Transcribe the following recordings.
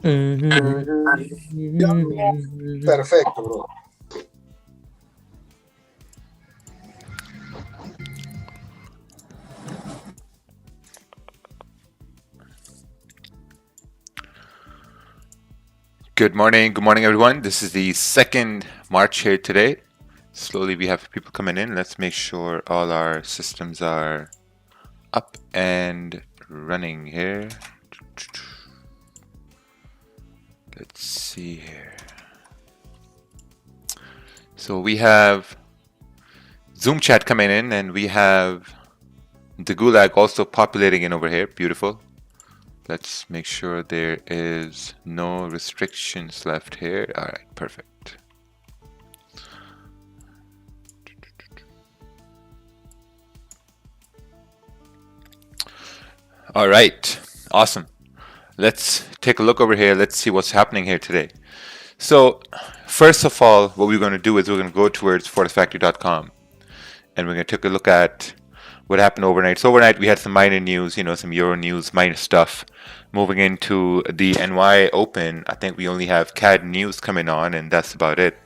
Ya, perfecto, bro. Good morning everyone. This is the second March here today. Slowly we have people coming in. Let's make sure all our systems are up and running here. Let's see here. So we have Zoom chat coming in and we have the Gulag also populating in over here. Beautiful. Let's make sure there is no restrictions left here. All right, perfect. All right, awesome. Let's take a look over here. Let's see what's happening here today. So first of all, what we're going to do is we're going to go towards forexfactory.com and we're going to take a look at what happened overnight. So overnight we had some minor news, some Euro news, minor stuff. Moving into the NY Open, I think we only have CAD news coming on and that's about it.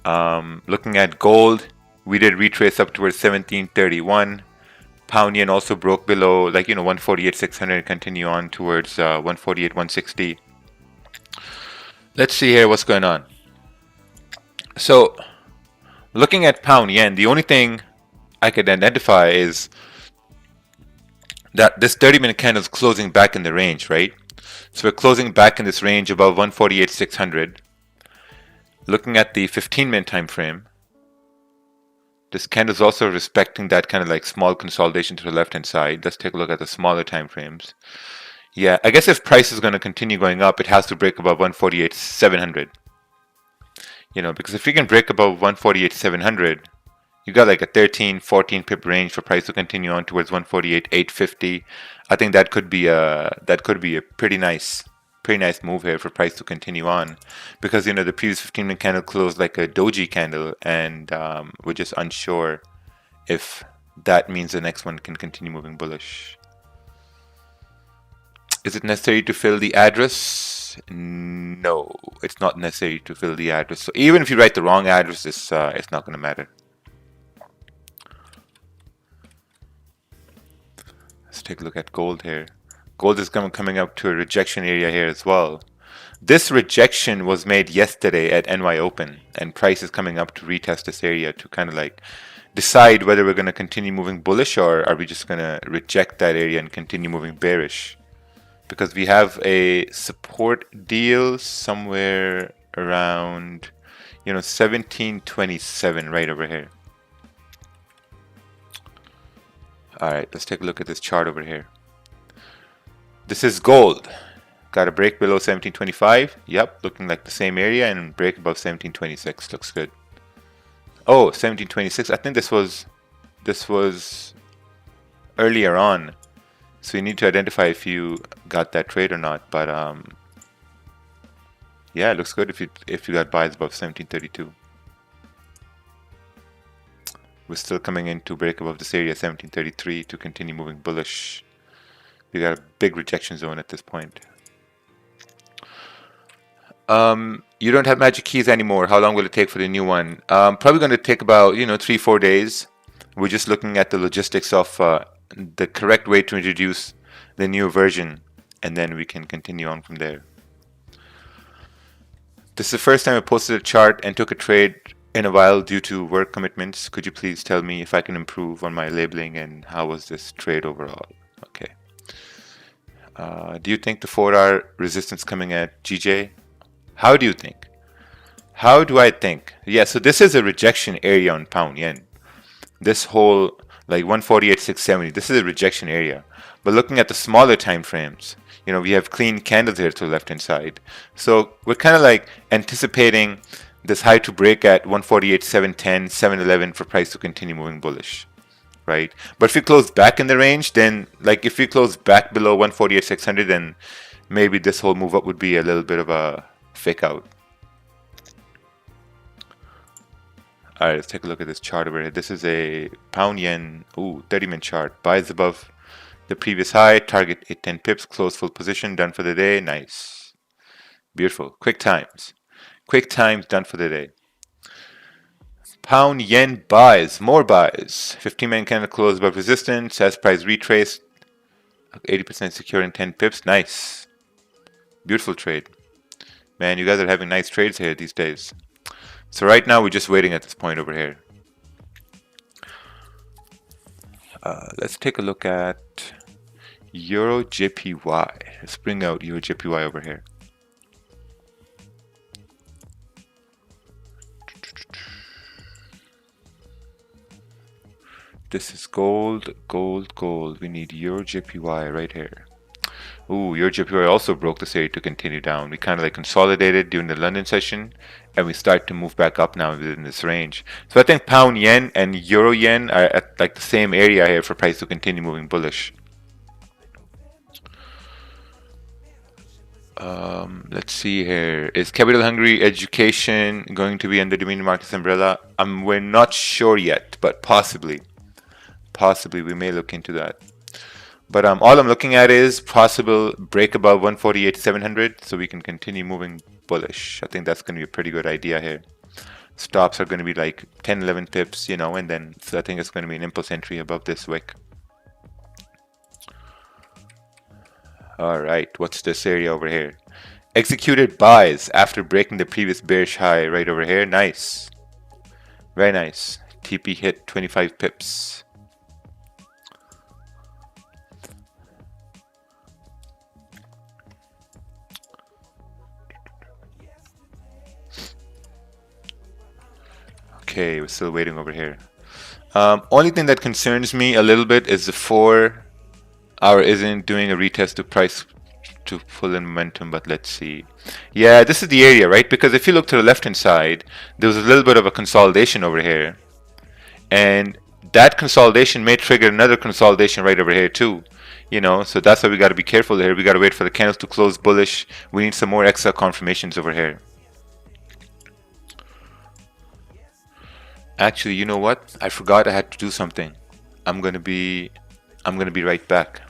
Looking at gold, we did retrace up towards 1731. Pound yen also broke below 148,600 and continue on towards 148,160. Let's see here what's going on. So looking at pound yen, the only thing I could identify is that this 30-minute candle is closing back in the range, right? So we're closing back in this range above 148,600. Looking at the 15-minute time frame, this candle is also respecting that kind of like small consolidation to the left-hand side. Let's take a look at the smaller time frames. Yeah, I guess if price is going to continue going up, it has to break above 148,700. Because if we can break above 148,700, you got like a 13, 14 pip range for price to continue on towards 148,850. I think that could be a pretty nice move here for price to continue on, because the previous 15-minute candle closed like a doji candle, and we're just unsure if that means the next one can continue moving bullish. Is it necessary to fill the address? No, it's not necessary to fill the address. So even if you write the wrong address, it's not going to matter. Let's take a look at gold here. Gold is coming up to a rejection area here as well. This rejection was made yesterday at NY Open, and price is coming up to retest this area to kind of like decide whether we're going to continue moving bullish or are we just going to reject that area and continue moving bearish. Because we have a support deal somewhere around 1727 right over here. Alright, let's take a look at this chart over here. This is gold. Got a break below 1725. Yep, looking like the same area, and break above 1726. Looks good. Oh, 1726. I think this was earlier on. So you need to identify if you got that trade or not. But yeah, it looks good if you got buys above 1732. We're still coming in to break above this area 1733 to continue moving bullish. We got a big rejection zone at this point. You don't have magic keys anymore. How long will it take for the new one? Probably going to take about 3-4 days. We're just looking at the logistics of the correct way to introduce the new version, and then we can continue on from there. This is the first time I posted a chart and took a trade in a while due to work commitments. Could you please tell me if I can improve on my labeling and how was this trade overall? Okay. Do you think the 4-hour resistance coming at GJ? How do you think? How do I think? Yeah, so this is a rejection area on pound yen. This whole like 148,670, this is a rejection area. But looking at the smaller time frames, we have clean candles here to the left hand side. So we're kind of like anticipating this high to break at 148,710, 711 for price to continue moving bullish, right? But if we close back in the range, then like if we close back below 148,600, then maybe this whole move up would be a little bit of a fake out. All right, let's take a look at this chart over here. This is a pound yen, 30-minute chart. Buys above the previous high, target 810 pips, close full position, done for the day. Nice. Beautiful. Quick times. Quick times done for the day. Pound yen buys. More buys. 15-man candle close above resistance. As price retraced. 80% secure in 10 pips. Nice. Beautiful trade. Man, you guys are having nice trades here these days. So right now we're just waiting at this point over here. Let's take a look at Euro JPY. Let's bring out Euro JPY over here. This is gold, gold, gold. We need Euro JPY right here. Ooh, Euro JPY also broke this area to continue down. We kind of like consolidated during the London session, and we start to move back up now within this range. So I think pound yen and euro yen are at like the same area here for price to continue moving bullish. Let's see here. Is capital hungry education going to be under Dominion Markets umbrella? We're not sure yet, but possibly. Possibly we may look into that. But all I'm looking at is possible break above 148,700 so we can continue moving bullish. I think that's going to be a pretty good idea here. Stops are going to be like 10, 11 pips, you know, and then so I think it's going to be an impulse entry above this wick. All right, what's this area over here? Executed buys after breaking the previous bearish high right over here. Nice. Very nice. TP hit 25 pips. Okay, we're still waiting over here. Only thing that concerns me a little bit is the 4-hour isn't doing a retest to price to pull in momentum, but let's see. Yeah, this is the area, right? Because if you look to the left hand side, there was a little bit of a consolidation over here. And that consolidation may trigger another consolidation right over here too. You know, so that's why we got to be careful here. We got to wait for the candles to close bullish. We need some more extra confirmations over here. Actually, you know what? I forgot I had to do something. I'm gonna be right back.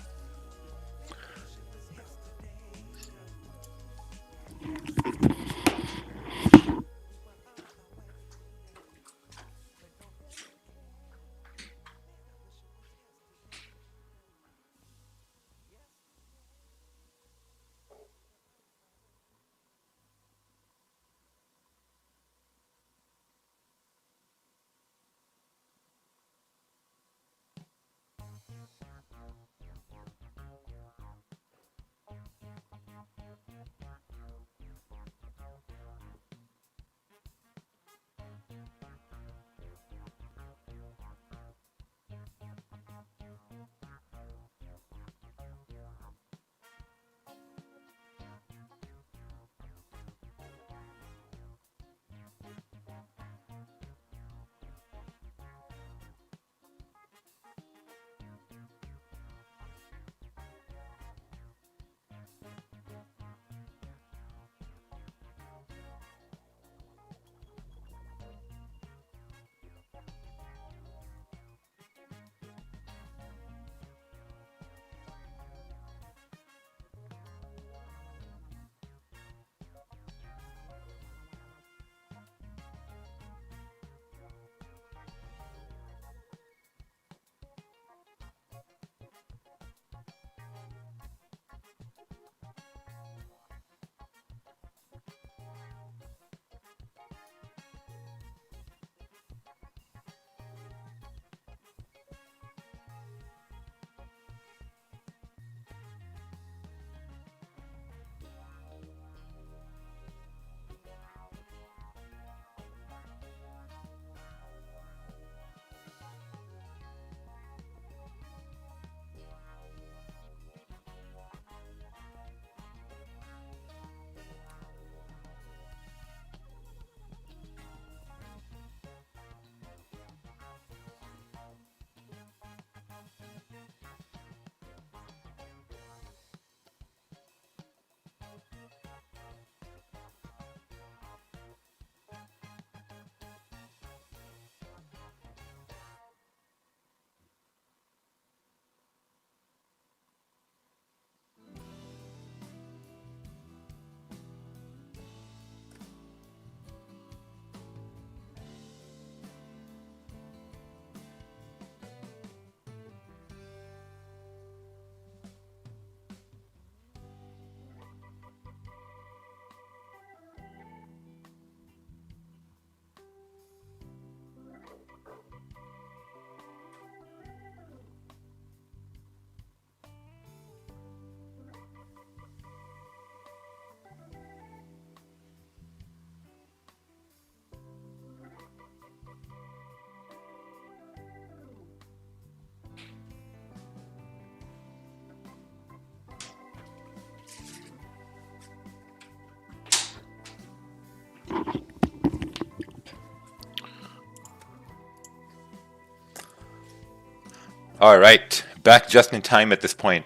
All right, back just in time at this point.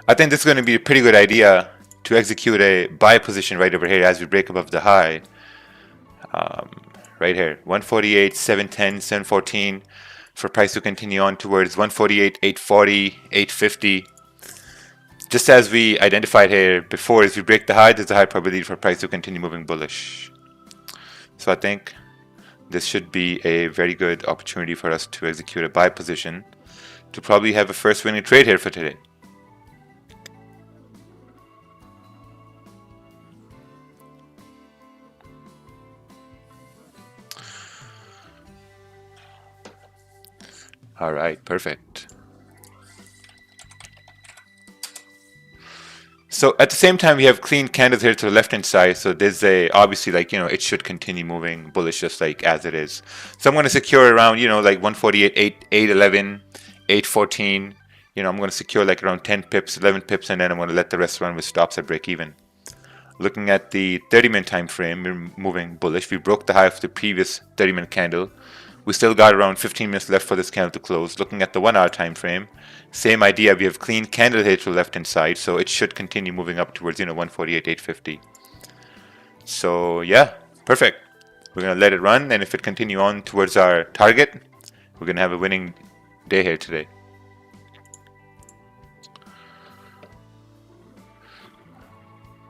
I think this is going to be a pretty good idea to execute a buy position right over here as we break above the high. Right here, 148, 710, 714 for price to continue on towards 148, 840, 850. Just as we identified here before, as we break the high, there's a high probability for price to continue moving bullish. So I think this should be a very good opportunity for us to execute a buy position to probably have a first winning trade here for today. All right, perfect. So at the same time, we have clean candles here to the left hand side. So there's a, obviously, like, it should continue moving bullish just like as it is. So I'm going to secure around, like 148, 811, 814. I'm going to secure like around 10 pips, 11 pips, and then I'm going to let the rest run with stops at break even. Looking at the 30-minute time frame, we're moving bullish. We broke the high of the previous 30-minute candle. We still got around 15 minutes left for this candle to close. Looking at the 1 hour time frame, same idea. We have clean candle here to the left hand side, so it should continue moving up towards 148, 850. So yeah, perfect. We're gonna let it run, and if it continue on towards our target, we're gonna have a winning day here today.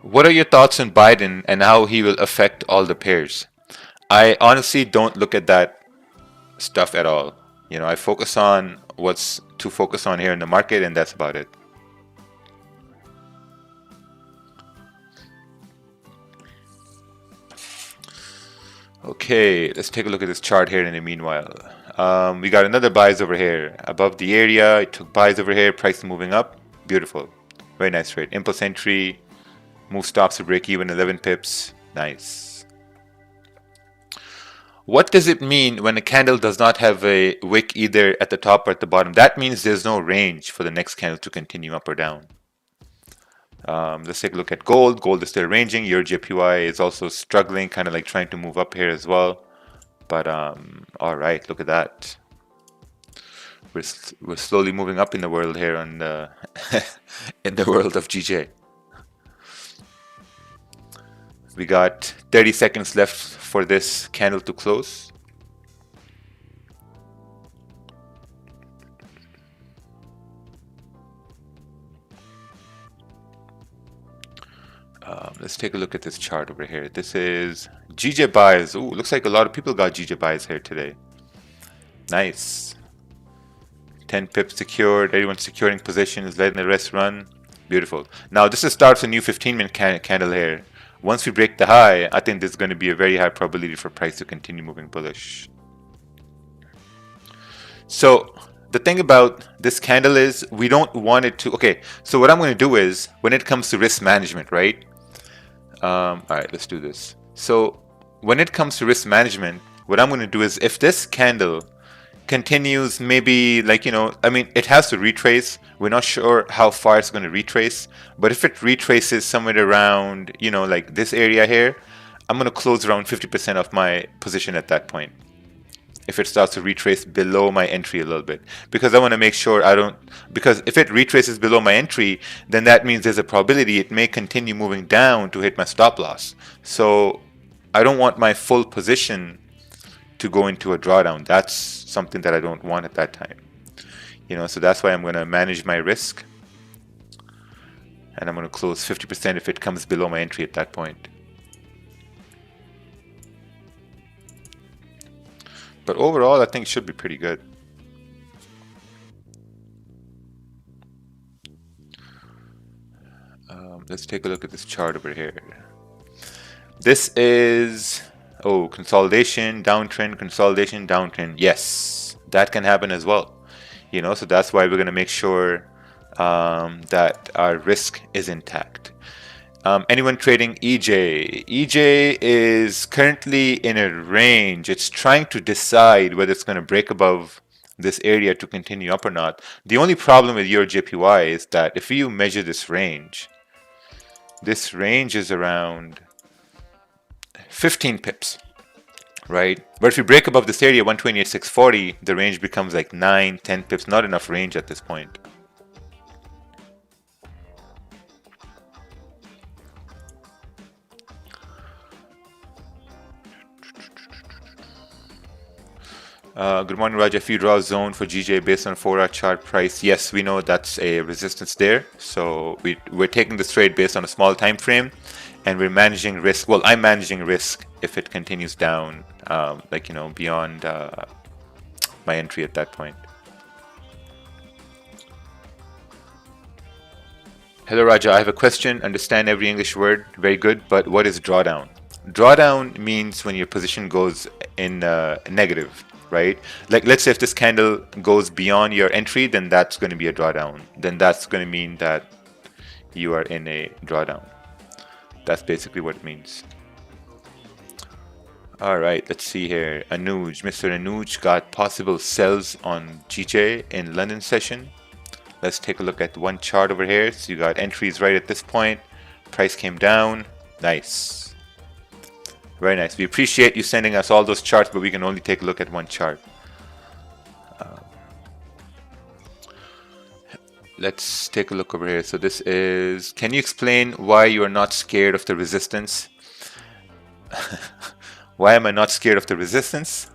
What are your thoughts on Biden and how he will affect all the pairs? I honestly don't look at that stuff at all. I focus on what's to focus on here in the market, and that's about it. Okay, let's take a look at this chart here in the meanwhile. We got another buys over here above the area. It took buys over here, price moving up. Beautiful, very nice trade. Impulse entry, move stops to break even, 11 pips. Nice. What does it mean when a candle does not have a wick either at the top or at the bottom? That means there's no range for the next candle to continue up or down. Let's take a look at gold. Gold is still ranging. Your JPY is also struggling, kind of like trying to move up here as well. But all right, look at that. We're slowly moving up in the world here on the in the world of GJ. We got 30 seconds left for this candle to close. Let's take a look at this chart over here. This is GJ buys. Ooh, looks like a lot of people got GJ buys here today. Nice. 10 pips secured. Everyone's securing positions, letting the rest run. Beautiful. Now this starts a new 15-minute candle here. Once we break the high, I think there's going to be a very high probability for price to continue moving bullish. So the thing about this candle is we don't want it to. Okay, so what I'm going to do is when it comes to risk management, right? All right, let's do this. So when it comes to risk management, what I'm going to do is if this candle continues, maybe like, I mean, it has to retrace. We're not sure how far it's going to retrace, but if it retraces somewhere around, like this area here, I'm going to close around 50% of my position at that point. If it starts to retrace below my entry a little bit, because I want to make sure because if it retraces below my entry, then that means there's a probability it may continue moving down to hit my stop loss. So I don't want my full position to go into a drawdown. That's something that I don't want at that time. So that's why I'm going to manage my risk. And I'm going to close 50% if it comes below my entry at that point. But overall, I think it should be pretty good. Let's take a look at this chart over here. This is, consolidation, downtrend, consolidation, downtrend. Yes, that can happen as well. So that's why we're going to make sure that our risk is intact. Anyone trading EJ? EJ is currently in a range. It's trying to decide whether it's going to break above this area to continue up or not. The only problem with your JPY is that if you measure this range is around 15 pips. right? But if you break above this area, 128,640, the range becomes like 9, 10 pips, not enough range at this point. Good morning, Raja. If you draw a zone for GJ based on 4-hour chart price, yes, we know that's a resistance there. So we're taking this trade based on a small time frame, and we're managing risk. Well, I'm managing risk if it continues down, like, you know, beyond my entry at that point. Hello, Raja. I have a question. Understand every English word. Very good. But what is drawdown? Drawdown means when your position goes in negative, right? Like, let's say if this candle goes beyond your entry, then that's going to be a drawdown. Then that's going to mean that you are in a drawdown. That's basically what it means. All right, let's see here. Anuj, Mr. Anuj got possible sells on GJ in London session. Let's take a look at one chart over here. So you got entries right at this point. Price came down. Nice. Very nice. We appreciate you sending us all those charts, but we can only take a look at one chart. Let's take a look over here. So this is, can you explain why you are not scared of the resistance? Why am I not scared of the resistance?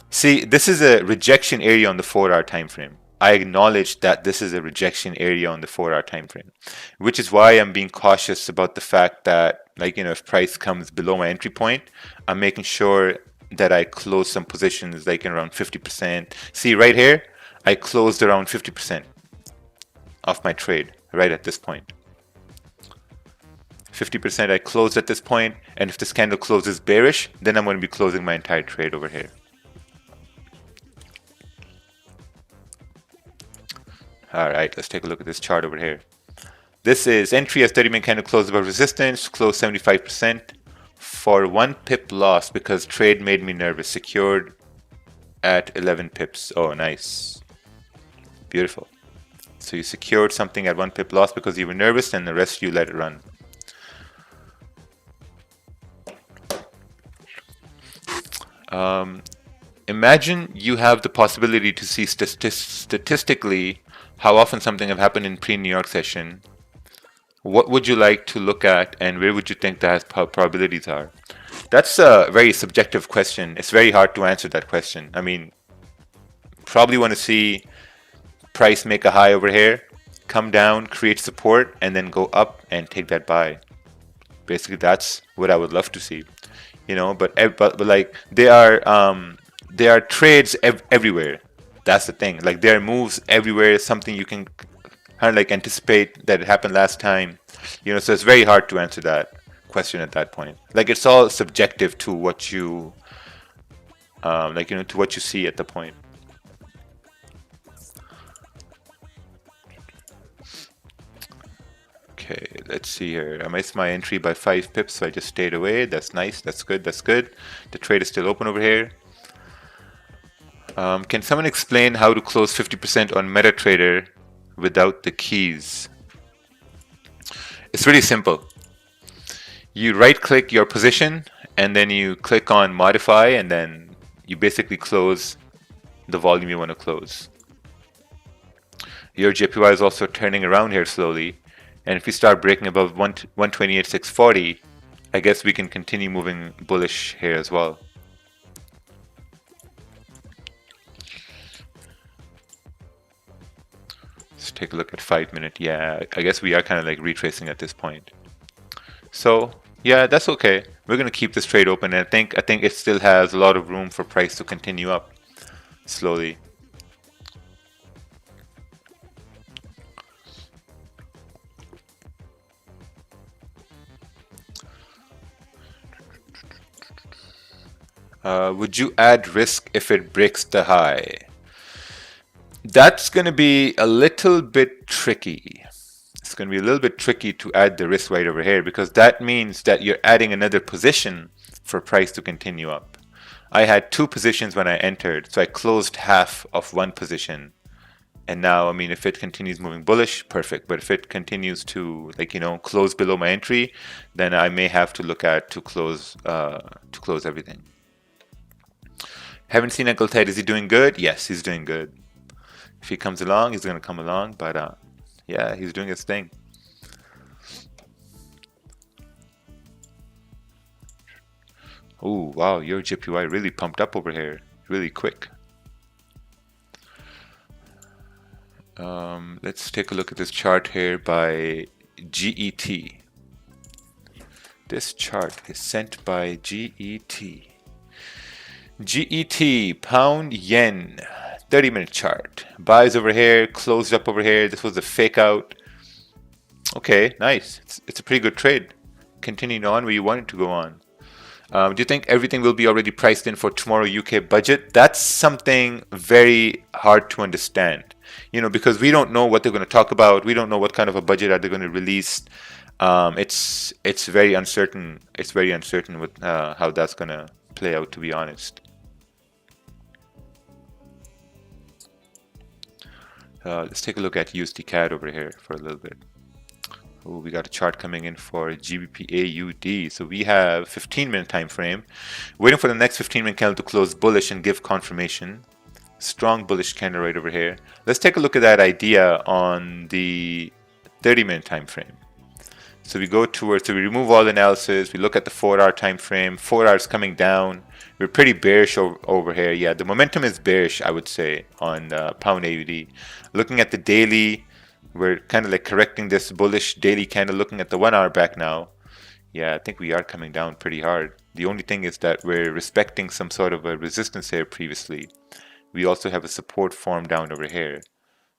See, this is a rejection area on the 4-hour time frame. I acknowledge that this is a rejection area on the 4-hour time frame, which is why I'm being cautious about the fact that, like, you know, if price comes below my entry point, I'm making sure that I close some positions like in around 50%. See right here, I closed around 50% of my trade right at this point. 50% I closed at this point, and if this candle closes bearish, then I'm going to be closing my entire trade over here. All right, let's take a look at this chart over here. This is entry as 30-minute candle closed above resistance, closed 75% for 1 pip loss because trade made me nervous. Secured at 11 pips. Oh, nice. Beautiful. So you secured something at 1 pip loss because you were nervous, and the rest you let it run. Imagine you have the possibility to see statistically how often something have happened in pre-New York session. What would you like to look at, and where would you think the probabilities are? That's a very subjective question. It's very hard to answer that question. I mean, probably want to see price make a high over here, come down, create support, and then go up and take that buy. Basically, that's what I would love to see. You know, but like there are trades everywhere. That's the thing. Like there are moves everywhere. Something you can kind of like anticipate that it happened last time. You know, so it's very hard to answer that question at that point. Like it's all subjective to what you, like, you know, to what you see at the point. Okay, let's see here. I missed my entry by 5 pips, so I just stayed away. That's nice. That's good. That's good. The trade is still open over here. Can someone explain how to close 50% on MetaTrader without the keys? It's really simple. You right-click your position, and then you click on Modify, and then you basically close the volume you want to close. Your JPY is also turning around here slowly. And if we start breaking above 128,640, I guess we can continue moving bullish here as well. Let's take a look at 5-minute. Yeah, I guess we are kind of like retracing at this point. So yeah, that's okay. We're gonna keep this trade open, and I think it still has a lot of room for price to continue up slowly. Would you add risk if it breaks the high? That's going to be a little bit tricky. It's going to be a little bit tricky to add the risk right over here, because that means that you're adding another position for price to continue up. I had 2 positions when I entered, so I closed half of 1 position. And now, I mean, if it continues moving bullish, perfect. But if it continues to, like, you know, close below my entry, then I may have to look at to close everything. Haven't seen Uncle Ted. Is he doing good? Yes, he's doing good. If he comes along, he's gonna come along. But yeah, he's doing his thing. Oh wow, your JPY really pumped up over here, really quick. Let's take a look at this chart here by GET. This chart is sent by GET. GET, pound yen, 30-minute chart. Buys over here, closed up over here. This was a fake out. Okay, nice. It's a pretty good trade. Continuing on where you want it to go on. Do you think everything will be already priced in for tomorrow UK budget? That's something very hard to understand. You know, because we don't know what they're going to talk about. We don't know what kind of a budget are they going to release. It's very uncertain. It's very uncertain with how that's going to play out, to be honest. Let's take a look at USD CAD over here for a little bit. Oh, we got a chart coming in for GBP AUD. So we have 15-minute time frame. Waiting for the next 15-minute candle to close bullish and give confirmation. Strong bullish candle right over here. Let's take a look at that idea on the 30-minute time frame. So we go towards, so we remove all analysis. We look at the 4-hour time frame. 4 hours coming down. We're pretty bearish over here. Yeah, the momentum is bearish, I would say, on pound AUD. Looking at the daily, we're kind of like correcting this bullish daily candle. Looking at the 1 hour back now, yeah, I think we are coming down pretty hard. The only thing is that we're respecting some sort of a resistance here previously. We also have a support form down over here.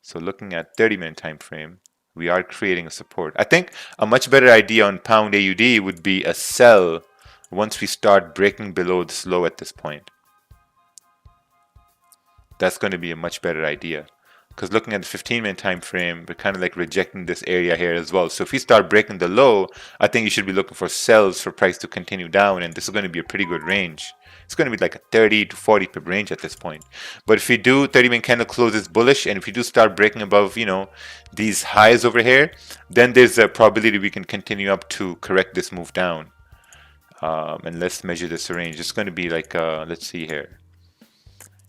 So looking at 30-minute time frame, we are creating a support. I think a much better idea on pound AUD would be a sell once we start breaking below this low at this point. That's going to be a much better idea. Because looking at the 15-minute time frame, we're kind of like rejecting this area here as well. So if we start breaking the low, I think you should be looking for sells for price to continue down, and this is going to be a pretty good range. It's going to be like a 30 to 40 pip range at this point. But if we do 30-minute candle closes bullish, and if we do start breaking above, you know, these highs over here, then there's a probability we can continue up to correct this move down. And let's measure this range. It's going to be like, let's see here.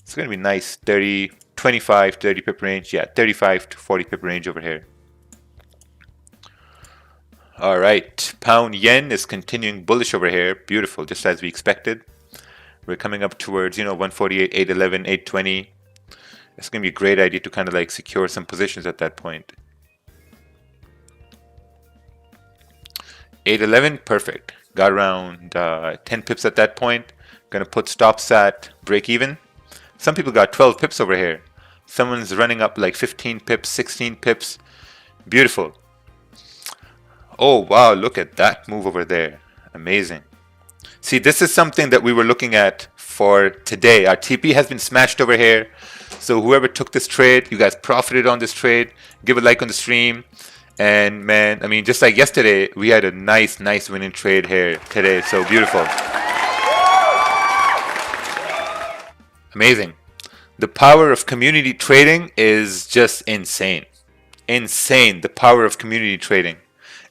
It's going to be nice 25, 30 pip range. Yeah, 35 to 40 pip range over here. All right, pound yen is continuing bullish over here. Beautiful, just as we expected. We're coming up towards, you know, 148, 811, 820. It's going to be a great idea to kind of like secure some positions at that point. 811, perfect. Got around 10 pips at that point. Going to put stops at break even. Some people got 12 pips over here. Someone's running up like 15 pips, 16 pips. Beautiful. Oh, wow, look at that move over there. Amazing. See, this is something that we were looking at for today. Our TP has been smashed over here. So whoever took this trade, you guys profited on this trade. Give a like on the stream. And man, I mean, just like yesterday, we had a nice winning trade here today. So beautiful. Amazing. The power of community trading is just insane. Insane, the power of community trading.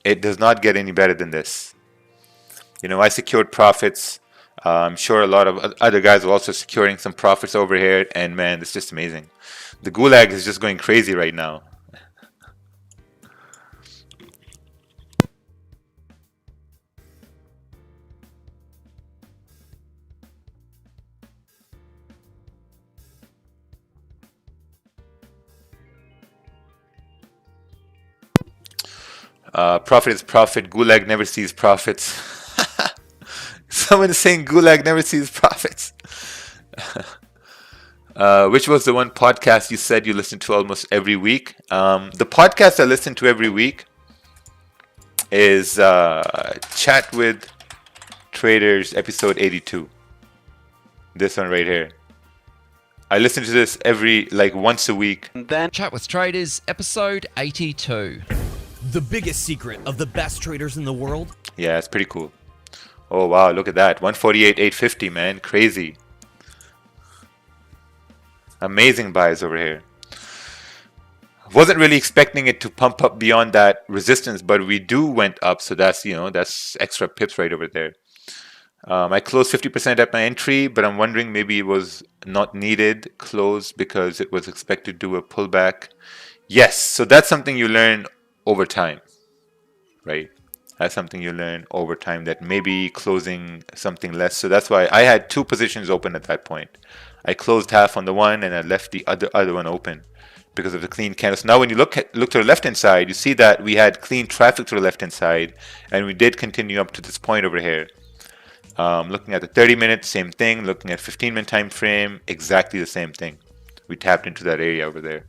It does not get any better than this. You know, I secured profits. I'm sure a lot of other guys are also securing some profits over here. And man, it's just amazing. The gulag is just going crazy right now. Profit is profit. Gulag never sees profits. Someone is saying Gulag never sees profits. Which was the one podcast you said you listen to almost every week? The podcast I listen to every week is Chat with Traders episode 82. This one right here. I listen to this once a week. And then Chat with Traders episode 82. The biggest secret of the best traders in the world? Yeah, it's pretty cool. Oh wow, look at that. 148, 850, man. Crazy. Amazing buys over here. Wasn't really expecting it to pump up beyond that resistance, but we went up, so that's, you know, that's extra pips right over there. I closed 50% at my entry, but I'm wondering maybe it was not needed close because it was expected to do a pullback. Yes, so that's something you learn over time, right? That's something you learn over time, that maybe closing something less. So that's why I had two positions open at that point. I closed half on the one and I left the other one open because of the clean candle. So now when you look to the left hand side, you see that we had clean traffic to the left hand side, and we did continue up to this point over here. Looking at the 30-minute, same thing. Looking at 15-minute time frame, exactly the same thing. We tapped into that area over there.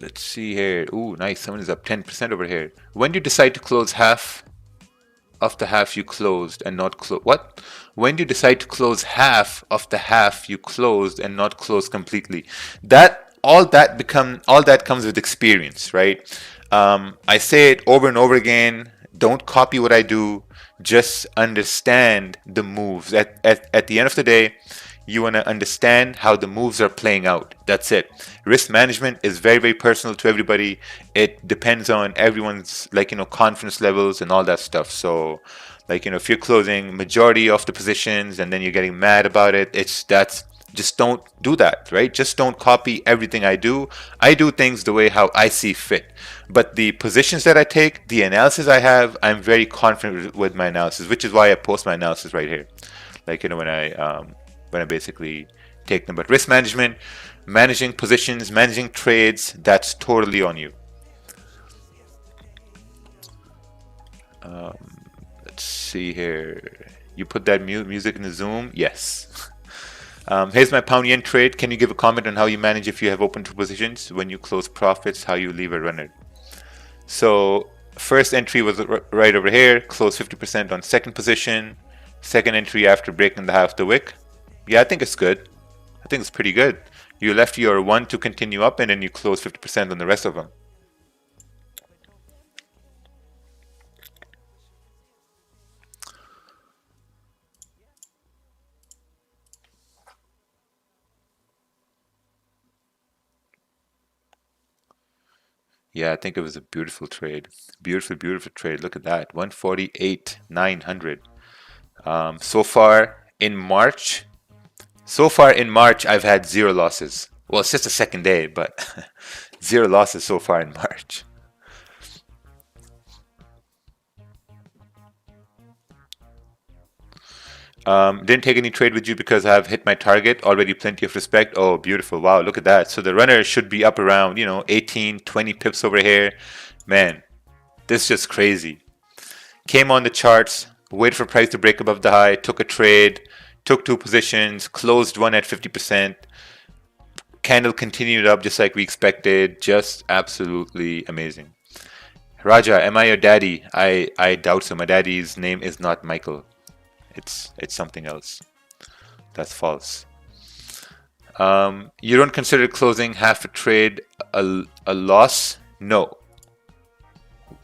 Let's see here. Ooh, nice. Someone is up 10% over here. When do you decide to close half of the half you closed and not close? What? When do you decide to close half of the half you closed and not close completely? All that comes with experience, right? I say it over and over again. Don't copy what I do. Just understand the moves. At the end of the day, you want to understand how the moves are playing out. That's it. Risk management is very, very personal to everybody. It depends on everyone's confidence levels and all that stuff. So if you're closing majority of the positions and then you're getting mad about it, just don't do that, right? Just don't copy everything I do. I do things the way how I see fit. But the positions that I take, the analysis I have, I'm very confident with my analysis, which is why I post my analysis right here. When I basically take them. But risk management, managing positions, managing trades, that's totally on you. Let's see here. You put that music in the Zoom? Yes. Here's my pound yen trade. Can you give a comment on how you manage if you have open two positions? When you close profits, how you leave a runner? So first entry was right over here. Close 50% on second position. Second entry after breaking the half the wick. Yeah, I think it's good. I think it's pretty good. You left your one to continue up and then you close 50% on the rest of them. Yeah, I think it was a beautiful trade. Beautiful, beautiful trade. Look at that. 148,900. So far in March, I've had 0 losses. Well, it's just the second day, but 0 losses so far in March. Didn't take any trade with you because I've hit my target. Already plenty of respect. Oh, beautiful. Wow, look at that. So the runner should be up around, 18, 20 pips over here. Man, this is just crazy. Came on the charts, waited for price to break above the high, took a trade, took 2 positions, closed one at 50%. Candle continued up just like we expected. Just absolutely amazing. Raja, am I your daddy? I doubt so. My daddy's name is not Michael. It's something else. That's false. You don't consider closing half a trade a loss? No.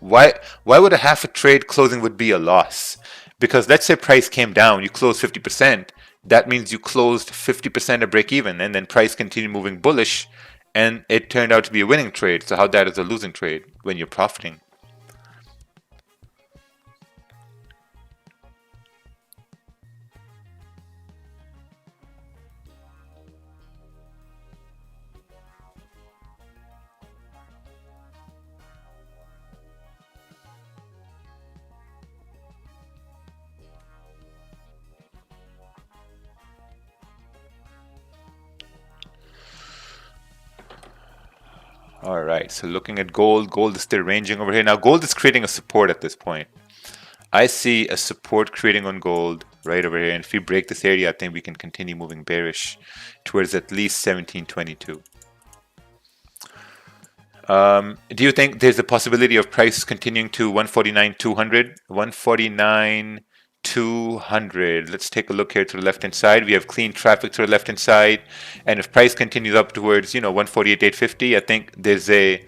Why would a half a trade closing would be a loss? Because let's say price came down, you closed 50%. That means you closed 50% of break even, and then price continued moving bullish, and it turned out to be a winning trade. So how that is a losing trade when you're profiting? All right, so looking at gold, gold is still ranging over here. Now gold is creating a support at this point. I see a support creating on gold right over here. And if we break this area, I think we can continue moving bearish towards at least 1722. Do you think there's a possibility of price continuing to 149.200? 149.200 200. Let's take a look here to the left hand side. We have clean traffic to the left hand side, and if price continues up towards 148.850, I think there's a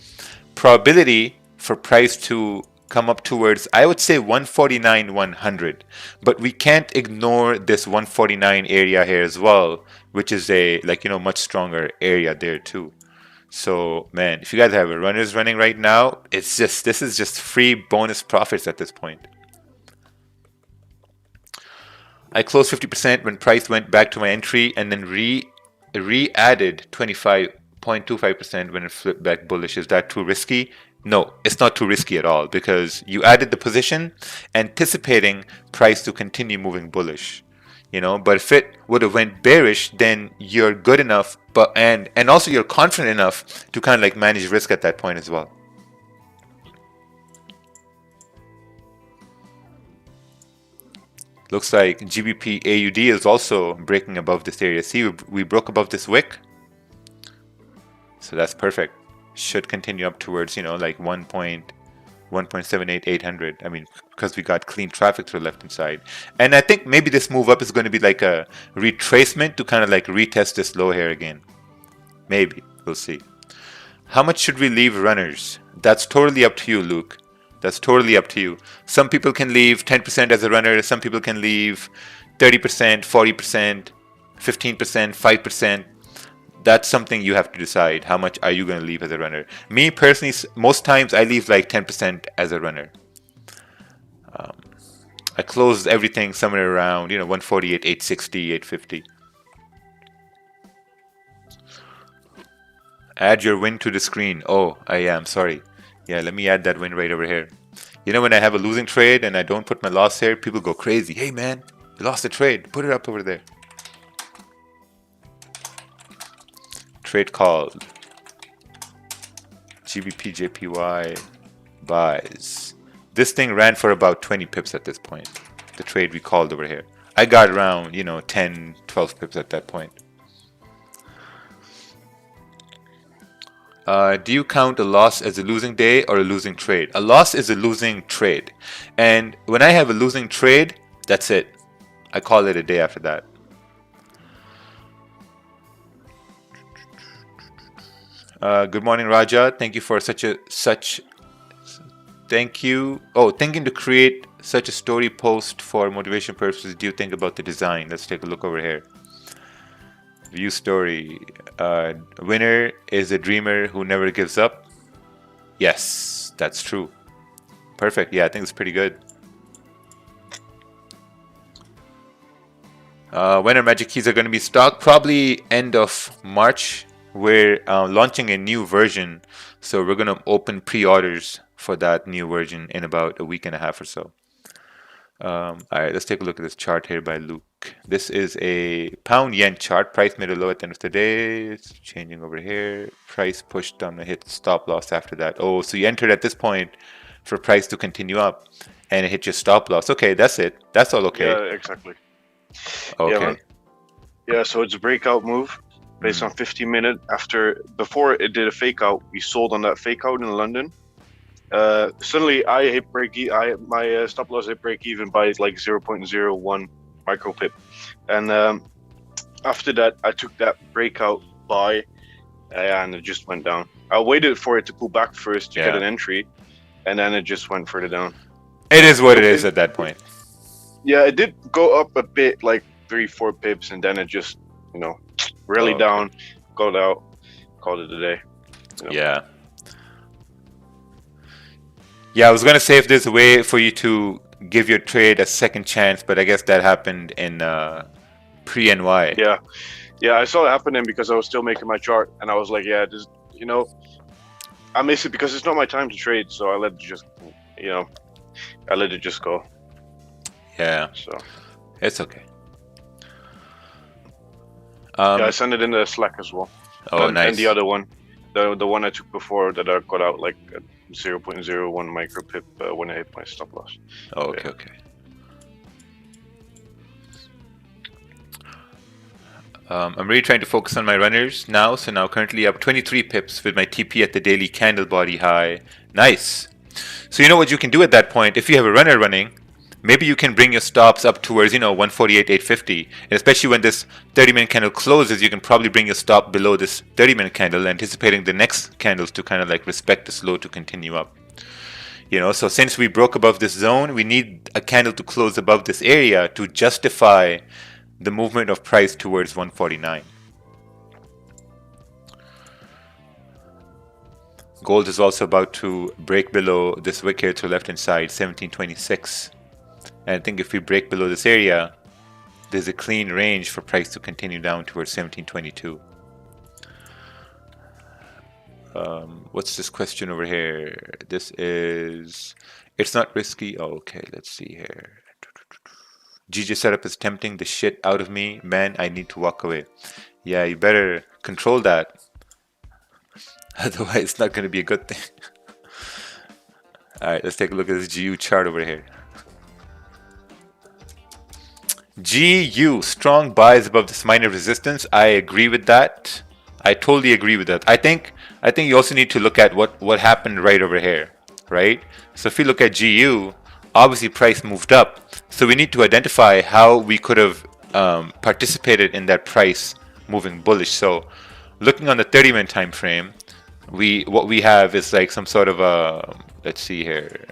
probability for price to come up towards, I would say, 149.100. But we can't ignore this 149 area here as well, which is a much stronger area there too. So man, if you guys have runners running right now, this is just free bonus profits at this point. I closed 50% when price went back to my entry, and then re-added 25.25% when it flipped back bullish. Is that too risky? No, it's not too risky at all, because you added the position anticipating price to continue moving bullish. But if it would have went bearish, then you're good enough, and also you're confident enough to kind of like manage risk at that point as well. Looks like GBP AUD is also breaking above this area. See, we broke above this wick, so that's perfect. Should continue up towards like 1.178,800. I mean, because we got clean traffic to the left hand side, and I think maybe this move up is going to be like a retracement to kind of like retest this low here again. Maybe we'll see. How much should we leave runners? That's totally up to you, Luke. That's totally up to you. Some people can leave 10% as a runner. Some people can leave 30%, 40%, 15%, 5%. That's something you have to decide. How much are you going to leave as a runner? Me personally, most times I leave like 10% as a runner. I closed everything somewhere around 148, 860, 850. Add your win to the screen. Oh, I am sorry. Yeah, let me add that win right over here. When I have a losing trade and I don't put my loss here, people go crazy. Hey man, you lost a trade. Put it up over there. Trade called. GBP JPY buys. This thing ran for about 20 pips at this point. The trade we called over here. I got around 10, 12 pips at that point. Do you count a loss as a losing day or a losing trade? A loss is a losing trade. And when I have a losing trade, that's it. I call it a day after that. Good morning, Raja. Thank you for thank you. Oh, thinking to create such a story post for motivation purposes. Do you think about the design? Let's take a look over here. View story. Winner is a dreamer who never gives up. Yes, that's true. Perfect. Yeah, I think it's pretty good. When our magic keys are going to be stocked? Probably end of March. We're launching a new version, so we're going to open pre-orders for that new version in about a week and a half or so. All right, let's take a look at this chart here by Luke. This is a pound yen chart. Price made a low at the end of the day. It's changing over here. Price pushed down to hit stop loss after that. Oh, so you entered at this point for price to continue up, and it hit your stop loss. Okay, that's it. That's all okay. Yeah, exactly. Okay. Yeah, so it's a breakout move based on 15-minute. Before it did a fake out, we sold on that fake out in London. Suddenly I hit my stop loss hit break even by like 0.01 micro pip, and after that I took that breakout buy, and it just went down. I waited for it to pull back first to get an entry, and then it just went further down. It is what it is at that point. Yeah, it did go up a bit, like 3-4 pips, and then it just rallied down, got out, called it a day. Yeah. Yeah, I was gonna say if there's a way for you to give your trade a second chance, but I guess that happened in pre-NY. Yeah, I saw it happening because I was still making my chart, and I was like, yeah, this, I miss it because it's not my time to trade, so I let it just, I let it just go. Yeah. So it's okay. Yeah, I sent it in the Slack as well. Oh, nice. And the other one, the one I took before that I got out like 0.01 micro pip when I hit my stop loss. Oh, okay, okay. I'm really trying to focus on my runners now. So now currently up 23 pips with my TP at the daily candle body high. Nice. So you know what you can do at that point? If you have a runner running, maybe you can bring your stops up towards, 148.850. And especially when this 30-minute candle closes, you can probably bring your stop below this 30-minute candle, anticipating the next candles to kind of like respect this low to continue up. So since we broke above this zone, we need a candle to close above this area to justify the movement of price towards 149. Gold is also about to break below this wick here to the left hand side, 1726. And I think if we break below this area, there's a clean range for price to continue down towards 1722. What's this question over here? This is, it's not risky. Oh, okay, let's see here. GJ setup is tempting the shit out of me. Man, I need to walk away. Yeah, you better control that. Otherwise, it's not going to be a good thing. Alright, let's take a look at this GU chart over here. GU, strong buys above this minor resistance. I agree with that. I totally agree with that. I think you also need to look at what happened right over here, right? So if you look at GU, obviously price moved up. So we need to identify how we could have participated in that price moving bullish. So looking on the 30-minute time frame, what we have is like some sort of a, let's see here.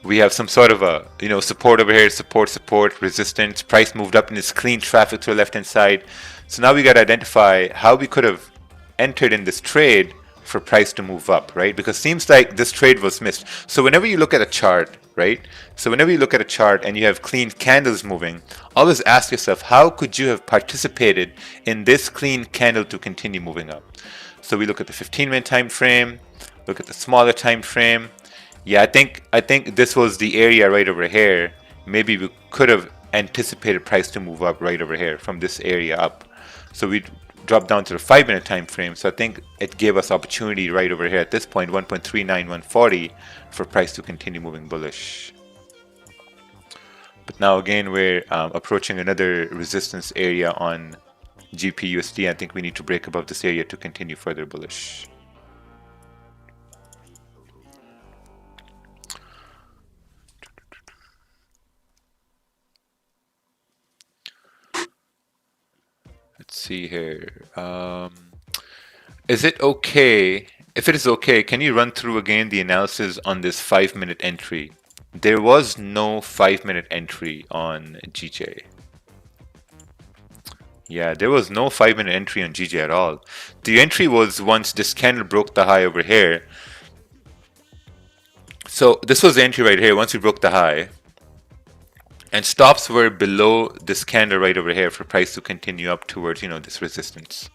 We have some sort of a, support over here, support, resistance. Price moved up in this clean traffic to the left-hand side. So now we got to identify how we could have entered in this trade for price to move up, right? Because it seems like this trade was missed. So whenever you look at a chart, right? So whenever you look at a chart and you have clean candles moving, always ask yourself, how could you have participated in this clean candle to continue moving up? So we look at the 15-minute time frame, look at the smaller time frame. Yeah, I think this was the area right over here. Maybe we could have anticipated price to move up right over here from this area up. So we dropped down to the 5-minute time frame. So I think it gave us opportunity right over here at this point, 1.39140, for price to continue moving bullish. But now again, we're approaching another resistance area on GPUSD. I think we need to break above this area to continue further bullish. Let's see here. Is it okay? If it is okay, can you run through again the analysis on this 5-minute entry? There was no 5-minute entry on GJ. Yeah, there was no 5-minute entry on GJ at all. The entry was once this candle broke the high over here. So this was the entry right here, once we broke the high. And stops were below this candle right over here for price to continue up towards, this resistance.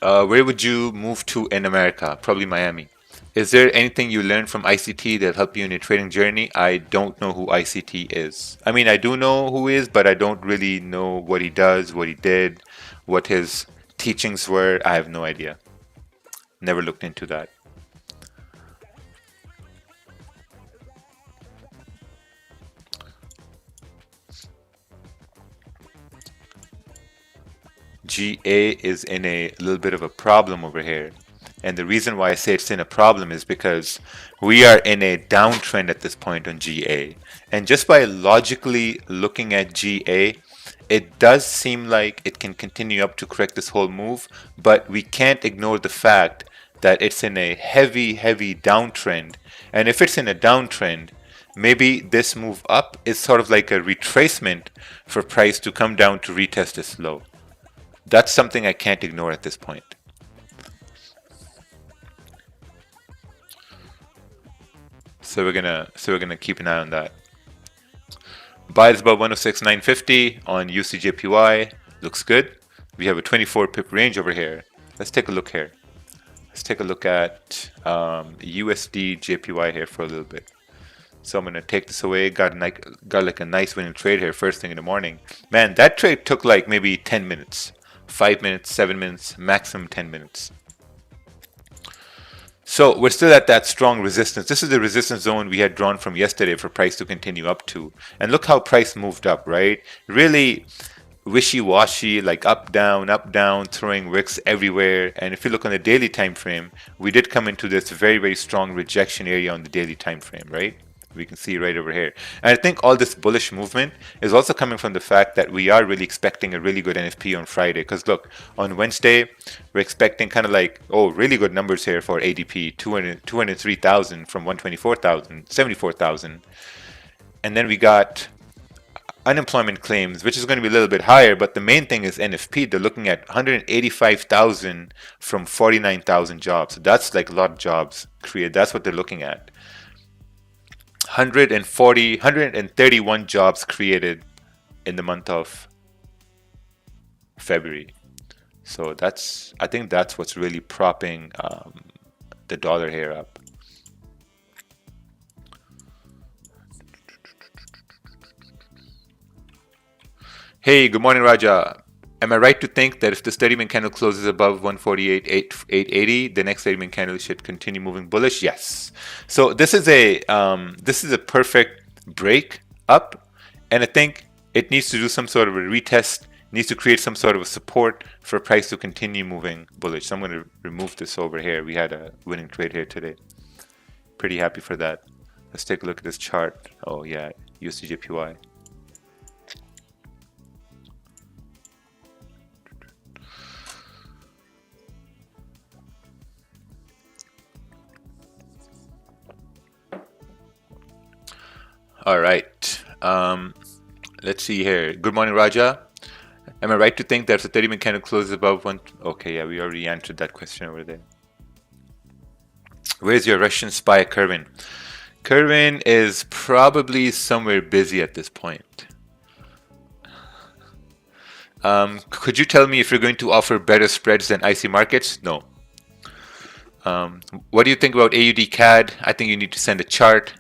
Where would you move to in America? Probably Miami. Is there anything you learned from ICT that helped you in your trading journey? I don't know who ICT is. I mean, I do know who he is, but I don't really know what he does, what he did, what his teachings were. I have no idea. Never looked into that. GA is in a little bit of a problem over here. And the reason why I say it's in a problem is because we are in a downtrend at this point on GA. And just by logically looking at GA, it does seem like it can continue up to correct this whole move, but we can't ignore the fact that it's in a heavy downtrend. And if it's in a downtrend, maybe this move up is sort of like a retracement for price to come down to retest this low. That's something I can't ignore at this point. So we're gonna keep an eye on that. Buys above 106.950 on UCJPY. Looks good. We have a 24 pip range over here. Let's take a look here. Let's take a look at USD JPY here for a little bit. So I'm gonna take this away. Got like a nice winning trade here first thing in the morning. Man, that trade took like maybe 10 minutes, 5 minutes, 7 minutes, maximum 10 minutes. So we're still at that strong resistance. This is the resistance zone we had drawn from yesterday for price to continue up to. And look how price moved up, right? Really, wishy-washy, like up, down, throwing wicks everywhere. And if you look on the daily time frame, we did come into this very, very strong rejection area on the daily time frame, right? We can see right over here. And I think all this bullish movement is also coming from the fact that we are really expecting a really good NFP on Friday. Because look, on Wednesday, we're expecting kind of like, oh, really good numbers here for ADP, 203,000 from 124,000, 74,000. And then we got unemployment claims, which is going to be a little bit higher, but the main thing is NFP. They're looking at 185,000 from 49,000 jobs. So that's like a lot of jobs created. That's what they're looking at. 131 jobs created in the month of February. So I think that's what's really propping the dollar here up. Hey, good morning, Raja. Am I right to think that if this 30-minute candle closes above 148,880, the next 30-minute candle should continue moving bullish? Yes. So this is a perfect break up, and I think it needs to do some sort of a retest, needs to create some sort of a support for price to continue moving bullish. So I'm going to remove this over here. We had a winning trade here today. Pretty happy for that. Let's take a look at this chart. Oh yeah, USDJPY. All right. Let's see here. Good morning, Raja. Am I right to think that if the 30-minute candle closes above one? Okay, yeah, we already answered that question over there. Where's your Russian spy, Kervin? Kervin is probably somewhere busy at this point. Could you tell me if you're going to offer better spreads than IC markets? No. What do you think about AUD CAD? I think you need to send a chart.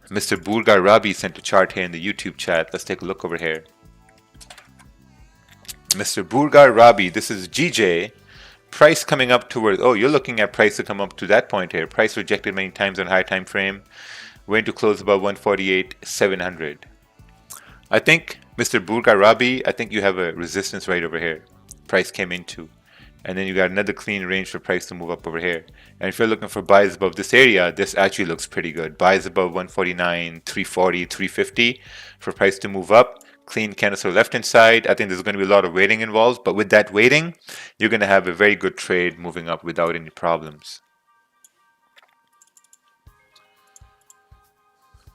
Mr. Burgar Rabi sent a chart here in the YouTube chat. Let's take a look over here. Mr. Burgar Rabi, this is GJ. Price coming up towards, oh, you're looking at price to come up to that point here. Price rejected many times on high time frame. Went to close above 148,700. I think, Mr. Burgar Rabi, I think you have a resistance right over here. Price came into. And then you got another clean range for price to move up over here. And if you're looking for buys above this area, this actually looks pretty good. Buys above 149, 340, 350 for price to move up. Clean candle left hand side. I think there's going to be a lot of waiting involved, but with that waiting, you're going to have a very good trade moving up without any problems.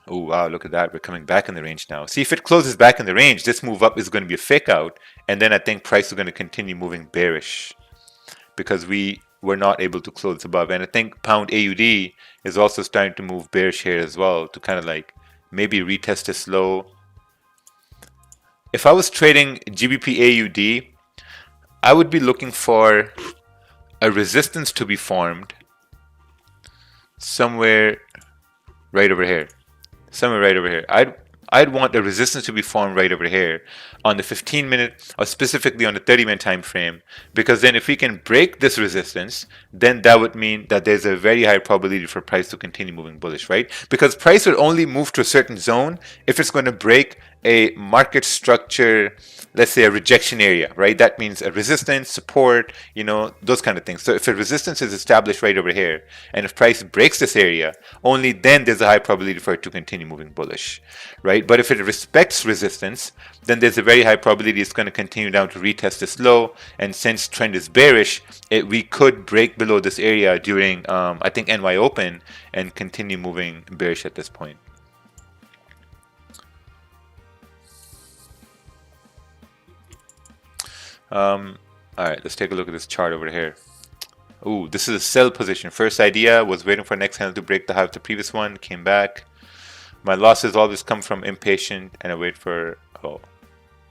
Oh wow, look at that. We're coming back in the range now. See, if it closes back in the range, this move up is going to be a fake out, and then I think price is going to continue moving bearish, because we were not able to close above. And I think pound AUD is also starting to move bearish here as well, to kind of like maybe retest this low. If I was trading GBP AUD, I would be looking for a resistance to be formed somewhere right over here. Somewhere right over here. I'd want a resistance to be formed right over here on the 15-minute or specifically on the 30-minute time frame, because then if we can break this resistance, then that would mean that there's a very high probability for price to continue moving bullish, right? Because price will only move to a certain zone if it's going to break a market structure, let's say a rejection area, right? That means a resistance, support, you know, those kind of things. So if a resistance is established right over here, and if price breaks this area, only then there's a high probability for it to continue moving bullish, right? But if it respects resistance, then there's a very high probability it's going to continue down to retest this low. And since trend is bearish, we could break below this area during, I think, NY Open and continue moving bearish at this point. All right, let's take a look at this chart over here. Ooh, this is a sell position. First idea was waiting for next candle to break the high of the previous one, came back. My losses always come from impatient and I wait for, oh,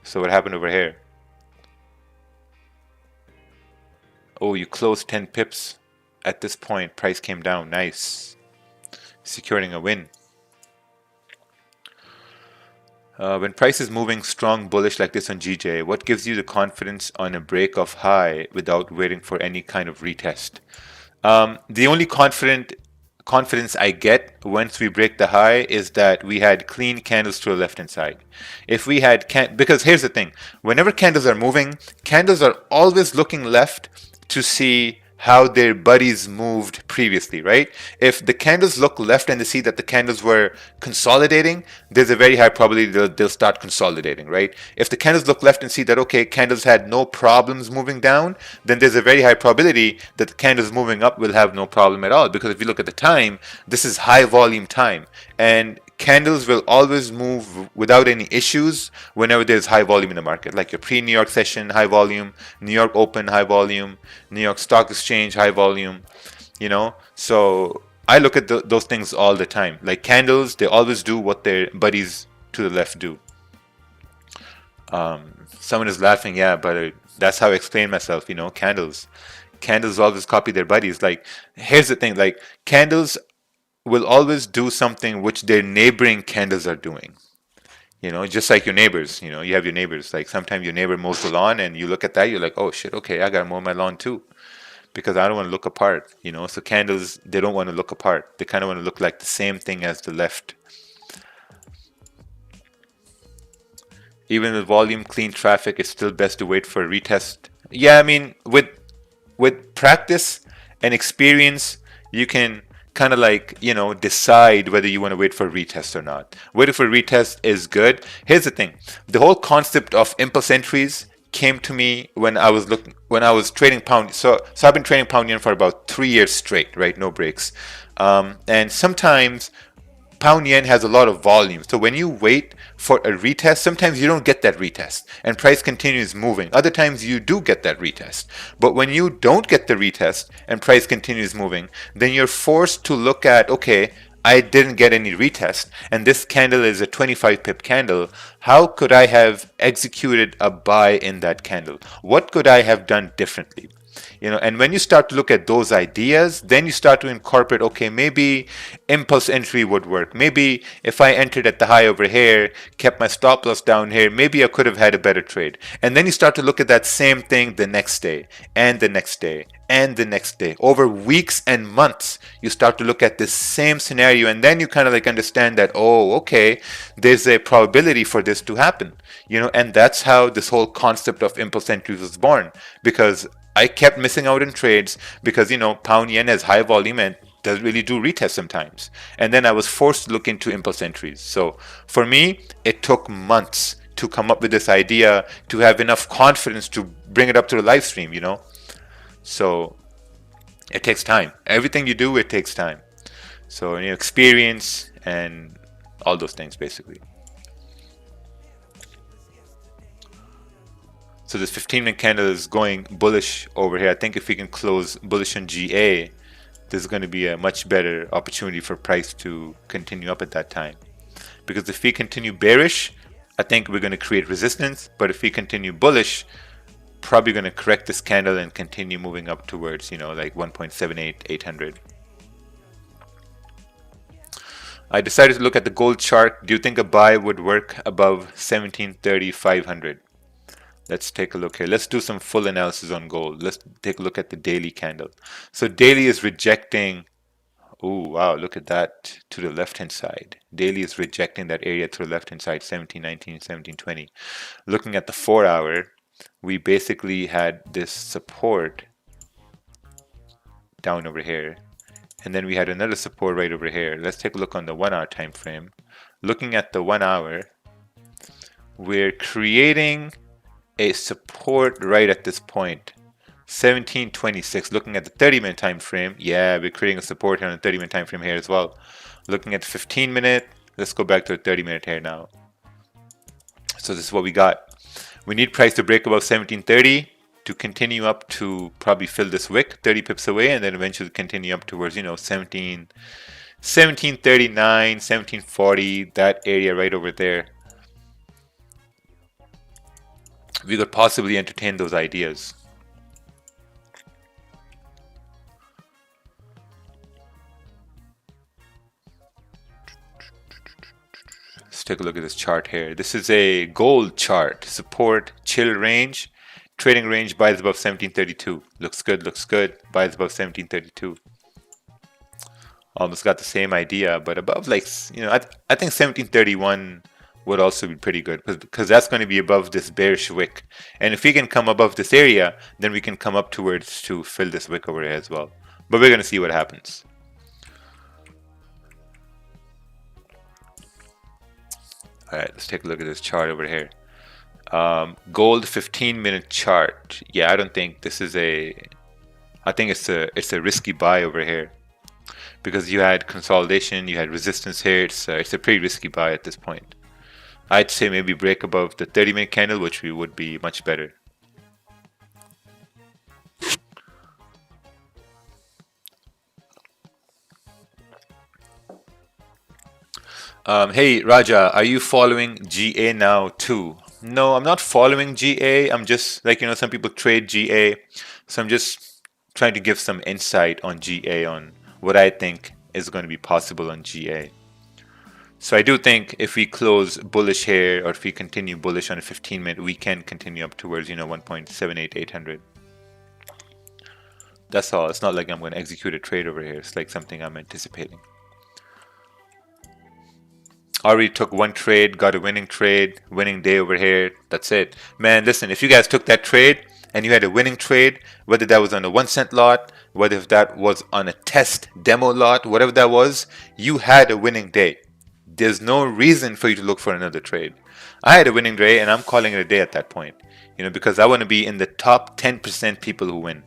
so what happened over here? Oh, you closed 10 pips at this point. Price came down. Nice. Securing a win. When price is moving strong bullish like this on GJ, what gives you the confidence on a break of high without waiting for any kind of retest? The only confident confidence I get once we break the high is that we had clean candles to the left hand side. If we had because here's the thing, whenever candles are moving, candles are always looking left to see how their buddies moved previously, right? If the candles look left and they see that the candles were consolidating, there's a very high probability they'll start consolidating, right? If the candles look left and see that, okay, candles had no problems moving down, then there's a very high probability that the candles moving up will have no problem at all. Because if you look at the time, this is high volume time. And candles will always move without any issues whenever there's high volume in the market, like your pre-New York session, high volume, New York Open, high volume, New York Stock Exchange, high volume, you know. So I look at those things all the time. Like candles, they always do what their buddies to the left do. Someone is laughing, yeah, but that's how I explain myself, you know, candles always copy their buddies. Like, here's the thing, like candles will always do something which their neighboring candles are doing. You know, just like your neighbors, you know, you have your neighbors. Like sometimes your neighbor mows the lawn and you look at that, you're like, oh shit, okay, I gotta mow my lawn too. Because I don't want to look apart, you know. So candles, they don't want to look apart. They kind of want to look like the same thing as the left. Even with volume, clean traffic, it's still best to wait for a retest. Yeah, I mean, with practice and experience, you can kind of like, you know, decide whether you want to wait for a retest or not. Waiting for a retest is good. Here's the thing. The whole concept of impulse entries came to me when I was trading pound. So I've been trading pound yen for about 3 years straight, right? No breaks. And sometimes pound yen has a lot of volume. So when you wait for a retest, sometimes you don't get that retest and price continues moving. Other times you do get that retest. But when you don't get the retest and price continues moving, then you're forced to look at, okay, I didn't get any retest and this candle is a 25 pip candle. How could I have executed a buy in that candle? What could I have done differently? You know, and when you start to look at those ideas, then you start to incorporate, okay, maybe impulse entry would work. Maybe if I entered at the high over here, kept my stop loss down here, maybe I could have had a better trade. And then you start to look at that same thing the next day and the next day and the next day. Over weeks and months, you start to look at this same scenario and then you kind of like understand that, oh, okay, there's a probability for this to happen. You know, and that's how this whole concept of impulse entry was born, because I kept missing out on trades because, you know, pound yen has high volume and doesn't really do retests sometimes. And then I was forced to look into impulse entries. So for me, it took months to come up with this idea, to have enough confidence to bring it up to the live stream, you know. So it takes time. Everything you do, it takes time. So, you know, experience and all those things basically. So this 15-minute candle is going bullish over here. I think if we can close bullish on GA, there's going to be a much better opportunity for price to continue up at that time. Because if we continue bearish, I think we're going to create resistance. But if we continue bullish, probably going to correct this candle and continue moving up towards, you know, like 1.78, 800. I decided to look at the gold chart. Do you think a buy would work above 1730, 500? Let's take a look here. Let's do some full analysis on gold. Let's take a look at the daily candle. So daily is rejecting. Oh, wow, look at that to the left-hand side. Daily is rejecting that area to the left-hand side, 1719, 1720. Looking at the 4-hour, we basically had this support down over here. And then we had another support right over here. Let's take a look on the 1-hour time frame. Looking at the 1 hour, we're creating a support right at this point, 1726. Looking at the 30-minute time frame, yeah, we're creating a support here on the 30-minute time frame here as well. Looking at the 15-minute, let's go back to the 30-minute here now. So this is what we got. We need price to break above 1730 to continue up to probably fill this wick 30 pips away, and then eventually continue up towards, you know, 1739, 1740, that area right over there. We could possibly entertain those ideas. Let's take a look at this chart here. This is a gold chart. Support, chill range, trading range, buys above 1732. Looks good, looks good. Buys above 1732. Almost got the same idea, but above, like, I think 1731 would also be pretty good, because that's going to be above this bearish wick. And if we can come above this area, then we can come up towards to fill this wick over here as well. But we're going to see what happens. All right, let's take a look at this chart over here. Gold 15-minute chart. Yeah, I don't think this is I think it's a risky buy over here, because you had consolidation, you had resistance here. It's a pretty risky buy at this point. I'd say maybe break above the 30-minute candle, which would be much better. Hey Raja, are you following GA now too? No, I'm not following GA. I'm just, like, some people trade GA, so I'm just trying to give some insight on GA, on what I think is going to be possible on GA. So I do think if we close bullish here, or if we continue bullish on a 15-minute, we can continue up towards 1.78800. That's all. It's not like I'm going to execute a trade over here. It's like something I'm anticipating. Already took one trade, got a winning trade, winning day over here. That's it. Man, listen, if you guys took that trade and you had a winning trade, whether that was on a 1 cent lot, whether if that was on a test demo lot, whatever that was, you had a winning day. There's no reason for you to look for another trade. I had a winning day, and I'm calling it a day at that point, because I want to be in the top 10% people who win.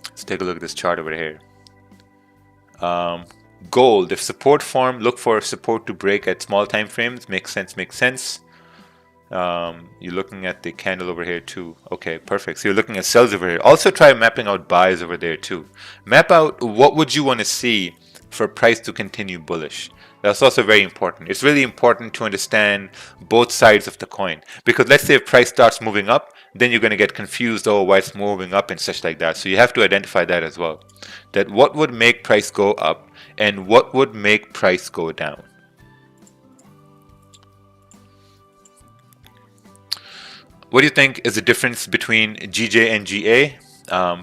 Let's take a look at this chart over here. Gold, if support form, look for support to break at small time frames. Makes sense. You're looking at the candle over here too. Okay, perfect. So you're looking at sells over here. Also try mapping out buys over there too. Map out what would you want to see for price to continue bullish. That's also very important. It's really important to understand both sides of the coin, because let's say if price starts moving up, then you're going to get confused, oh, why it's moving up and such like that. So you have to identify that as well, that what would make price go up and what would make price go down. What do you think is the difference between GJ and GA?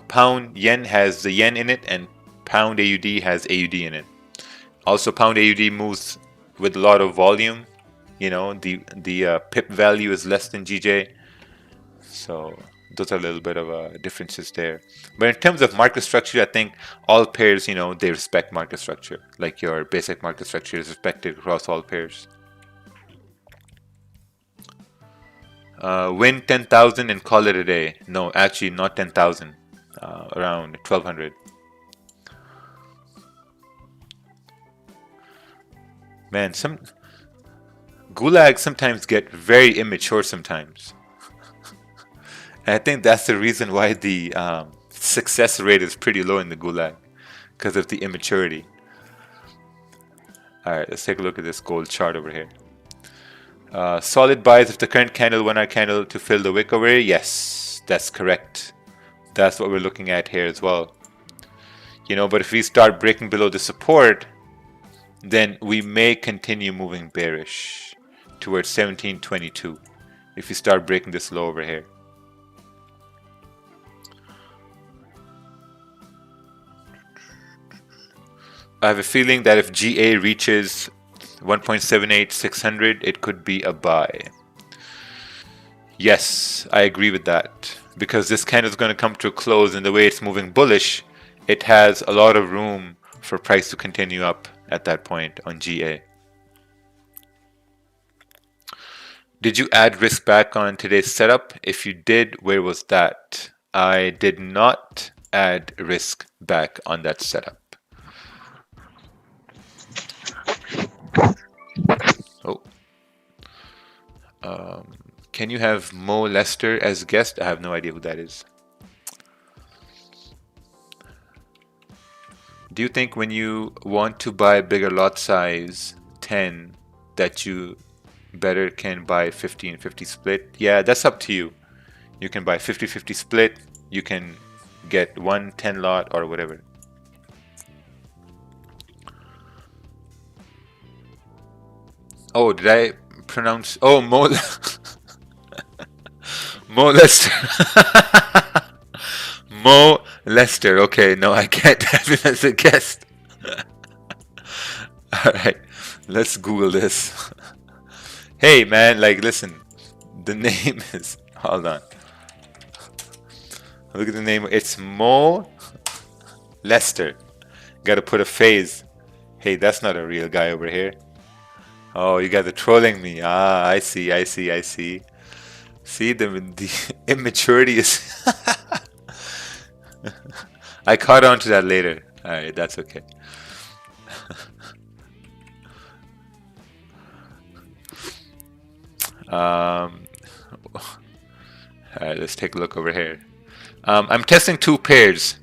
Pound yen has the yen in it, and pound AUD has AUD in it. Also, pound AUD moves with a lot of volume. The pip value is less than GJ. So those are a little bit of differences there. But in terms of market structure, I think all pairs, they respect market structure. Like your basic market structure is respected across all pairs. Win 10,000 and call it a day. No, actually not 10,000. Around 1,200. Man, some gulags sometimes get very immature sometimes. And I think that's the reason why the success rate is pretty low in the gulag, because of the immaturity. Alright, let's take a look at this gold chart over here. Solid buys of the current candle, 1 hour candle to fill the wick over here. Yes, that's correct. That's what we're looking at here as well. But if we start breaking below the support, then we may continue moving bearish towards 1722 if we start breaking this low over here. I have a feeling that if GA reaches 1.78600, it could be a buy. Yes, I agree with that, because this candle is going to come to a close, and the way it's moving bullish, it has a lot of room for price to continue up at that point on GA. Did you add risk back on today's setup? If you did, where was that? I did not add risk back on that setup. Oh. Can you have Mo Lester as guest? I have no idea who that is. Do you think when you want to buy bigger lot size 10 that you better can buy 50-50 split? Yeah, that's up to you. You can buy 50-50 split. You can get 1 10 lot or whatever. Oh, did I pronounce? Oh, Mo. Mo Lester. Mo Lester. Okay, no, I can't have him as a guest. All right, let's Google this. Hey, man, like, listen, the name is. Hold on. Look at the name. It's Mo Lester. Got to put a phase. Hey, that's not a real guy over here. Oh, you guys are trolling me. Ah, I see. See, the immaturity is. I caught on to that later. All right, that's okay. All right, let's take a look over here. I'm testing 2 pairs.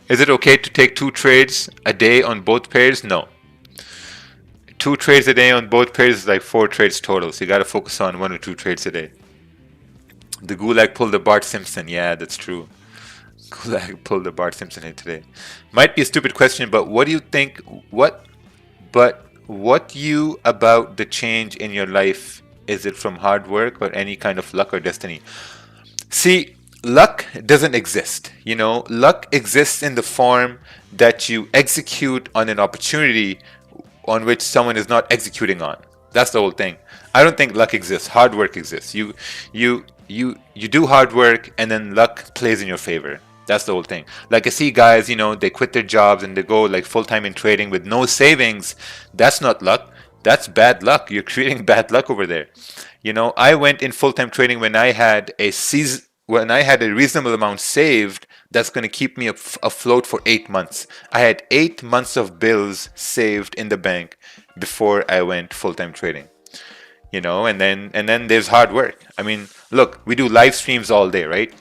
Is it okay to take 2 trades a day on both pairs? No. 2 trades a day on both pairs is like 4 trades total. So you got to focus on 1 or 2 trades a day. The Gulag pulled the Bart Simpson. Yeah, that's true. Gulag pulled the Bart Simpson hit today. Might be a stupid question, but what do you think? What you about the change in your life? Is it from hard work or any kind of luck or destiny? See, luck doesn't exist. You know, luck exists in the form that you execute on an opportunity on which someone is not executing on. That's the whole thing. I don't think luck exists. Hard work exists. You do hard work and then luck plays in your favor. That's the whole thing. Like I see guys, you know, they quit their jobs and they go like full-time in trading with no savings. That's not luck. That's bad luck. You're creating bad luck over there. You know, I went in full-time trading when I had a reasonable amount saved that's going to keep me afloat for 8 months. I had 8 months of bills saved in the bank before I went full-time trading. You know, and then there's hard work. I mean, look, we do live streams all day, right?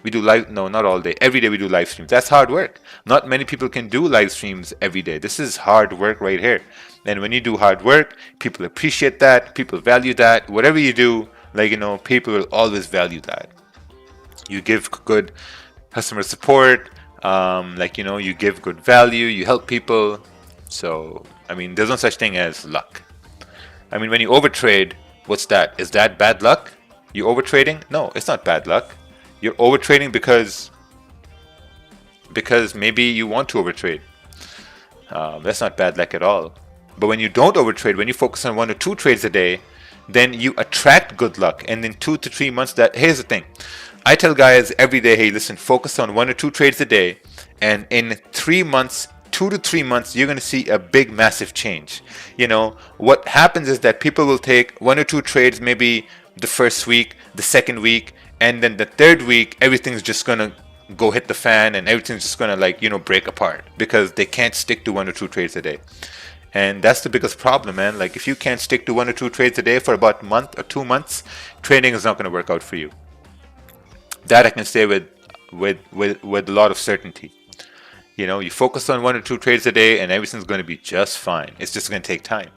No, not all day. Every day we do live streams. That's hard work. Not many people can do live streams every day. This is hard work right here. And when you do hard work, people appreciate that. People value that. Whatever you do, like, you know, people will always value that. You give good customer support, like, you know, you give good value, you help people. So, I mean, there's no such thing as luck. I mean, when you overtrade, what's that? Is that bad luck? You overtrading? No, it's not bad luck. You're overtrading because maybe you want to overtrade. That's not bad luck at all. But when you don't overtrade, when you focus on 1 or 2 trades a day, then you attract good luck. And in 2 to 3 months, here's the thing. I tell guys every day, hey, listen, focus on 1 or 2 trades a day. And in 3 months, 2 to 3 months, you're going to see a big, massive change. You know, what happens is that people will take 1 or 2 trades, maybe the first week, the second week, and then the third week, everything's just going to go hit the fan and everything's just going to, like, you know, break apart because they can't stick to 1 or 2 trades a day. And that's the biggest problem, man. Like, if you can't stick to 1 or 2 trades a day for about a month or 2 months, trading is not going to work out for you. That I can say with a lot of certainty. You know, you focus on 1 or 2 trades a day and everything's going to be just fine. It's just going to take time.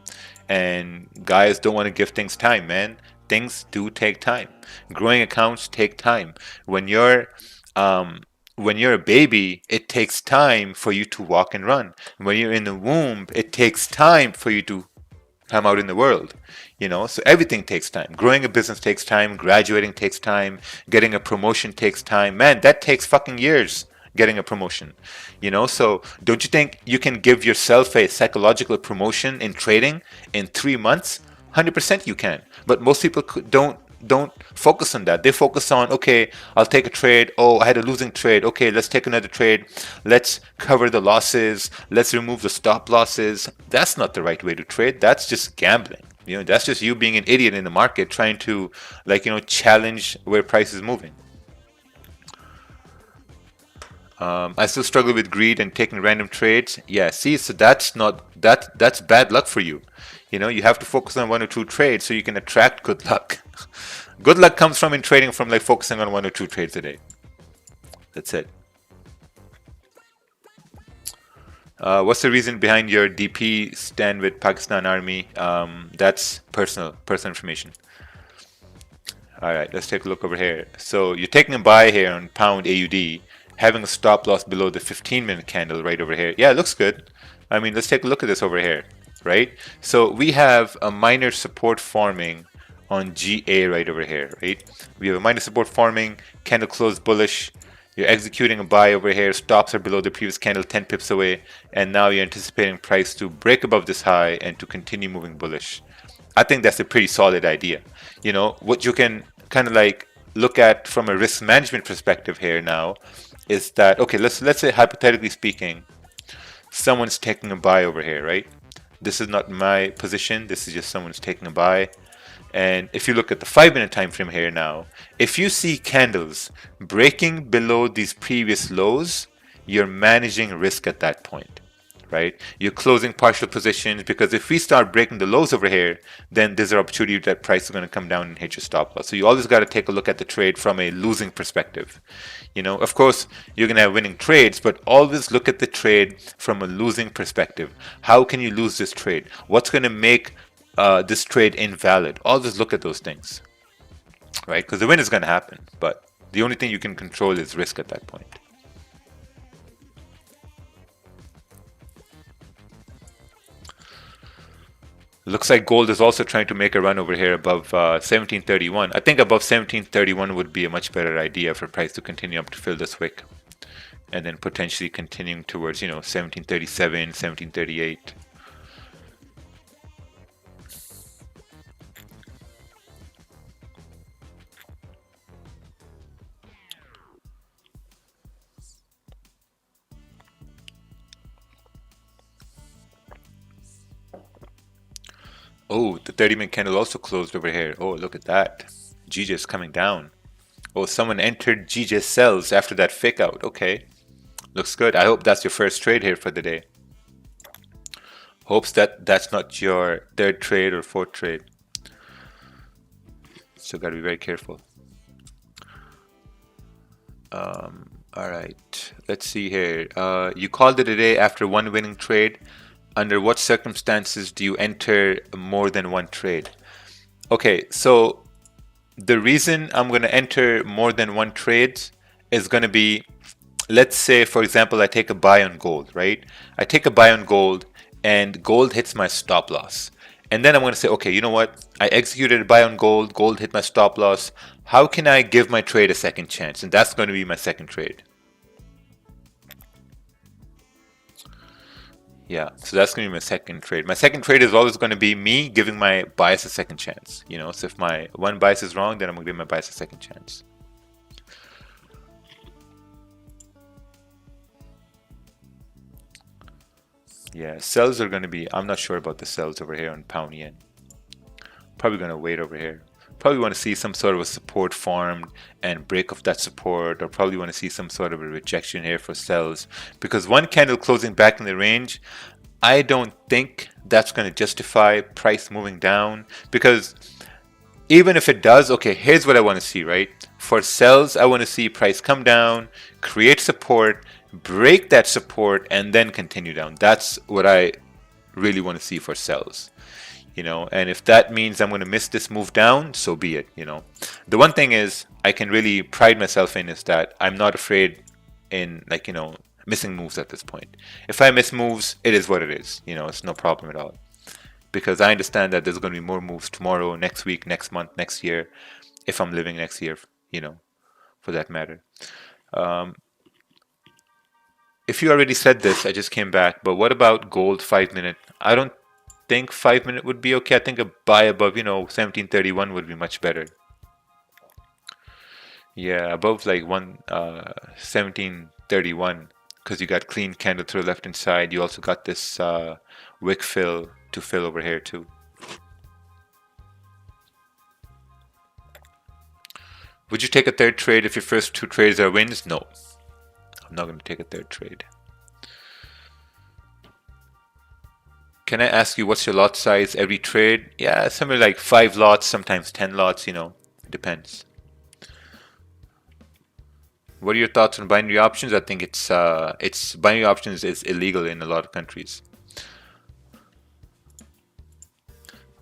And guys don't want to give things time, man. Things do take time. Growing accounts take time. When you're a baby, it takes time for you to walk and run. When you're in the womb, it takes time for you to come out in the world. You know, so everything takes time. Growing a business takes time. Graduating takes time. Getting a promotion takes time. Man, that takes fucking years, getting a promotion. You know, so don't you think you can give yourself a psychological promotion in trading in 3 months? 100% you can. But most people don't focus on that. They focus on, okay, I'll take a trade. Oh, I had a losing trade. Okay, let's take another trade. Let's cover the losses. Let's remove the stop losses. That's not the right way to trade. That's just gambling. You know, that's just you being an idiot in the market trying to, like, you know, challenge where price is moving. I still struggle with greed and taking random trades. Yeah, see, so that's bad luck for you. You know, you have to focus on 1 or 2 trades so you can attract good luck. Good luck comes from in trading from like focusing on 1 or 2 trades a day. That's it. What's the reason behind your DP stand with Pakistan Army? That's personal information. All right, let's take a look over here. So you're taking a buy here on pound AUD, having a stop loss below the 15-minute candle right over here. Yeah, it looks good. I mean, let's take a look at this over here, right? So we have a minor support forming on GA right over here, right? We have a minor support forming, candle close bullish, You're executing a buy over here, stops are below the previous candle 10 pips away, and now you're anticipating price to break above this high and to continue moving bullish. I think that's a pretty solid idea. You know, what you can kind of like look at from a risk management perspective here now is that, okay, let's say hypothetically speaking, someone's taking a buy over here, right? This is not my position, this is just someone's taking a buy. And if you look at the 5-minute time frame here now, if you see candles breaking below these previous lows, you're managing risk at that point, right? You're closing partial positions, because if we start breaking the lows over here, then there's an opportunity that price is going to come down and hit your stop loss. So you always got to take a look at the trade from a losing perspective. You know, of course, you're going to have winning trades, but always look at the trade from a losing perspective. How can you lose this trade? What's going to make this trade invalid? Always look at those things, right? Because the win is going to happen, but the only thing you can control is risk at that point. Looks like gold is also trying to make a run over here above 1731. I think above 1731 would be a much better idea for price to continue up to fill this wick, and then potentially continuing towards, you know, 1737, 1738. Oh, the 30-minute candle also closed over here. Oh, look at that. GJ's coming down. Oh, someone entered GJ sells after that fake out. Okay. Looks good. I hope that's your first trade here for the day. Hopes that that's not your third trade or fourth trade. So gotta be very careful. All right. Let's see here. You called it a day after one winning trade. Under what circumstances do you enter more than one trade? Okay, so the reason I'm going to enter more than one trade is going to be, let's say, for example, I take a buy on gold, right? I take a buy on gold and gold hits my stop loss. And then I'm going to say, okay, you know what? I executed a buy on gold, gold hit my stop loss. How can I give my trade a second chance? And that's going to be my second trade. Yeah, so that's going to be my second trade. My second trade is always going to be me giving my bias a second chance. You know, so if my one bias is wrong, then I'm going to give my bias a second chance. Yeah, sells are going to be, I'm not sure about the sells over here on pound yen. Probably going to wait over here. Probably want to see some sort of a support formed and break off that support, or probably want to see some sort of a rejection here for sells, because one candle closing back in the range, I don't think that's going to justify price moving down, because even if it does, okay, here's what I want to see, right? For sells, I want to see price come down, create support, break that support, and then continue down. That's what I really want to see for sells. You know, and if that means I'm going to miss this move down, so be it. You know, the one thing is I can really pride myself in is that I'm not afraid in, like, you know, missing moves at this point. If I miss moves, it is what it is. You know, it's no problem at all, because I understand that there's going to be more moves tomorrow, next week, next month, next year, if I'm living next year, you know, for that matter. If you already said this, I just came back, but what about gold 5-minute? I don't think 5-minute would be okay. I think a buy above, you know, 1731 would be much better. Yeah, above like 1731, because you got clean candle through the left hand side. You also got this wick fill to fill over here too. Would you take a third trade if your first two trades are wins? No, I'm not going to take a third trade. Can I ask you what's your lot size every trade? Yeah, somewhere like 5 lots, sometimes 10 lots, you know, it depends. What are your thoughts on binary options? I think it's binary options is illegal in a lot of countries.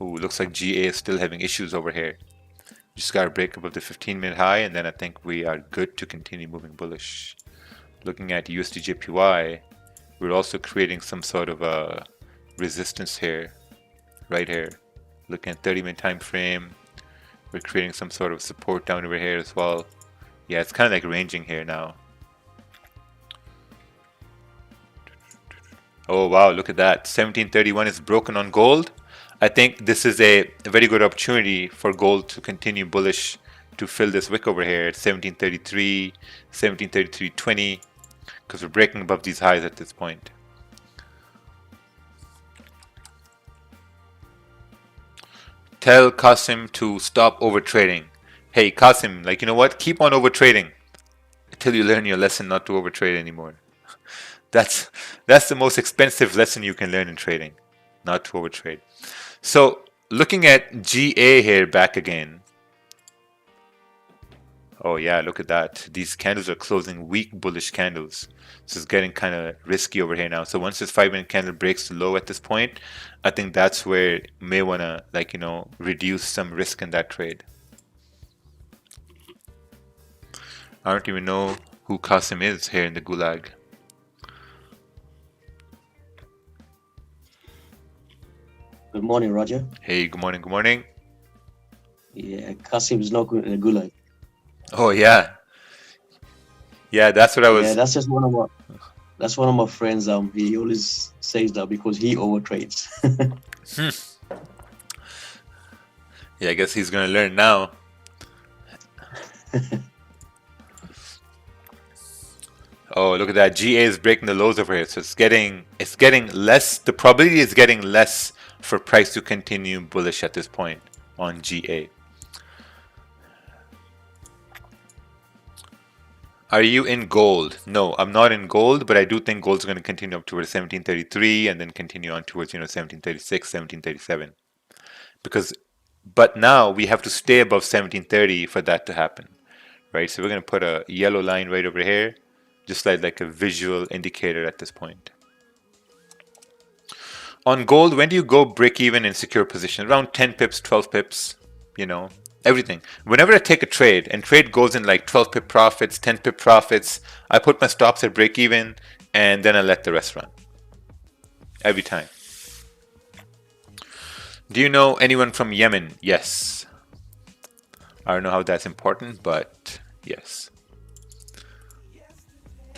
Ooh, looks like GA is still having issues over here. Just got to break above the 15-minute high, and then I think we are good to continue moving bullish. Looking at USD/JPY, we're also creating some sort of a resistance here, right here. Looking at 30-minute time frame, we're creating some sort of support down over here as well. Yeah, it's kind of like ranging here now. Oh wow, look at that. 1731 is broken on gold. I think this is a very good opportunity for gold to continue bullish to fill this wick over here at 1733, 1733.20, because we're breaking above these highs at this point. Tell Qasim to stop over trading. Hey Qasim, like, you know what? Keep on over trading until you learn your lesson not to over trade anymore. That's the most expensive lesson you can learn in trading, not to over trade. So looking at GA here back again. Oh yeah, look at that. These candles are closing weak bullish candles. So it's getting kind of risky over here now. So once this 5-minute candle breaks the low at this point, I think that's where you may want to, like, you know, reduce some risk in that trade. I don't even know who Qasim is here in the Gulag. Good morning, Roger. Hey, good morning, good morning. Yeah, Kasim is not good in the gulag. Oh yeah. Yeah, that's what I was. Yeah, that's just one of my friends. He always says that because he overtrades. Yeah, I guess he's gonna learn now. Oh, look at that. GA is breaking the lows over here. So it's getting less. The probability is getting less for price to continue bullish at this point on GA. Are you in gold? No, I'm not in gold, but I do think gold's going to continue up towards 1733 and then continue on towards, 1736, 1737. But now we have to stay above 1730 for that to happen, right? So we're going to put a yellow line right over here, just like a visual indicator at this point. On gold, when do you go break even in secure position? Around 10 pips, 12 pips, everything. Whenever I take a trade and trade goes in like 12 pip profits, 10 pip profits, I put my stops at break even and then I let the rest run. Every time. Do you know anyone from Yemen? Yes. I don't know how that's important, but yes.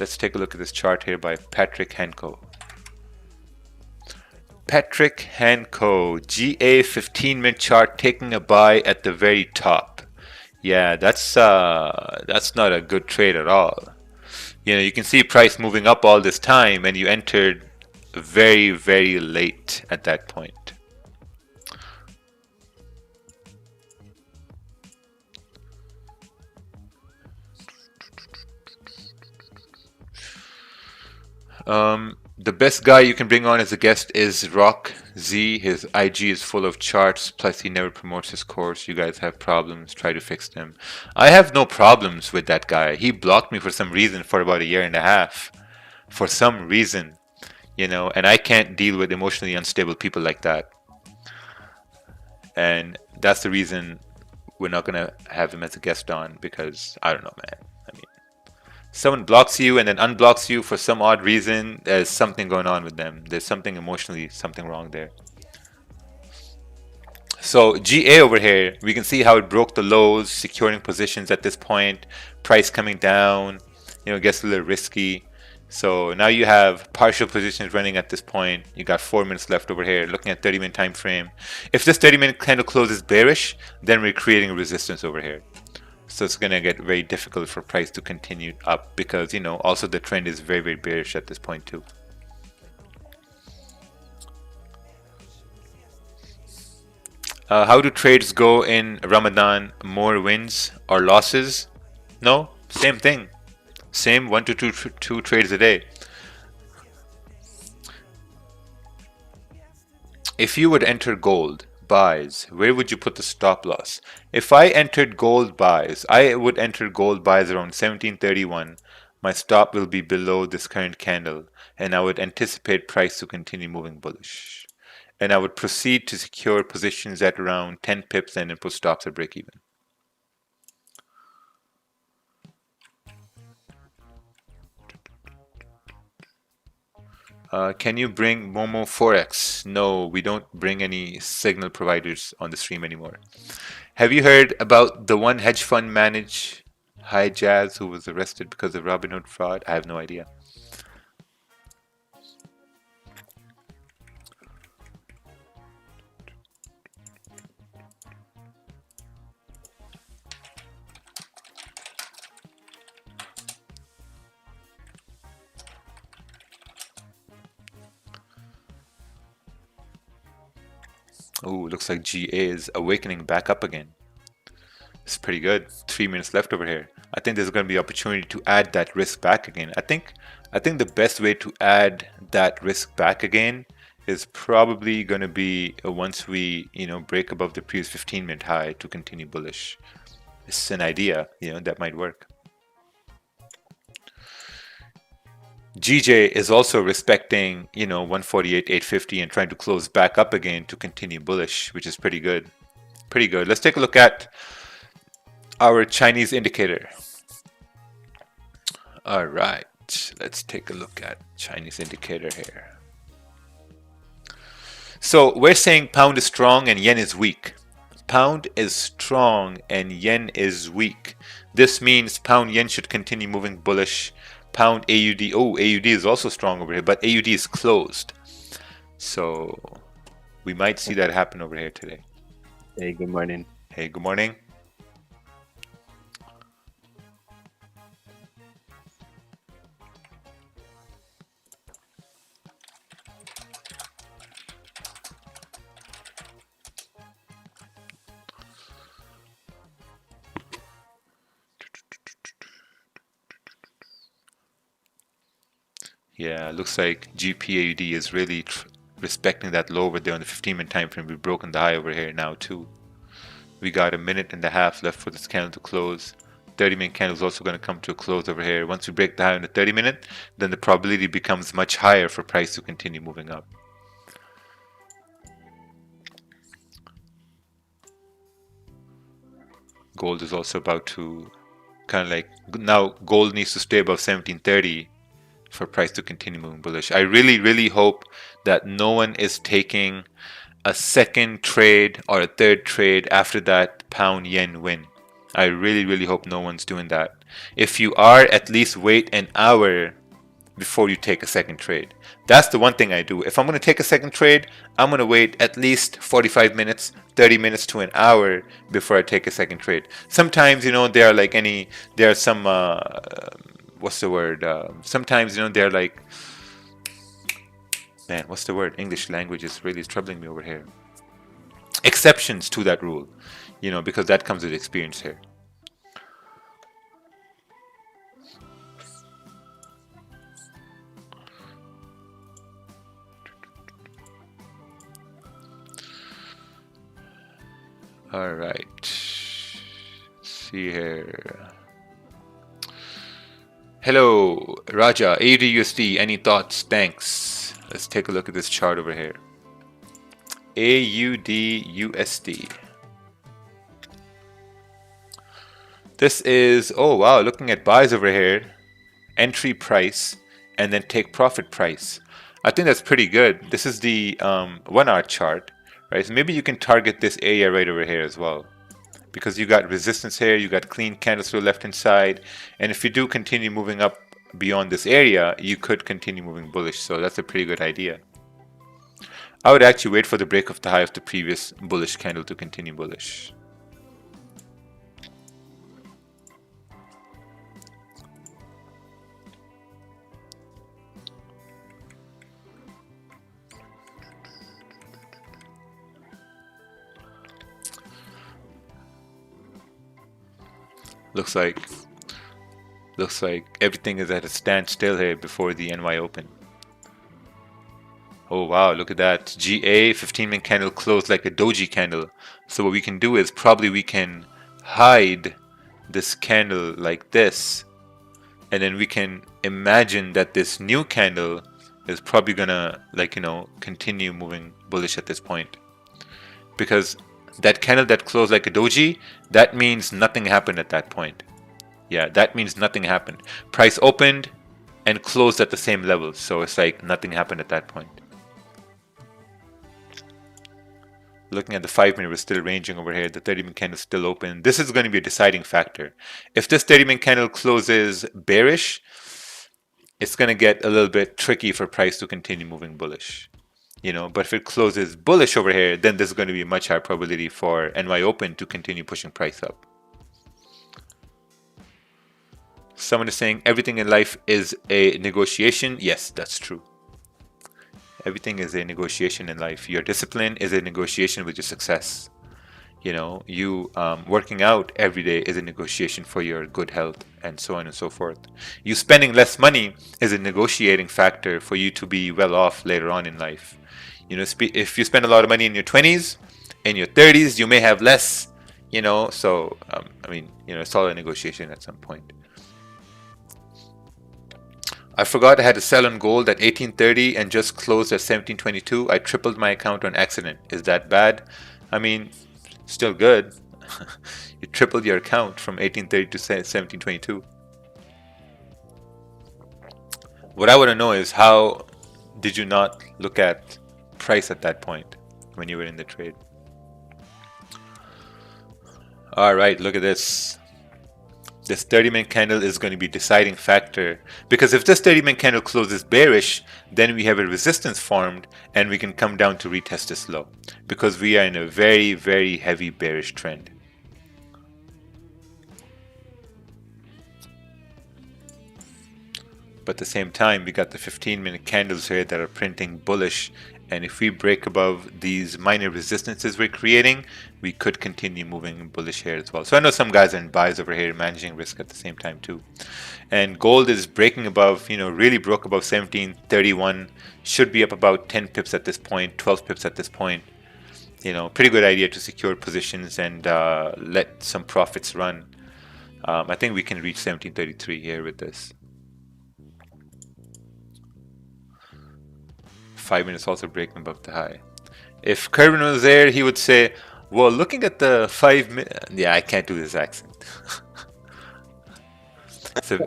Let's take a look at this chart here by Patrick Hanco. Patrick Hanco, GA 15-minute chart taking a buy at the very top. Yeah, that's not a good trade at all. You can see price moving up all this time and you entered very, very late at that point. The best guy you can bring on as a guest is Rock Z. His IG is full of charts, plus he never promotes his course. You guys have problems, try to fix them. I have no problems with that guy. He blocked me for some reason for about 1.5 years. For some reason, and I can't deal with emotionally unstable people like that. And that's the reason we're not going to have him as a guest on, because I don't know, man. Someone blocks you and then unblocks you for some odd reason, there's something going on with them. There's something emotionally, something wrong there. So GA over here, we can see how it broke the lows, securing positions at this point, price coming down, it gets a little risky. So now you have partial positions running at this point. You got 4 minutes left over here, looking at 30-minute time frame. If this 30-minute candle closes bearish, then we're creating a resistance over here. So it's going to get very difficult for price to continue up because, also the trend is very, very bearish at this point too. How do trades go in Ramadan? More wins or losses? No, same thing. Same 1 to 2 trades a day. If you would enter gold buys, where would you put the stop loss? If I entered gold buys, I would enter gold buys around 1731. My stop will be below this current candle, and I would anticipate price to continue moving bullish. And I would proceed to secure positions at around 10 pips and then put stops at break even. Can you bring Momo Forex? No, we don't bring any signal providers on the stream anymore. Have you heard about the one hedge fund manager, High Jazz, who was arrested because of Robinhood fraud? I have no idea. Oh, looks like GA is awakening back up again. It's pretty good. 3 minutes left over here. I think there's going to be opportunity to add that risk back again. I think the best way to add that risk back again is probably going to be once we, break above the previous 15-minute high to continue bullish. It's an idea, that might work. GJ is also respecting, 148.850 and trying to close back up again to continue bullish, which is pretty good. Pretty good. Let's take a look at our Chinese indicator. All right, let's take a look at Chinese indicator here. So we're saying pound is strong and yen is weak. Pound is strong and yen is weak. This means pound yen should continue moving bullish. Pound AUD, AUD is also strong over here, but AUD is closed. So we might see that happen over here today. Hey, good morning. Hey, good morning. Yeah, looks like GPAUD is really respecting that low over there on the 15-minute time frame. We've broken the high over here now too. We got a minute and a half left for this candle to close. 30-minute candle is also going to come to a close over here. Once we break the high on the 30-minute, then the probability becomes much higher for price to continue moving up. Gold is also about to now gold needs to stay above 1730 for price to continue moving bullish. I really hope that no one is taking a second trade or a third trade after that pound yen win. I really hope no one's doing that. If you are, at least wait an hour before you take a second trade. That's the one thing I do. If I'm going to take a second trade, I'm going to wait at least 45 minutes, 30 minutes to an hour before I take a second trade. Sometimes, there are some what's the word? Sometimes, they're like, man, what's the word? English language is really troubling me over here. Exceptions to that rule, because that comes with experience here. All right, let's see here. Hello, Raja, AUD USD, any thoughts? Thanks. Let's take a look at this chart over here. AUD USD. This is, oh wow, looking at buys over here, entry price, and then take profit price. I think that's pretty good. This is the 1 hour chart, right? So maybe you can target this area right over here as well, because you got resistance here, you got clean candles to the left hand side, and if you do continue moving up beyond this area, you could continue moving bullish. So that's a pretty good idea. I would actually wait for the break of the high of the previous bullish candle to continue bullish. Looks like everything is at a standstill here before the NY Open. Oh wow, look at that. GA 15-minute candle closed like a doji candle. So what we can do is probably we can hide this candle like this, and then we can imagine that this new candle is probably gonna continue moving bullish at this point, because that candle that closed like a doji, that means nothing happened at that point. Yeah, that means nothing happened. Price opened and closed at the same level, so it's like nothing happened at that point. Looking at the 5-minute, we're still ranging over here. The 30-minute candle is still open. This is going to be a deciding factor. If this 30-minute candle closes bearish, it's going to get a little bit tricky for price to continue moving bullish. But if it closes bullish over here, then there's going to be a much higher probability for NY Open to continue pushing price up. Someone is saying everything in life is a negotiation. Yes, that's true. Everything is a negotiation in life. Your discipline is a negotiation with your success. You know, you working out every day is a negotiation for your good health, and so on and so forth. You spending less money is a negotiating factor for you to be well off later on in life. You know, if you spend a lot of money in your 20s, in your 30s, you may have less, you know, so, I mean, you know, it's all a negotiation at some point. I forgot I had to sell on gold at 1830 and just closed at 1722. I tripled my account on accident. Is that bad? I mean, still good. You tripled your account from 1830 to 1722. What I want to know is, how did you not look at price at that point when you were in the trade? All right, look at this. This 30-minute candle is going to be a deciding factor, because if this 30-minute candle closes bearish, then we have a resistance formed and we can come down to retest this low, because we are in a very, very heavy bearish trend. But at the same time, we got the 15-minute candles here that are printing bullish, and if we break above these minor resistances we're creating, we could continue moving bullish here as well. So I know some guys are in buys over here, managing risk at the same time too. And gold is breaking above, you know, really broke above 1731, should be up about 10 pips at this point, 12 pips at this point. You know, pretty good idea to secure positions and let some profits run. I think we can reach 1733 here with this. 5 minutes also breaking above the high. If Kerwin was there, he would say, well, looking at the 5 minute, yeah, I can't do this accent. It's a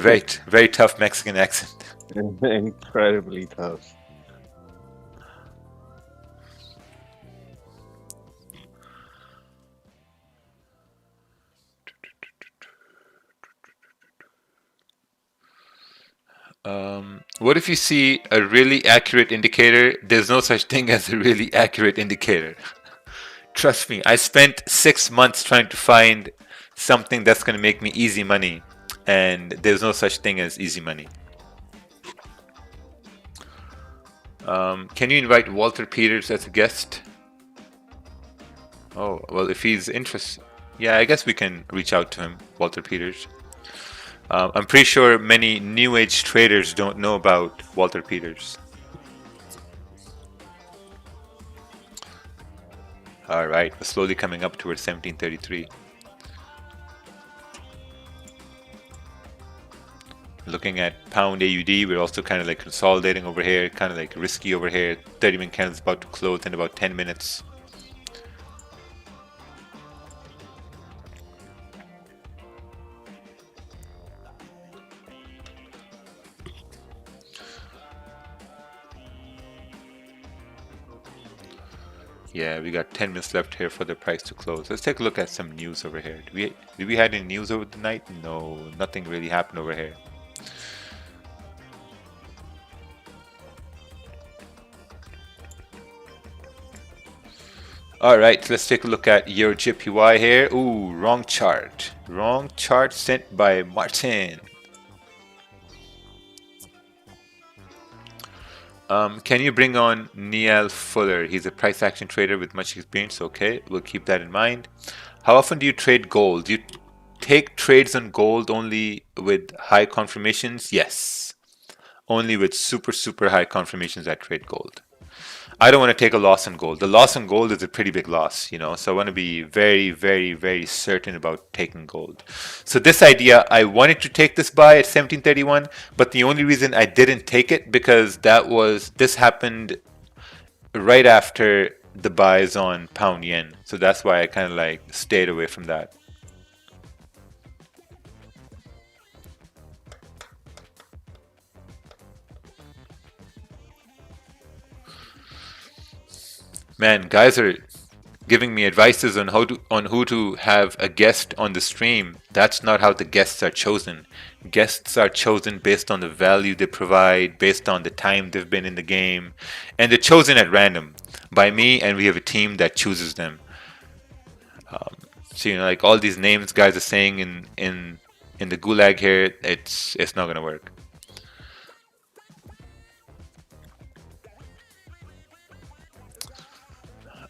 very, very tough Mexican accent. Incredibly tough. What if you see a really accurate indicator? There's no such thing as a really accurate indicator. Trust me, I spent 6 months trying to find something that's going to make me easy money, and there's no such thing as easy money. Can you invite Walter Peters as a guest? Oh, well, if he's interested, yeah, I guess we can reach out to him, Walter Peters. I'm pretty sure many new age traders don't know about Walter Peters. All right, we're slowly coming up towards 1733. Looking at pound AUD, we're also kind of like consolidating over here, kind of like risky over here. 30-minute candle is about to close in about 10 minutes. Yeah, we got 10 minutes left here for the price to close. Let's take a look at some news over here. Did we have any news over the night? No, nothing really happened over here. All right, let's take a look at your JPY here. Ooh, wrong chart. Wrong chart sent by Martin. Can you bring on Neil Fuller? He's a price action trader with much experience. Okay, we'll keep that in mind. How often do you trade gold? Do you take trades on gold only with high confirmations? Yes. Only with super, super high confirmations I trade gold. I don't want to take a loss on gold. The loss on gold is a pretty big loss, you know, so I want to be very, very, very certain about taking gold. So this idea, I wanted to take this buy at 1731, but the only reason I didn't take it because this happened right after the buys on pound yen. So that's why I kind of like stayed away from that. Man, guys are giving me advices on who to have a guest on the stream. That's not how the guests are chosen. Guests are chosen based on the value they provide, based on the time they've been in the game, and they're chosen at random by me, and we have a team that chooses them. So you know, like all these names guys are saying in the gulag here, it's not gonna work.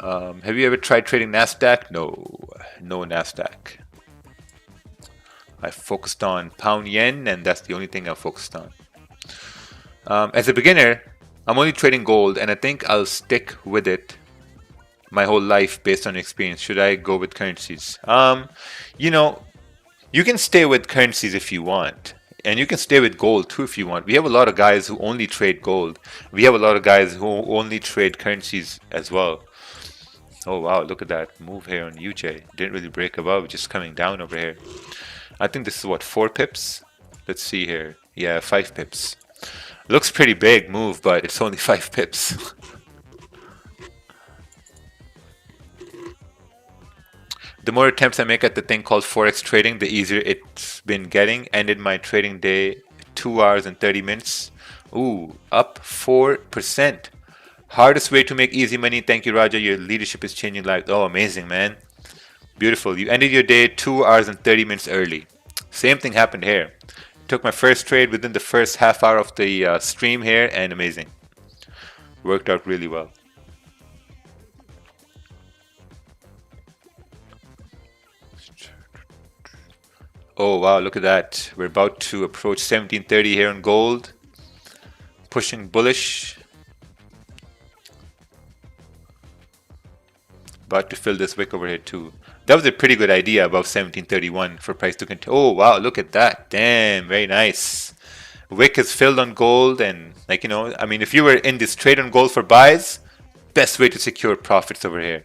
Have you ever tried trading NASDAQ? No NASDAQ. I focused on pound yen, and that's the only thing I focused on. As a beginner, I'm only trading gold, and I think I'll stick with it my whole life based on experience. Should I go with currencies? You know, you can stay with currencies if you want, and you can stay with gold too if you want. We have a lot of guys who only trade gold. We have a lot of guys who only trade currencies as well. Oh wow, look at that move here on UJ. Didn't really break above, just coming down over here. I think this is what, 4 pips? Let's see here. Yeah, 5 pips. Looks pretty big move, but it's only 5 pips. The more attempts I make at the thing called Forex trading, the easier it's been getting. Ended my trading day 2 hours and 30 minutes. Ooh, up 4%. Hardest way to make easy money. Thank you, Raja. Your leadership is changing lives. Oh, amazing, man. Beautiful. You ended your day 2 hours and 30 minutes early. Same thing happened here. Took my first trade within the first half hour of the stream here, and amazing. Worked out really well. Oh wow, look at that. We're about to approach 1730 here on gold. Pushing bullish. About to fill this wick over here too. That was a pretty good idea above 1731 for price to continue. Oh wow, look at that. Damn, very nice. Wick is filled on gold, and like, you know, I mean, if you were in this trade on gold for buys, best way to secure profits over here.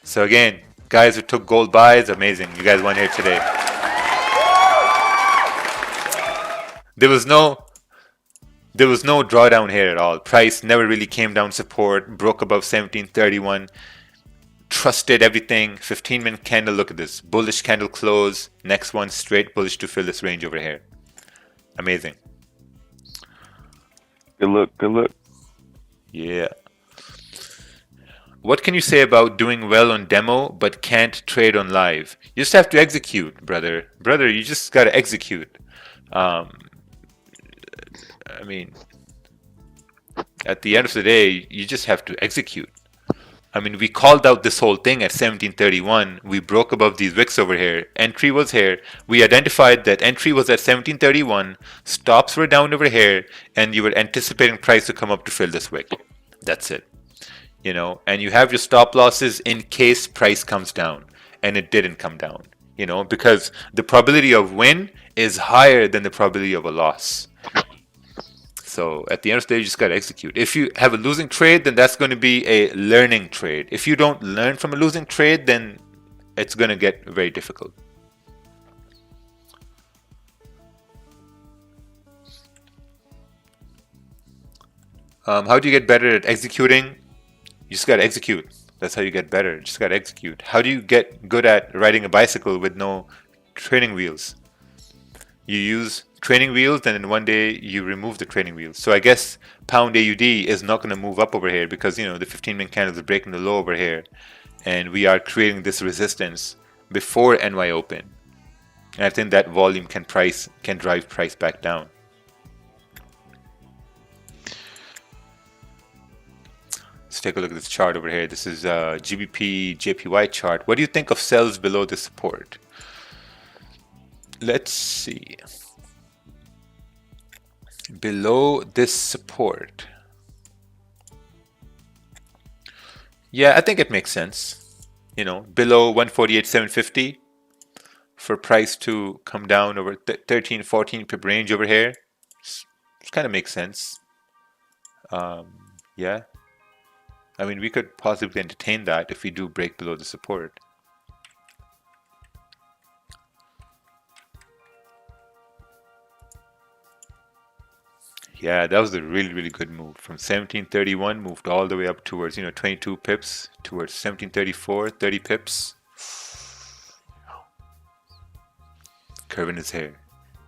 So again, guys who took gold buys, amazing. You guys won here today. There was no drawdown here at all. Price never really came down support, broke above 1731. Trusted everything. 15-minute candle, look at this. Bullish candle close. Next one, straight bullish to fill this range over here. Amazing. Good look, good look. Yeah. What can you say about doing well on demo but can't trade on live? You just have to execute, brother. Brother, you just got to execute. I mean, at the end of the day, you just have to execute. I mean, we called out this whole thing at 1731. We broke above these wicks over here. Entry was here. We identified that entry was at 1731. Stops were down over here. And you were anticipating price to come up to fill this wick. That's it. You know, and you have your stop losses in case price comes down. And it didn't come down. You know, because the probability of win is higher than the probability of a loss. So at the end of the day, you just got to execute. If you have a losing trade, then that's going to be a learning trade. If you don't learn from a losing trade, then it's going to get very difficult. How do you get better at executing? You just got to execute. That's how you get better. You just got to execute. How do you get good at riding a bicycle with no training wheels? You use training wheels, and then one day you remove the training wheels. So I guess pound AUD is not going to move up over here because, you know, the 15-minute candles are breaking the low over here, and we are creating this resistance before NY open. And I think that volume can drive price back down. Let's take a look at this chart over here. This is GBP JPY chart. What do you think of sells below the support? Let's see. Below this support. Yeah, I think it makes sense. You know, below 148.750 for price to come down over 13, 14 pip range over here. It kind of makes sense. Yeah. I mean, we could possibly entertain that if we do break below the support. Yeah, that was a really, really good move. From 1731, moved all the way up towards, you know, 22 pips, towards 1734, 30 pips. Curving his hair.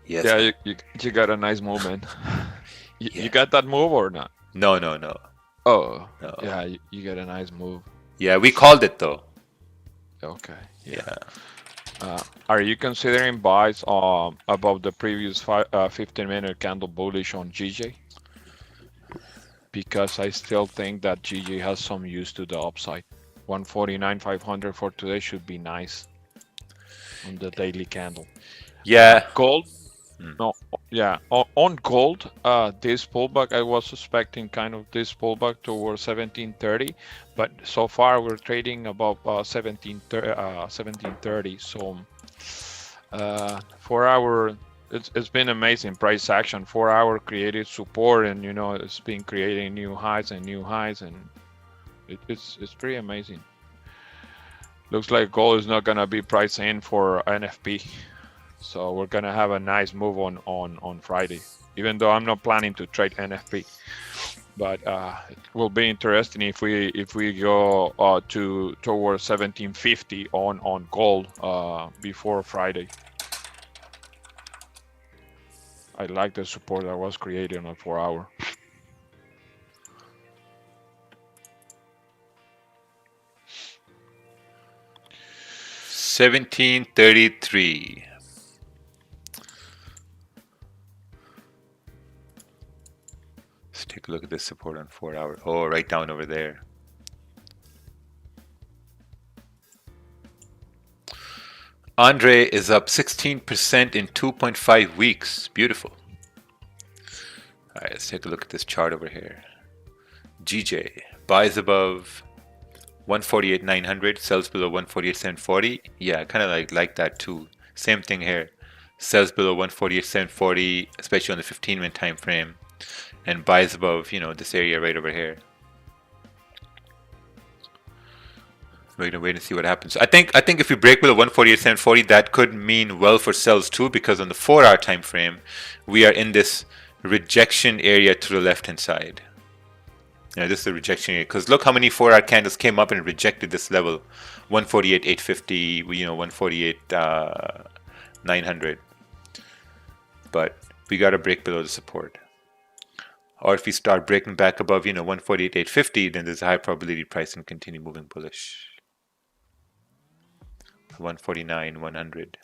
Yes. Yeah, you got a nice move, man. You got that move or not? No. Oh, No. yeah, you got a nice move. Yeah, we called it though. Okay. Yeah. Are you considering buys above the previous 15-minute candle bullish on GJ? Because I still think that GJ has some use to the upside. 149,500 for today should be nice on the daily candle. Yeah. Gold. Mm. No, yeah. On gold, this pullback, I was suspecting kind of this pullback towards 1730, but so far we're trading above 1730. So 4 hour, it's been amazing price action. 4 hour created support, and you know it's been creating new highs, and it's pretty amazing. Looks like gold is not gonna be priced in for NFP. So we're gonna have a nice move on Friday, even though I'm not planning to trade NFP. But it will be interesting if we go towards 1750 on gold before Friday. I like the support that was created on a 4 hour. $17.33. Let's take a look at this support on 4 hour. Oh, right down over there. Andre is up 16% in 2.5 weeks. Beautiful. All right, let's take a look at this chart over here. GJ buys above 148,900, sells below 148,740. Yeah, I kind of like that too. Same thing here. Sells below 148,740, especially on the 15-minute time frame, and buys above, you know, this area right over here. We're gonna wait and see what happens. I think if we break below 148,740, that could mean well for sells too, because on the 4-hour time frame, we are in this rejection area to the left-hand side. Yeah, this is the rejection area, because look how many 4-hour candles came up and rejected this level. 148,850, you know, 148,900. But we got to break below the support. Or if we start breaking back above, you know, 148,850, then there's a high probability price can continue moving bullish. 149,100.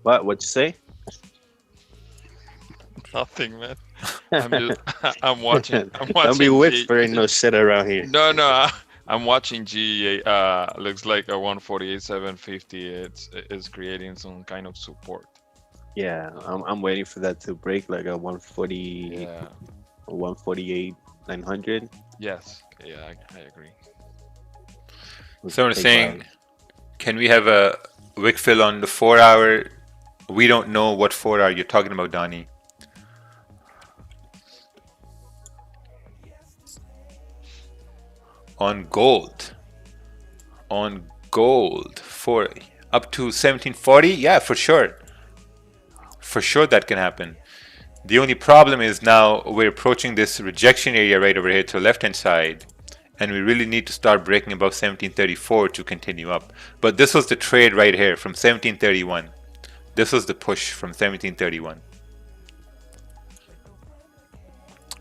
What? What'd you say? Nothing, man. I'm watching. Don't be whispering no shit around here. No. I'm watching GEA. Looks like a 148,750. It's creating some kind of support. Yeah, I'm waiting for that to break like a 140, Yeah. 148,900. Yes. Yeah, I agree. So I'm saying, can we have a wick fill on the 4-hour? We don't know what 4-hour you're talking about, Donnie. On gold, for up to 1740, yeah, for sure that can happen. The only problem is now we're approaching this rejection area right over here to the left hand side, and we really need to start breaking above 1734 to continue up. But this was the trade right here from 1731. This was the push from 1731.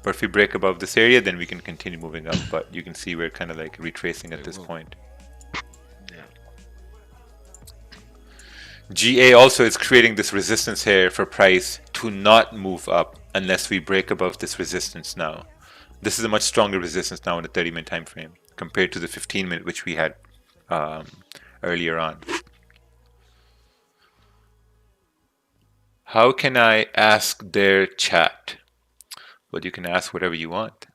But if we break above this area, then we can continue moving up. But you can see we're kind of like retracing at this point. Yeah. GA also is creating this resistance here for price to not move up unless we break above this resistance now. This is a much stronger resistance now in the 30-minute time frame compared to the 15-minute which we had earlier on. How can I ask their chat? Well, you can ask whatever you want.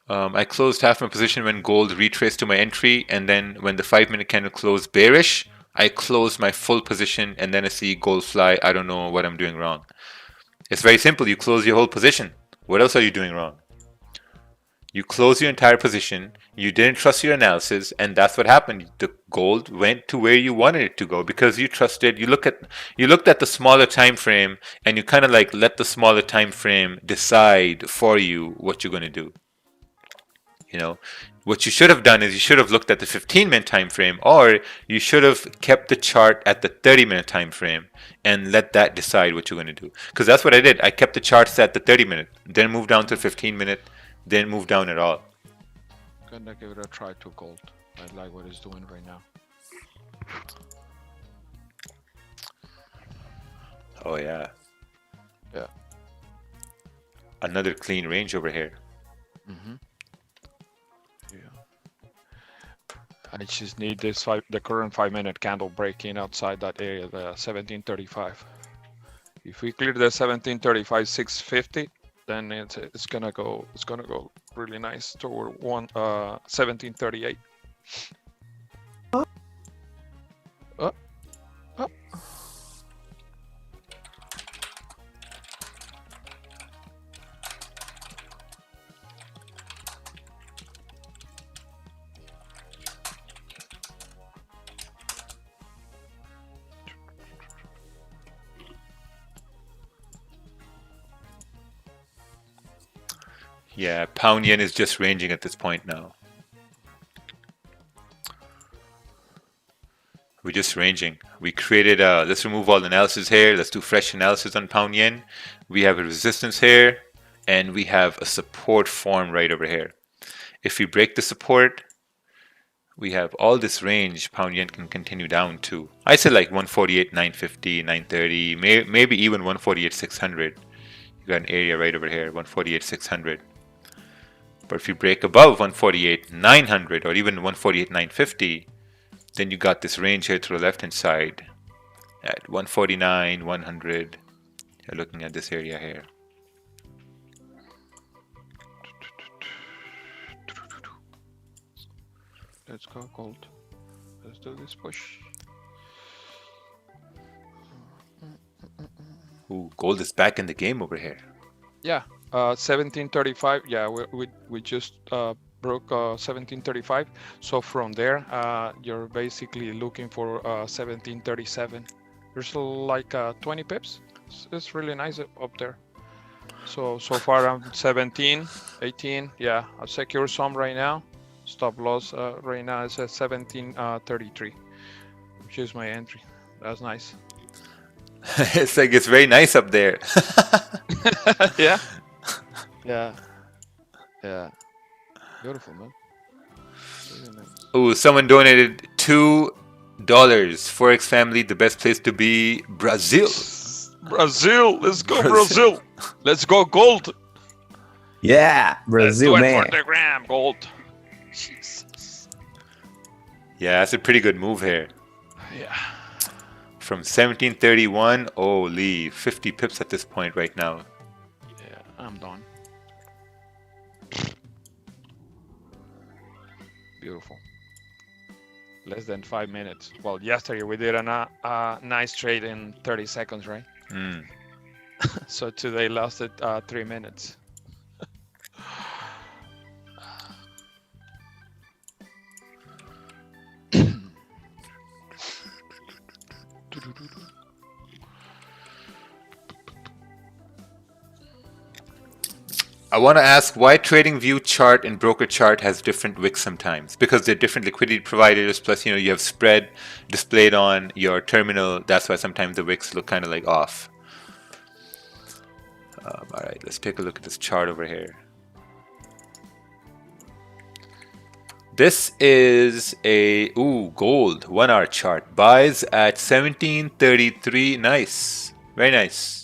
I closed half my position when gold retraced to my entry, and then when the 5-minute candle closed bearish, I closed my full position, and then I see gold fly. I don't know what I'm doing wrong. It's very simple. You close your whole position. What else are you doing wrong? You close your entire position. You didn't trust your analysis, and that's what happened. The gold went to where you wanted it to go because you trusted. You looked at the smaller time frame, and you kind of like let the smaller time frame decide for you what you're going to do. You know, what you should have done is you should have looked at the 15-minute time frame, or you should have kept the chart at the 30-minute time frame and let that decide what you're going to do. Because that's what I did. I kept the charts at the 30-minute, then moved down to 15-minute, then moved down at all. Gonna give it a try to gold. I like what it's doing right now. Oh yeah. Yeah. Another clean range over here. Yeah. I just need this the current 5-minute candle breaking outside that area, the 1735. If we clear the 1735 650, then it's gonna go really nice toward 1738. Yeah, pound yen is just ranging at this point now. We're just ranging. We created let's remove all the analysis here. Let's do fresh analysis on pound yen. We have a resistance here, and we have a support form right over here. If we break the support, we have all this range. Pound yen can continue down to, I said, like 148, 950, 930, maybe even 148, 600. You got an area right over here, 148, 600. But if you break above 148, 900, or even 148, 950, then you got this range here to the left hand side at 149, 100. You're looking at this area here. Let's go gold. Let's do this push. Ooh, gold is back in the game over here. Yeah, 1735. Yeah, we just broke 1735. So from there, you're basically looking for 1737. There's like 20 pips. It's really nice up there. So far I'm 17, 18. Yeah, I'll secure some right now. Stop loss right now is at 1733, which is my entry. That's nice. It's like it's very nice up there. Yeah. Yeah. Yeah. Beautiful, man. Really nice. Ooh, someone donated $2. Forex family, the best place to be, Brazil. Brazil, let's go Brazil. Let's go gold. Yeah, Brazil, Let's do man. it for the gram, gold. Jesus. Yeah, that's a pretty good move here. Yeah. From 1731, holy, 50 pips at this point right now. Yeah, I'm done. Beautiful. Less than 5 minutes. Well, yesterday we did a nice trade in 30 seconds, right? Mm. So today lasted 3 minutes. I want to ask why TradingView chart and broker chart has different wicks sometimes, because they're different liquidity providers, plus you have spread displayed on your terminal. That's why sometimes the wicks look kind of like off. All right, let's take a look at this chart over here. This is a gold 1 hour chart. Buys at 1733. Nice, very nice.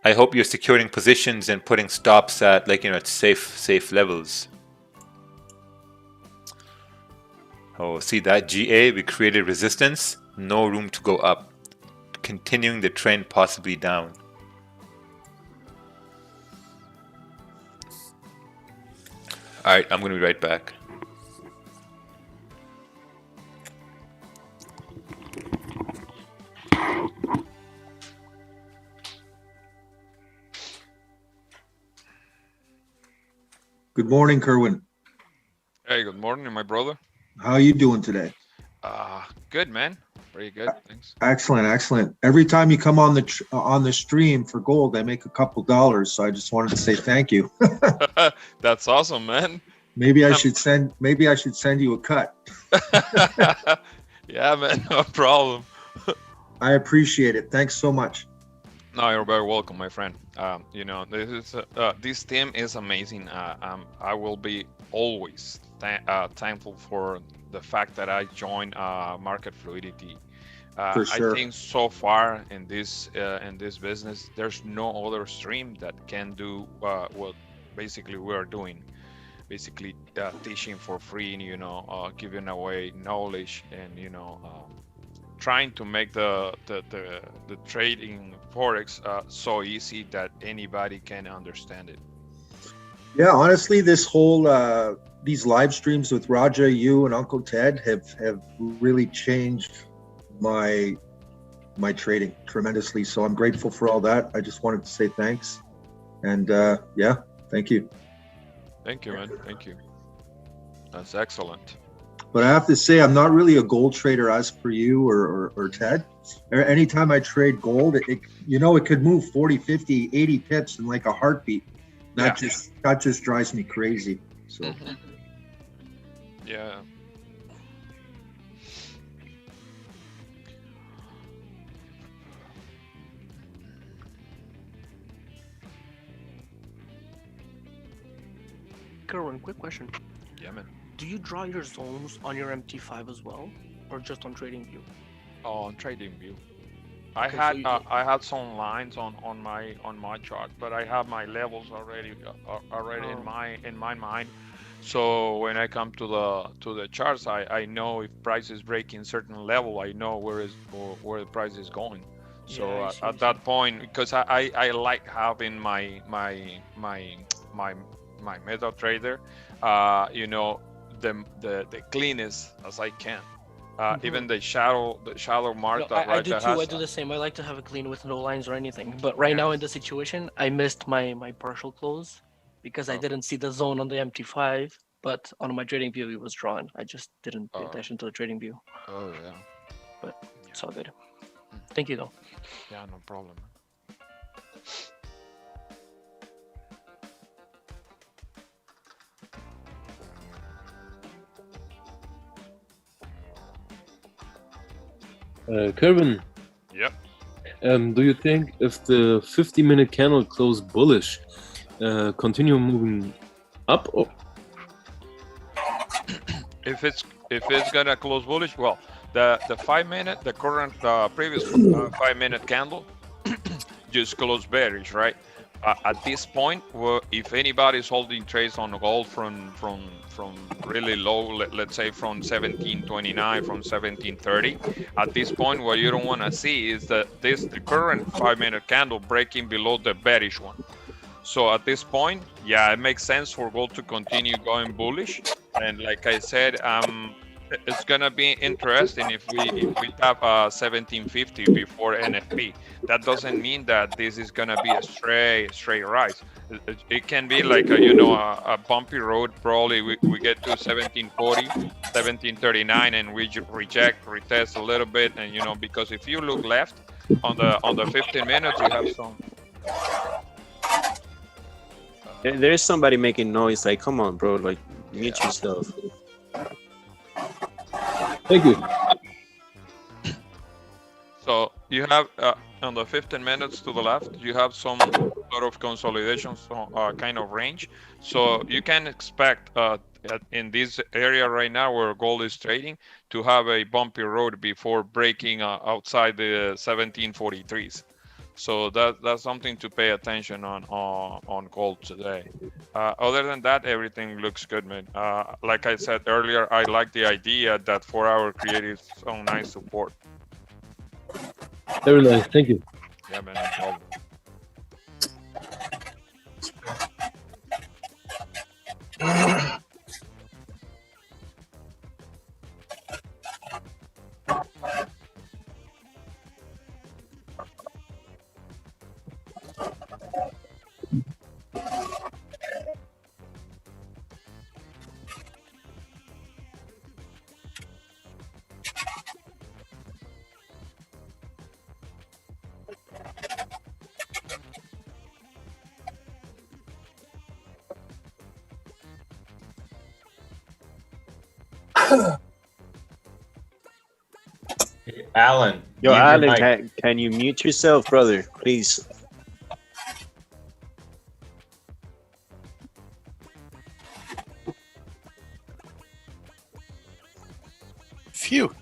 I hope you're securing positions and putting stops at at safe levels. Oh, see that GA? We created resistance. No room to go up. Continuing the trend, possibly down. All right, I'm going to be right back. Good morning, Kerwin. Hey, good morning, my brother. How are you doing today? Good, man. Pretty good, thanks. Excellent, excellent. Every time you come on the stream for gold, I make a couple dollars. So I just wanted to say thank you. That's awesome, man. Maybe I should send you a cut. Yeah, man, no problem. I appreciate it. Thanks so much. No, you're very welcome, my friend. You know, this team is amazing. I will be always thankful for the fact that I joined Market Fluidity. For sure. I think so far in this business, there's no other stream that can do what basically we are doing. Basically, teaching for free, you know, giving away knowledge, and you know, trying to make the trading Forex so easy that anybody can understand it. Yeah, honestly, this whole these live streams with Raja, you, and Uncle Ted have really changed my trading tremendously. So I'm grateful for all that. I just wanted to say thanks, and yeah, thank you. Thank you, man. Thank you. That's excellent. But I have to say, I'm not really a gold trader as per you or Ted. Anytime I trade gold, it could move 40, 50, 80 pips in like a heartbeat. That just drives me crazy. So. Mm-hmm. Yeah. Kerwin, quick question. Yeah, man. Do you draw your zones on your MT5 as well, or just on TradingView? Oh, on TradingView. I had some lines on my chart, but I have my levels already in my mind. So when I come to the charts, I know if price is breaking certain level, I know where the price is going. So Yeah, at that point, because I like having my MetaTrader, you know, the cleanest as I can. Even the shadow mark that I do Raja too. has. I do the same. I like to have it clean with no lines or anything. But right now in the situation, I missed my partial close because I didn't see the zone on the MT5, but on my TradingView it was drawn. I just didn't pay attention to the TradingView. Oh yeah. But it's all good. Thank you though. Yeah, no problem. Kerwin. Yep. Do you think if the 50-minute candle closed bullish, continue moving up? Or? If it's gonna close bullish, well, the previous 5-minute candle just closed bearish, right? At this point, if anybody's holding trades on gold from really low, let's say from 1729, from 1730, at this point, what you don't want to see is the current 5-minute candle breaking below the bearish one. So at this point, yeah, it makes sense for gold to continue going bullish. And like I said, it's gonna be interesting if we tap 1750 before NFP. That doesn't mean that this is gonna be a straight rise. It can be like a bumpy road. Probably we get to 1740, 1739, and we reject, retest a little bit, and because if you look left on the 15 minutes, you have some. There is somebody making noise. Like, come on, bro. Like, mute yourself. Thank you. So you have on the 15 minutes to the left, you have some sort of consolidation, kind of range. So you can expect in this area right now where gold is trading to have a bumpy road before breaking outside the 1743s. So that's something to pay attention on gold today. Other than that, everything looks good, man. Like I said earlier, I like the idea that 4-hour created some nice support. Very nice. Thank you. Yeah, man. No problem. Alan. Yo, mute your Alan, mic. can you mute yourself, brother, please? Phew.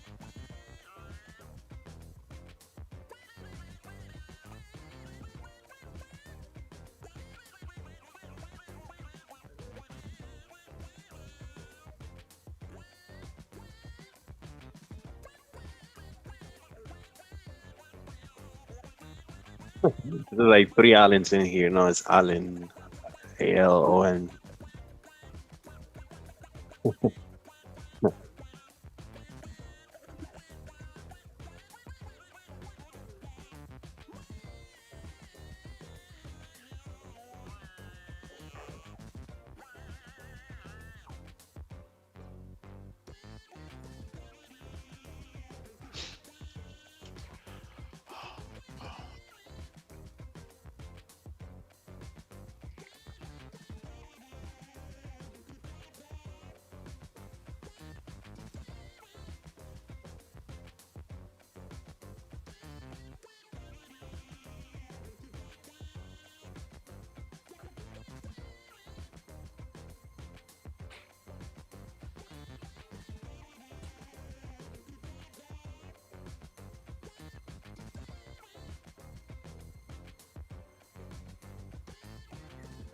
There's like 3 Allens in here. No, it's Allen, ALON.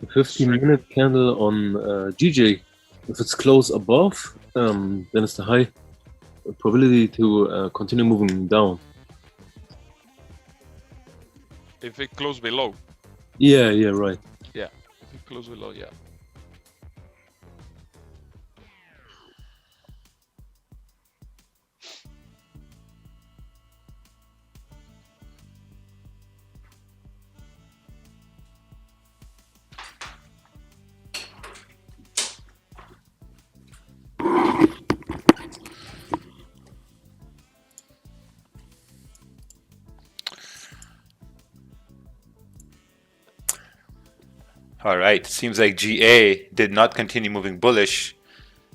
The 15-minute candle on GJ, if it's close above, then it's the high probability to continue moving down. If it close below. Yeah, right. Yeah. If it close below, yeah. All right, seems like GA did not continue moving bullish.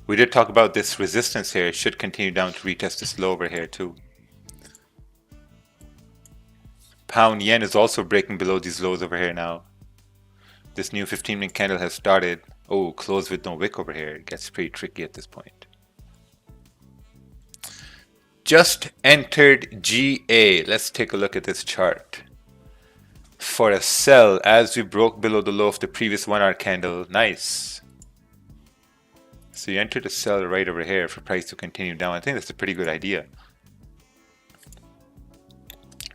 We did talk about this resistance here. It should continue down to retest this low over here too. Pound yen is also breaking below these lows over here now. This new 15-minute candle has started. Oh, close with no wick over here. It gets pretty tricky at this point. Just entered GA. Let's take a look at this chart. For a sell, as we broke below the low of the previous 1 hour candle. Nice. So you entered a sell right over here for price to continue down. I think that's a pretty good idea.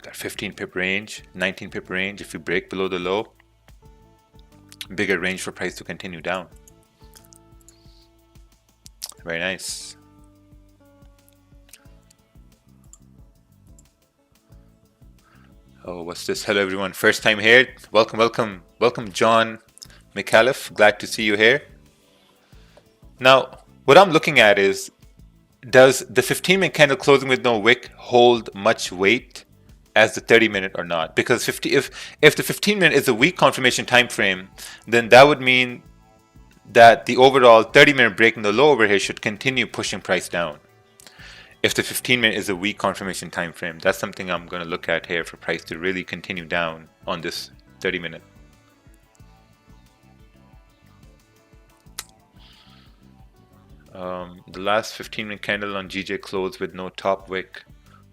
Got 15 pip range, 19 pip range. If we break below the low, bigger range for price to continue down. Very nice. Oh, what's this? Hello everyone, first time here. Welcome John McAuliffe. Glad to see you here. Now, what I'm looking at is, does the 15-minute candle closing with no wick hold much weight as the 30-minute or not? Because if the 15-minute is a weak confirmation time frame, then that would mean that the overall 30-minute breaking the low over here should continue pushing price down. If the 15-minute is a weak confirmation time frame, that's something I'm going to look at here for price to really continue down on this 30-minute. The last 15-minute candle on GJ closed with no top wick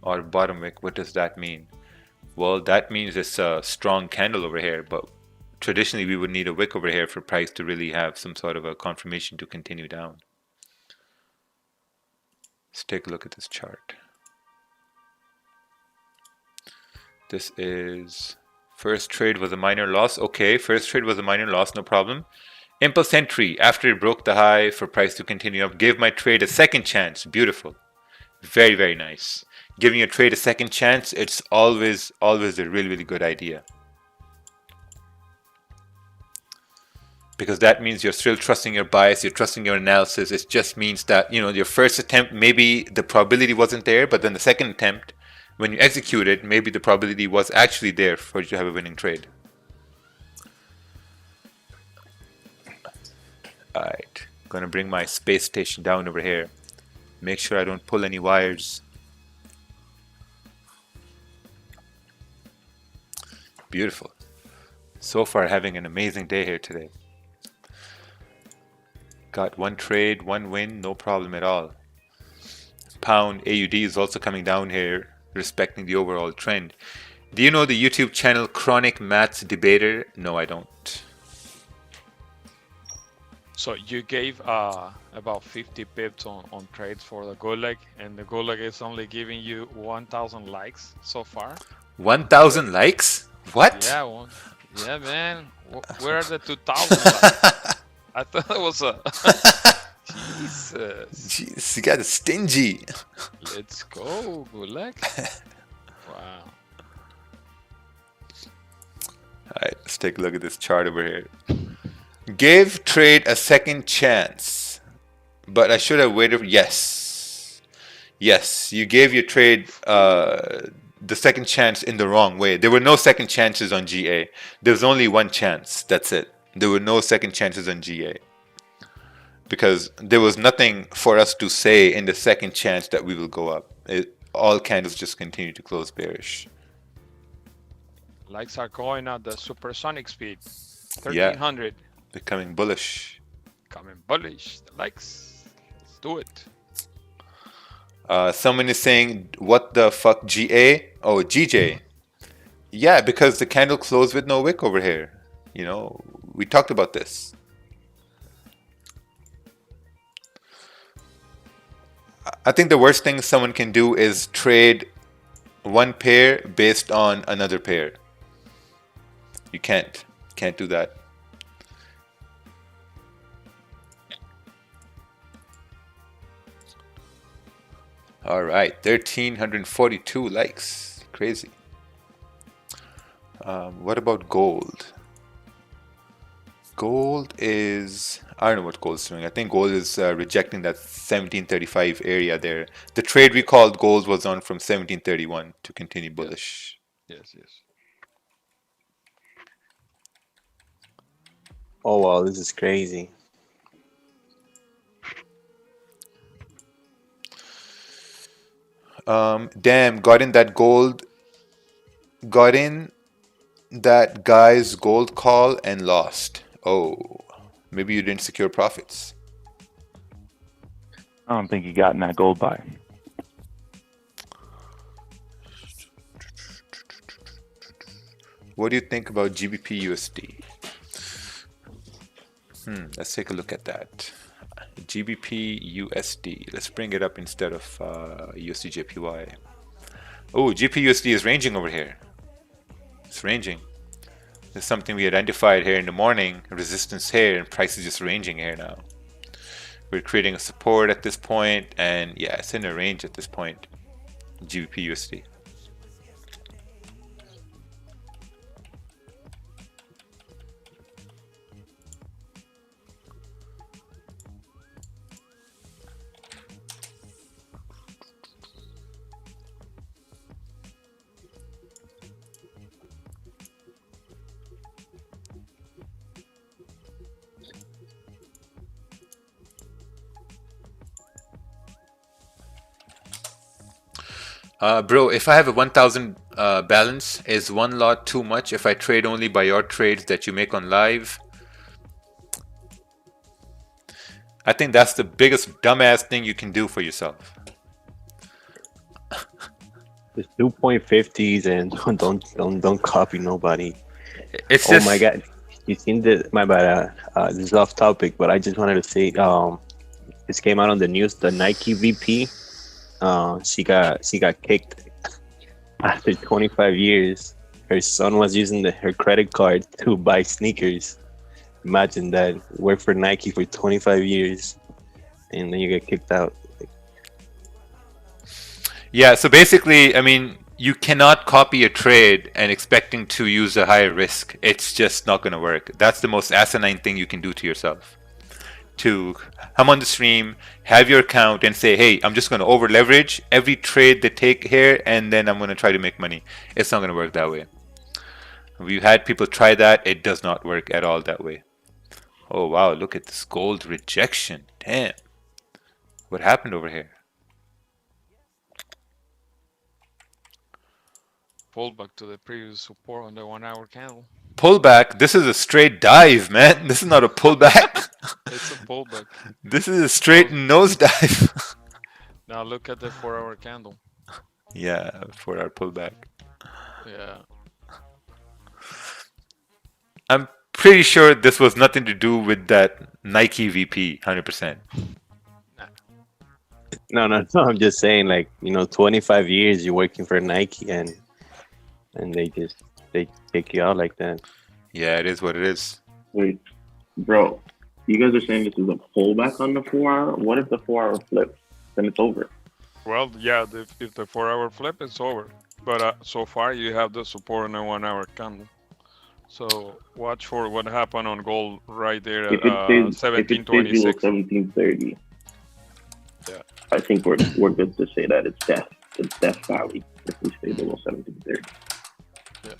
or bottom wick. What does that mean? Well, that means it's a strong candle over here, but traditionally we would need a wick over here for price to really have some sort of a confirmation to continue down. Let's take a look at this chart. This is first trade was a minor loss. Okay, first trade was a minor loss, no problem. Impulse entry after it broke the high for price to continue up. Gave my trade a second chance. Beautiful. Very, very nice. Giving your trade a second chance, it's always a really good idea. Because that means you're still trusting your bias, you're trusting your analysis. It just means that, you know, your first attempt, maybe the probability wasn't there, but then the second attempt, when you execute it, maybe the probability was actually there for you to have a winning trade. Alright, I'm gonna bring my space station down over here. Make sure I don't pull any wires. Beautiful. So far, having an amazing day here today. Got one trade, one win, no problem at all. Pound AUD is also coming down here, respecting the overall trend. Do you know the YouTube channel Chronic Maths Debater? No, I don't. So you gave about 50 pips on trades for the Gulag, and the Gulag is only giving you 1,000 likes so far. 1,000 likes? What? Yeah, yeah, man. Where are the 2,000 likes? I thought it was a. Jesus. Jeez, you got stingy. Let's go, Gulag. Wow. Alright, let's take a look at this chart over here. Give trade a second chance, but I should have waited. Yes, you gave your trade the second chance in the wrong way. There were no second chances on GA. There was only one chance. That's it. There were no second chances on GA because there was nothing for us to say in the second chance that we will go up. All candles just continue to close bearish. Likes are going at the supersonic speed. 1,300. Yeah, becoming bullish. Becoming bullish. The likes. Let's do it. Someone is saying, what the fuck, GA? Oh, GJ. Yeah, because the candle closed with no wick over here. You know, we talked about this. I think the worst thing someone can do is trade one pair based on another pair. You can't do that. All right, 1,342 likes. Crazy. What about gold? Gold is, I don't know what gold is doing. I think gold is rejecting that 1735 area there. The trade we called gold was on from 1731 to continue bullish. Yes. Oh wow, this is crazy. Damn, got in that gold. Got in that guy's gold call and lost. Oh, maybe you didn't secure profits. I don't think he got in that gold buy. What do you think about GBP USD? Let's take a look at that. GBP USD. Let's bring it up instead of USD JPY. Oh, GBP USD is ranging over here. It's ranging. There's something we identified here in the morning. Resistance here, and price is just ranging here now. We're creating a support at this point, and yeah, it's in a range at this point. GBP USD. Bro, if I have a 1,000 balance, is one lot too much if I trade only by your trades that you make on live? I think that's the biggest dumbass thing you can do for yourself. Just 2.50s and don't copy nobody. It's oh my god, you seen the my bad. This is off topic, but I just wanted to say this came out on the news. The Nike VP, she got kicked after 25 years. Her son was using her credit card to buy sneakers. Imagine that, work for Nike for 25 years and then you get kicked out. Yeah, so basically, I mean, you cannot copy a trade and expecting to use a higher risk. It's just not going to work. That's the most asinine thing you can do to yourself. To come on the stream, have your account and say, hey, I'm just going to over leverage every trade they take here and then I'm going to try to make money. It's not going to work that way. We've had people try that. It does not work at all that way. Oh, wow. Look at this gold rejection. Damn. What happened over here? pullback to the previous support on the 1 hour candle. Pullback? This is a straight dive, man. This is not a pullback. It's a pullback. This is a straight nosedive. Now look at the 4 hour candle. Yeah, 4 hour pullback. Yeah. I'm pretty sure this was nothing to do with that Nike VP, 100%. No. I'm just saying, like, 25 years you're working for Nike, and they take you out like that. Yeah, it is what it is. Wait, bro, you guys are saying this is a pullback on the 4 hour? What if the 4 hour flips? Then it's over. Well, yeah, if the 4 hour flip, it's over. But so far, you have the support on the 1 hour candle. So watch for what happened on gold right there at 1726. 1730. Yeah. I think we're good to say that it's death. It's death valley if we stay below 1730. Yeah.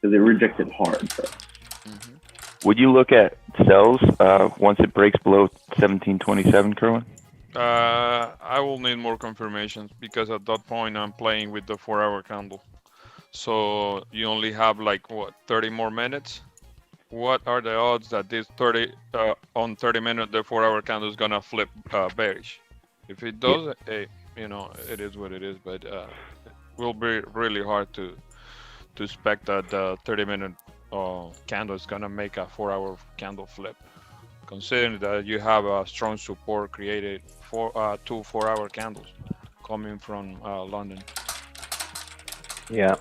Because it rejected hard. So. Would you look at sells once it breaks below 1727, Kerwin? I will need more confirmations because at that point I'm playing with the 4 hour candle. So you only have like what 30 more minutes. What are the odds that this 30 minutes the 4 hour candle is gonna flip bearish? If it does, hey, it is what it is. But it will be really hard to expect that the 30-minute candle is gonna make a 4 hour candle flip. Considering that you have a strong support created for 2 4 hour candles coming from London. Yeah.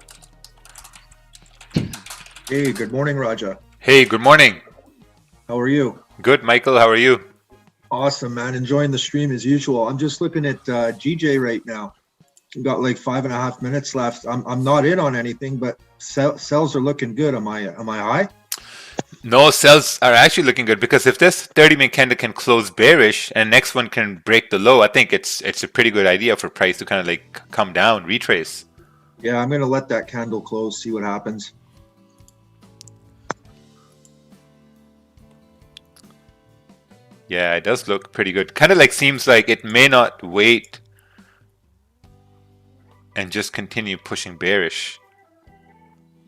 Hey, good morning, Raja. Hey, good morning. How are you? Good, Michael. How are you? Awesome, man. Enjoying the stream as usual. I'm just looking at GJ right now. We've got like 5.5 minutes left. I'm not in on anything, but sells are looking good. Am I high? No, sells are actually looking good because if this 30-minute candle can close bearish and next one can break the low, I think it's a pretty good idea for price to kind of like come down, retrace. Yeah, I'm going to let that candle close, see what happens. Yeah, it does look pretty good. Kind of like seems like it may not wait and just continue pushing bearish.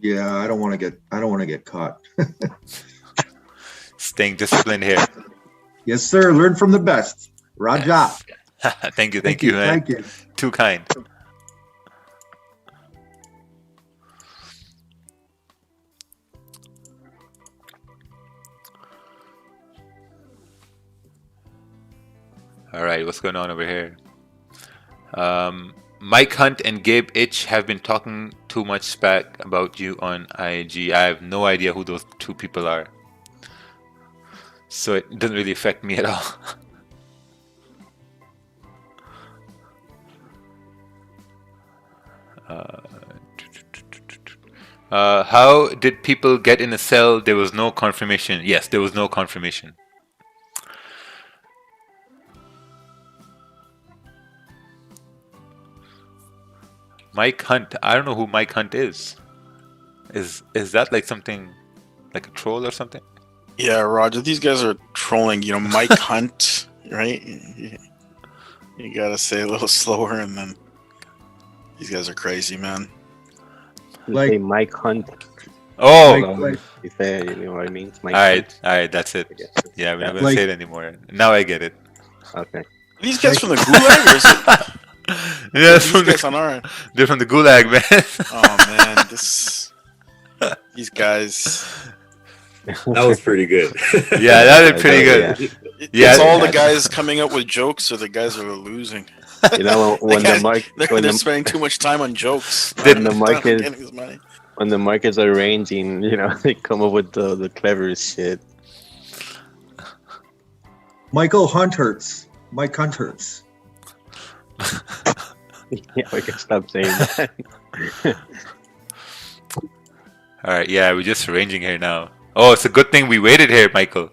Yeah, I don't want to get caught. Staying disciplined here. Yes, sir. Learn from the best. Raja. Thank you, man. Thank you. Too kind. All right, what's going on over here? Mike Hunt and Gabe Itch have been talking too much smack about you on IG. I have no idea who those two people are. So it doesn't really affect me at all. How did people get in a cell? There was no confirmation. Yes, there was no confirmation. Mike Hunt. I don't know who Mike Hunt is. Is that like something like a troll or something? Yeah, Roger. These guys are trolling. Mike Hunt, right? You gotta say a little slower, and then these guys are crazy, man. Like Mike Hunt. Oh, you say, you know what I mean? All right, that's it. Yeah, we're not gonna say it anymore. Now I get it. Okay. Are these guys from the Gulag, or is it? Yeah, they're from the Gulag, man. Oh man, these guys. That was pretty good. Yeah, that was pretty good. Yeah, it's all the guys coming up with jokes, or the guys who are losing. When they're spending too much time on jokes. When the markets are ranging, they come up with the cleverest shit. Michael Hunt hurts. Mike Hunt hurts. Yeah, we can stop saying that. All right, yeah, we're just arranging here now. Oh, it's a good thing we waited here, Michael.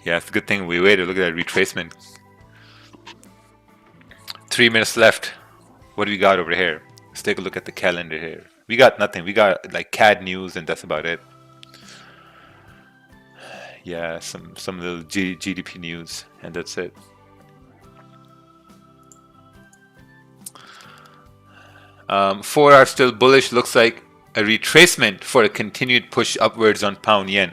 Yeah, it's a good thing we waited. Look at that retracement. 3 minutes left. What do we got over here? Let's take a look at the calendar here. We got nothing. We got like CAD news, and that's about it. Yeah, some little GDP news, and that's it. 4 hour still bullish, looks like a retracement for a continued push upwards on pound yen.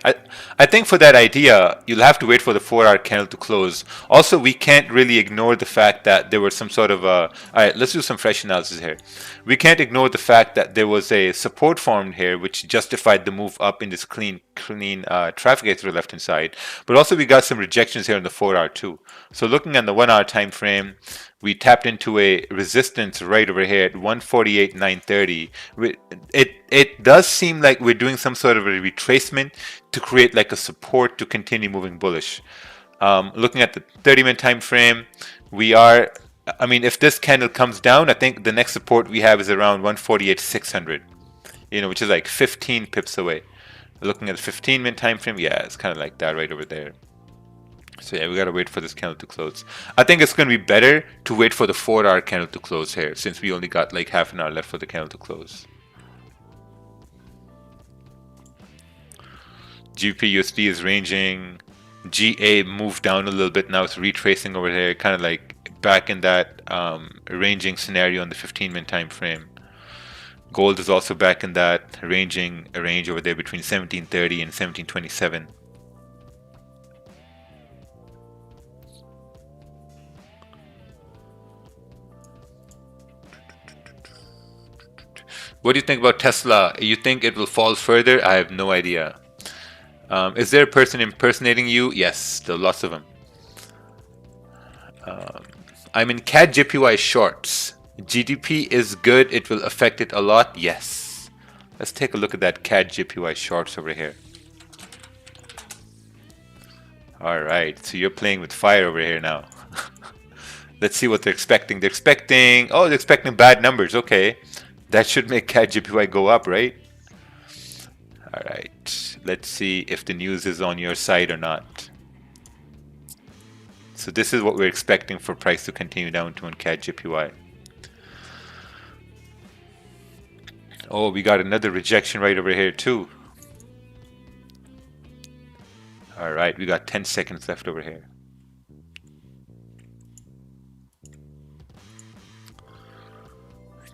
I think for that idea, you'll have to wait for the 4 hour candle to close. Also, we can't really ignore the fact that there was some sort of a... Alright, let's do some fresh analysis here. We can't ignore the fact that there was a support formed here which justified the move up in this clean traffic to the left hand side. But also we got some rejections here in the 4 hour too. So looking at the 1 hour time frame, we tapped into a resistance right over here at 148.930. It does seem like we're doing some sort of a retracement to create like a support to continue moving bullish. Looking at the 30-minute time frame, we are... I mean, if this candle comes down, I think the next support we have is around 148.600, which is like 15 pips away. Looking at the 15-minute time frame, yeah, it's kind of like that right over there. So yeah, we gotta wait for this candle to close. I think it's gonna be better to wait for the 4 hour candle to close here, since we only got like half an hour left for the candle to close. GBP USD is ranging. GA moved down a little bit, now it's retracing over here, kind of like back in that ranging scenario on the 15-minute time frame. Gold is also back in that range over there between 1730 and 1727. What do you think about Tesla? You think it will fall further? I have no idea. Is there a person impersonating you? Yes, there are lots of them. I'm in CAD JPY shorts. GDP is good. It will affect it a lot. Yes. Let's take a look at that CAD JPY shorts over here. Alright, so you're playing with fire over here now. Let's see what they're expecting. They're expecting bad numbers. Okay. That should make CAD JPY go up, right? Alright. Let's see if the news is on your side or not. So this is what we're expecting for price to continue down to on CAD JPY. Oh, we got another rejection right over here too. Alright, we got 10 seconds left over here.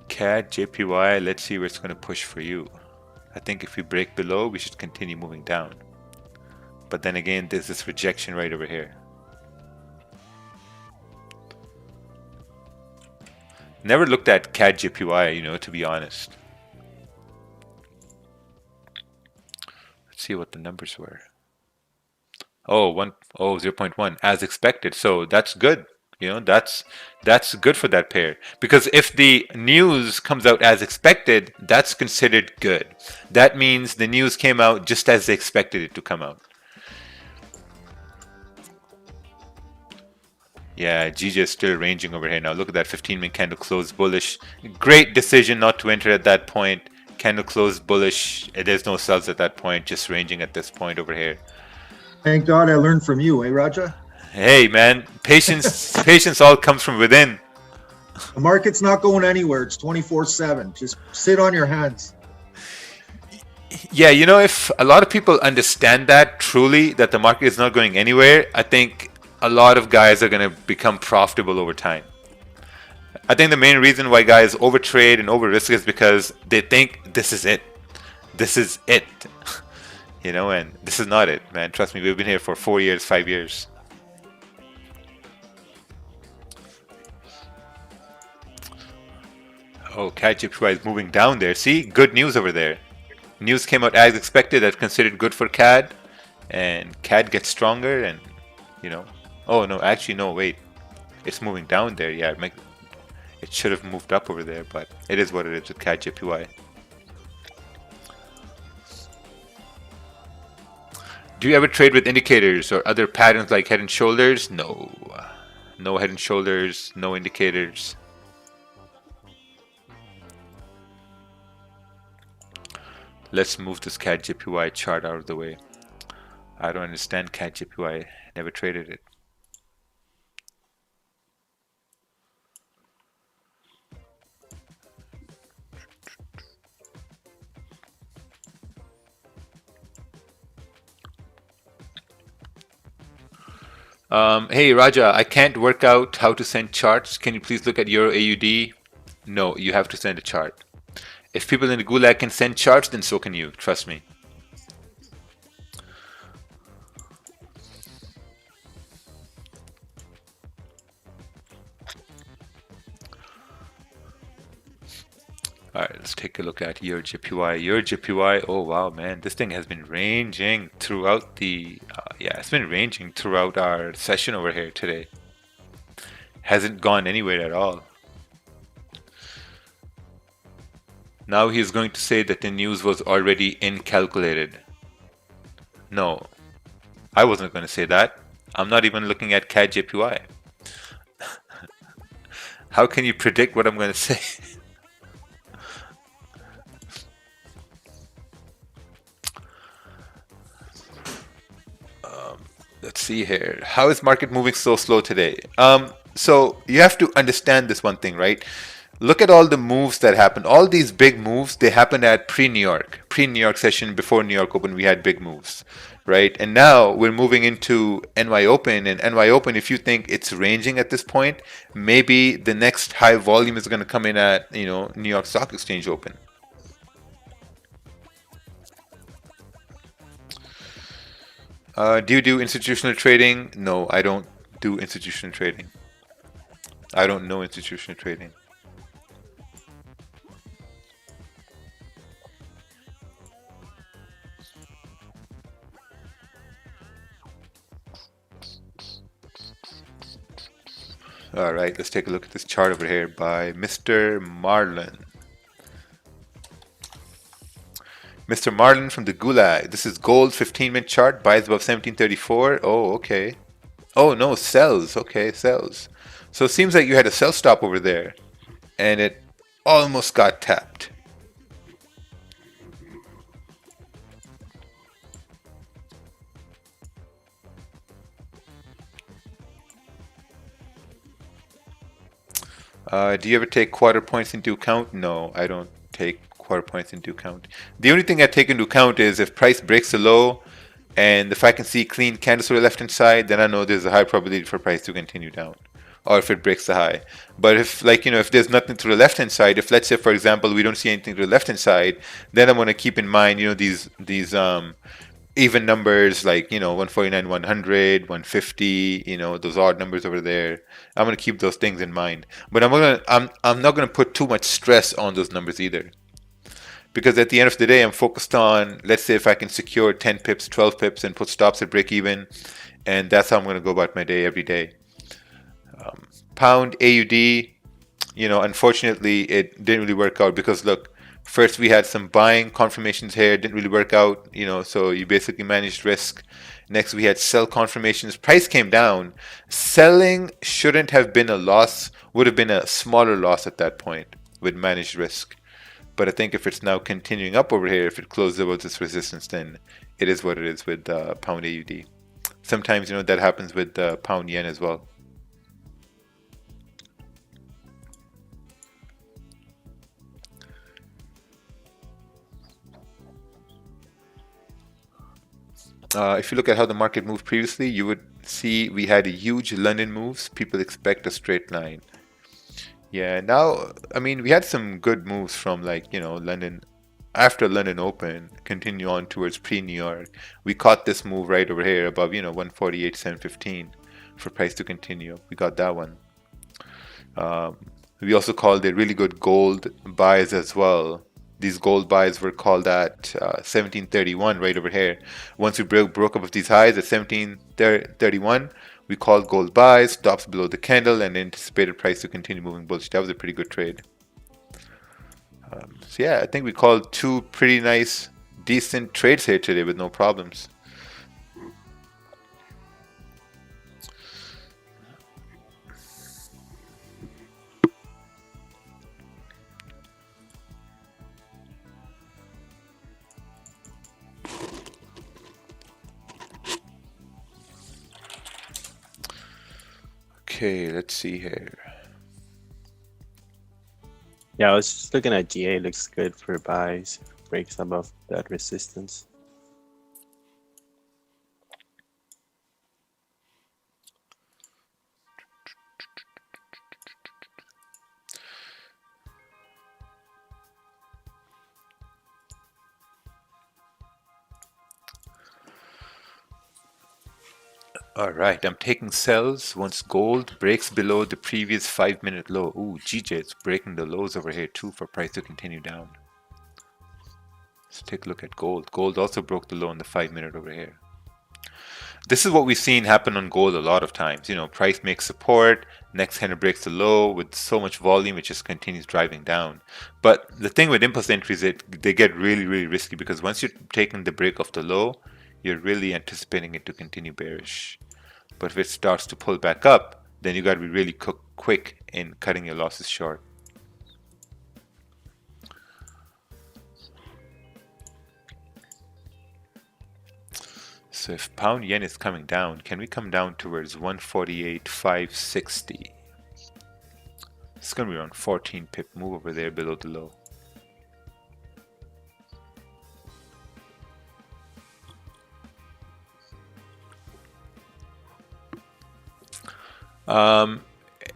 CAD JPY, let's see where it's going to push for you. I think if we break below, we should continue moving down. But then again, there's this rejection right over here. Never looked at CAD JPY, to be honest. Let's see what the numbers were. Oh, 0.1 as expected. So that's good. That's good for that pair. Because if the news comes out as expected, that's considered good. That means the news came out just as they expected it to come out. Yeah, GJ is still ranging over here now. Look at that 15-minute candle close bullish. Great decision not to enter at that point. Candle close bullish. There's no sells at that point. Just ranging at this point over here. Thank God I learned from you, Raja? Hey, man. Patience all comes from within. The market's not going anywhere. It's 24/7. Just sit on your hands. Yeah, if a lot of people understand that truly, that the market is not going anywhere, I think a lot of guys are going to become profitable over time. I think the main reason why guys overtrade and over risk is because they think this is it. This is it. And this is not it, man. Trust me, we've been here for 4 years, 5 years. Oh, CAD JPY is moving down there. See, good news over there. News came out as expected. That's considered good for CAD. And CAD gets stronger and, Oh, no, actually, no, wait. It's moving down there. Yeah, it should have moved up over there, but it is what it is with CAD JPY. Do you ever trade with indicators or other patterns like head and shoulders? No. No head and shoulders, no indicators. Let's move this CAD JPY chart out of the way. I don't understand CAD JPY. Never traded it. Hey Raja, I can't work out how to send charts. Can you please look at Euro AUD? No, you have to send a chart. If people in the Gulag can send charts, then so can you. Trust me. All right, let's take a look at your JPY. Your JPY, oh wow, man, this thing has been ranging throughout the, yeah, it's been ranging throughout our session over here today. Hasn't gone anywhere at all. Now he's going to say that the news was already incalculated. No, I wasn't going to say that. I'm not even looking at CAD JPY. How can you predict what I'm going to say? Let's see here. How is market moving so slow today? So you have to understand this one thing, right? Look at all the moves that happened. All these big moves, they happened at pre-New York session. Before New York Open, we had big moves, right? And now we're moving into NY Open. And NY Open, if you think it's ranging at this point, maybe the next high volume is going to come in at, you know, New York Stock Exchange Open. Do you do institutional trading? No, I don't do institutional trading. I don't know institutional trading. All right, let's take a look at this chart over here by Mr. Marlin. Mr. Marlin from the Gulag. This is gold 15-minute chart. Buys above 1734. Oh, okay. Oh, no, sells. Okay, sells. So it seems like you had a sell stop over there. And it almost got tapped. Do you ever take quarter points into account? No, I don't take quarter points into account. The only thing I take into account is if price breaks the low and if I can see clean candles to the left hand side, then I know there's a high probability for price to continue down, or if it breaks the high. But if, like, you know, if there's nothing to the left hand side, if let's say for example we don't see anything to the left hand side, then I'm going to keep in mind, you know, these even numbers like, you know, 149, 100, 150, you know, those odd numbers over there. I'm going to keep those things in mind. But I'm not going to put too much stress on those numbers either. Because at the end of the day, I'm focused on, let's say if I can secure 10 pips, 12 pips and put stops at break even, and that's how I'm going to go about my day every day. Pound AUD, you know, unfortunately it didn't really work out because look, first we had some buying confirmations here, didn't really work out, you know, so you basically managed risk. Next we had sell confirmations, price came down. Selling shouldn't have been a loss, would have been a smaller loss at that point with managed risk. But I think if it's now continuing up over here, if it closes above this resistance, then it is what it is with pound AUD. Sometimes, you know, that happens with pound yen as well. If you look at how the market moved previously, you would see we had huge London moves. People expect a straight line. Yeah, now, I mean, we had some good moves from, like, you know, London, after London Open, continue on towards pre-New York. We caught this move right over here above, you know, 148.715 for price to continue. We got that one. We also called it really good gold buys as well. These gold buys were called at 1731 right over here. Once we broke up with these highs at 1731, we called gold buys, stops below the candle, and anticipated price to continue moving bullish. That was a pretty good trade. So yeah, I think we called two pretty nice, decent trades here today with no problems. Okay, let's see here. Yeah, I was just looking at GA. Looks good for buys. Breaks above that resistance. All right, I'm taking sells once gold breaks below the previous 5-minute low. Ooh, GJ, it's breaking the lows over here too for price to continue down. Let's take a look at gold. Gold also broke the low on the 5-minute over here. This is what we've seen happen on gold a lot of times. You know, price makes support, next candle breaks the low with so much volume, it just continues driving down. But the thing with impulse entries is they get really, really risky because once you're taking the break of the low, you're really anticipating it to continue bearish. But if it starts to pull back up, then you got to be really quick in cutting your losses short. So if pound yen is coming down, can we come down towards 148.560? It's going to be around 14 pip move over there below the low.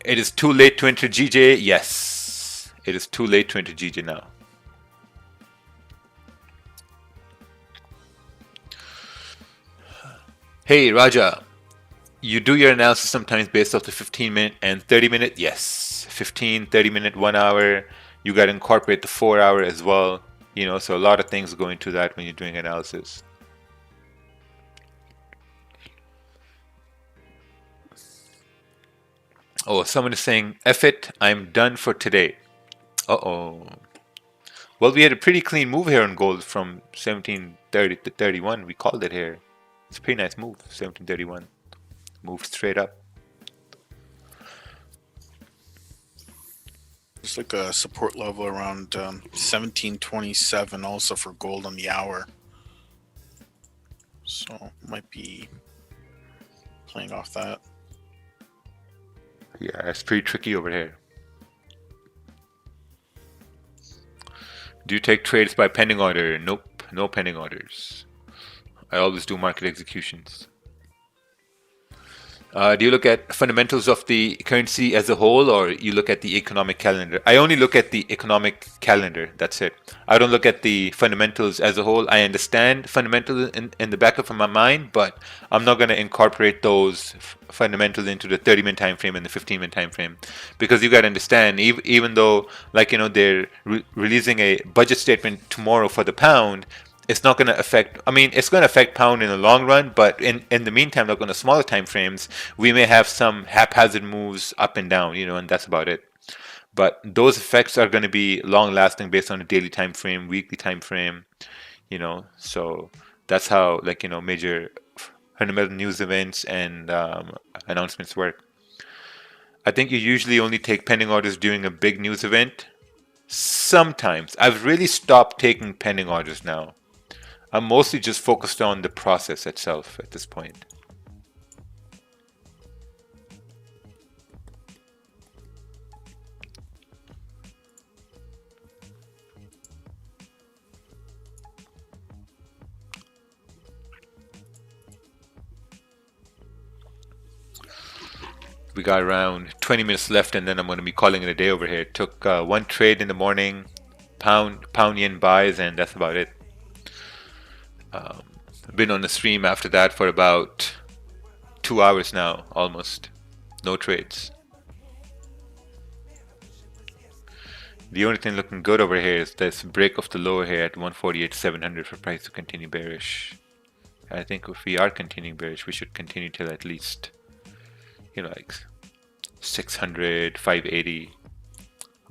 It is too late to enter GJ. Yes, it is too late to enter GJ now. Hey Raja, you do your analysis sometimes based off the 15-minute and 30-minute? Yes, 15, 30-minute, 1 hour. You got to incorporate the 4-hour as well. You know, so a lot of things go into that when you're doing analysis. Oh, someone is saying, F it, I'm done for today. Uh-oh. Well, we had a pretty clean move here on gold from 1730 to 31. We called it here. It's a pretty nice move, 1731. Moved straight up. There's like a support level around 1727 also for gold on the hour. So might be playing off that. Yeah, it's pretty tricky over here. Do you take trades by pending order? Nope, no pending orders. I always do market executions. Do you look at fundamentals of the currency as a whole, or you look at the economic calendar? I only look at the economic calendar. That's it. I don't look at the fundamentals as a whole. I understand fundamentals in the back of my mind, but I'm not going to incorporate those fundamentals into the 30-minute time frame and the 15-minute time frame, because you got to understand, even though, like, you know, they're releasing a budget statement tomorrow for the pound, it's not going to affect, I mean, it's going to affect pound in the long run, but in the meantime, like on the smaller time frames, we may have some haphazard moves up and down, you know, and that's about it. But those effects are going to be long lasting based on a daily time frame, weekly time frame, you know, so that's how, like, you know, major fundamental news events and announcements work. I think you usually only take pending orders during a big news event. Sometimes. I've really stopped taking pending orders now. I'm mostly just focused on the process itself at this point. We got around 20 minutes left, and then I'm going to be calling it a day over here. Took one trade in the morning, pound yen buys, and that's about it. Been on the stream after that for about 2 hours now, almost. No trades. The only thing looking good over here is this break of the lower here at 148.700 for price to continue bearish. I think if we are continuing bearish, we should continue till at least, you know, like 600, 580.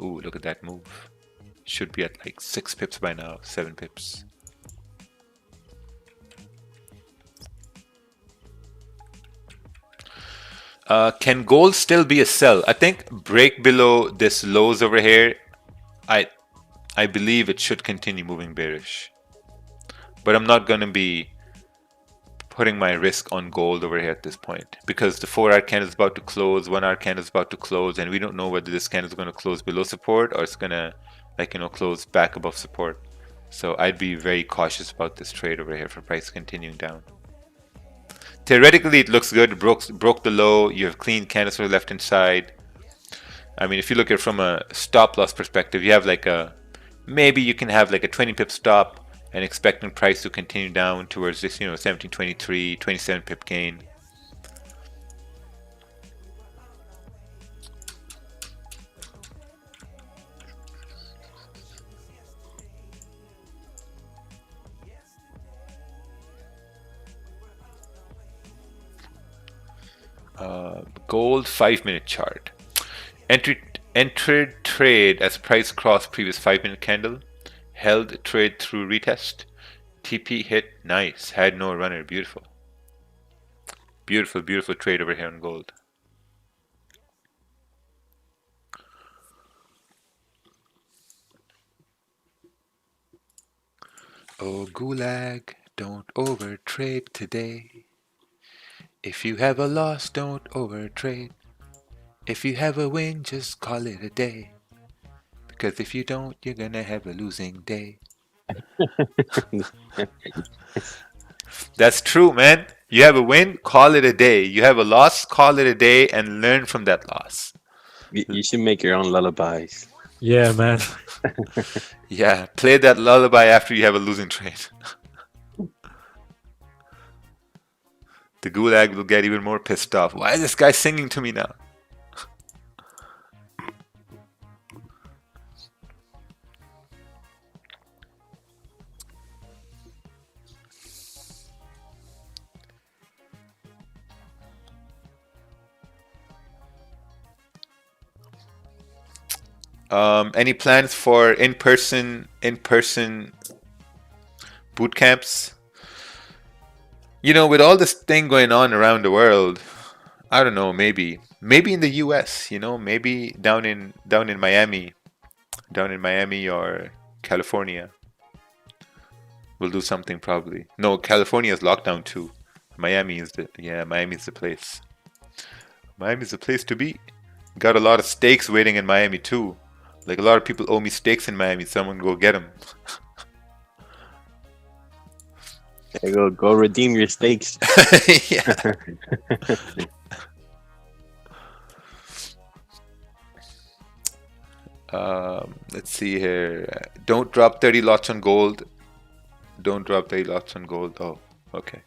Ooh, look at that move. Should be at like 6 pips by now, 7 pips. Can gold still be a sell? I think break below this lows over here, I believe it should continue moving bearish. But I'm not going to be putting my risk on gold over here at this point, because the 4-hour candle is about to close, 1-hour candle is about to close, and we don't know whether this candle is going to close below support or it's going to, like, you know, close back above support. So I'd be very cautious about this trade over here for price continuing down. Theoretically, it looks good. Broke the low. You have clean candles for the left hand side. I mean, if you look at it from a stop loss perspective, you have like a, maybe you can have like a 20 pip stop and expecting price to continue down towards this, you know, 1723, 27 pip gain. Gold 5-minute chart. Entered trade as price crossed previous 5-minute candle. Held trade through retest. TP hit. Nice. Had no runner. Beautiful. Beautiful, beautiful trade over here on gold. Oh, Gulag, don't overtrade today. If you have a loss, don't overtrade. If you have a win, just call it a day. Because if you don't, you're gonna have a losing day. That's true, man. You have a win, call it a day. You have a loss, call it a day, and learn from that loss. You should make your own lullabies. Yeah, man. Yeah, play that lullaby after you have a losing trade. The Gulag will get even more pissed off. Why is this guy singing to me now? Any plans for in-person boot camps? You know, with all this thing going on around the world, I don't know, maybe in the US, you know, maybe down in Miami or California. We'll do something probably. No, California is locked down too. Miami's the place. Miami's the place to be. Got a lot of stakes waiting in Miami too. Like a lot of people owe me stakes in Miami. Someone go get them. Go redeem your stakes. Yeah. Let's see here. Don't drop 30 lots on gold. Don't drop 30 lots on gold. Oh, okay.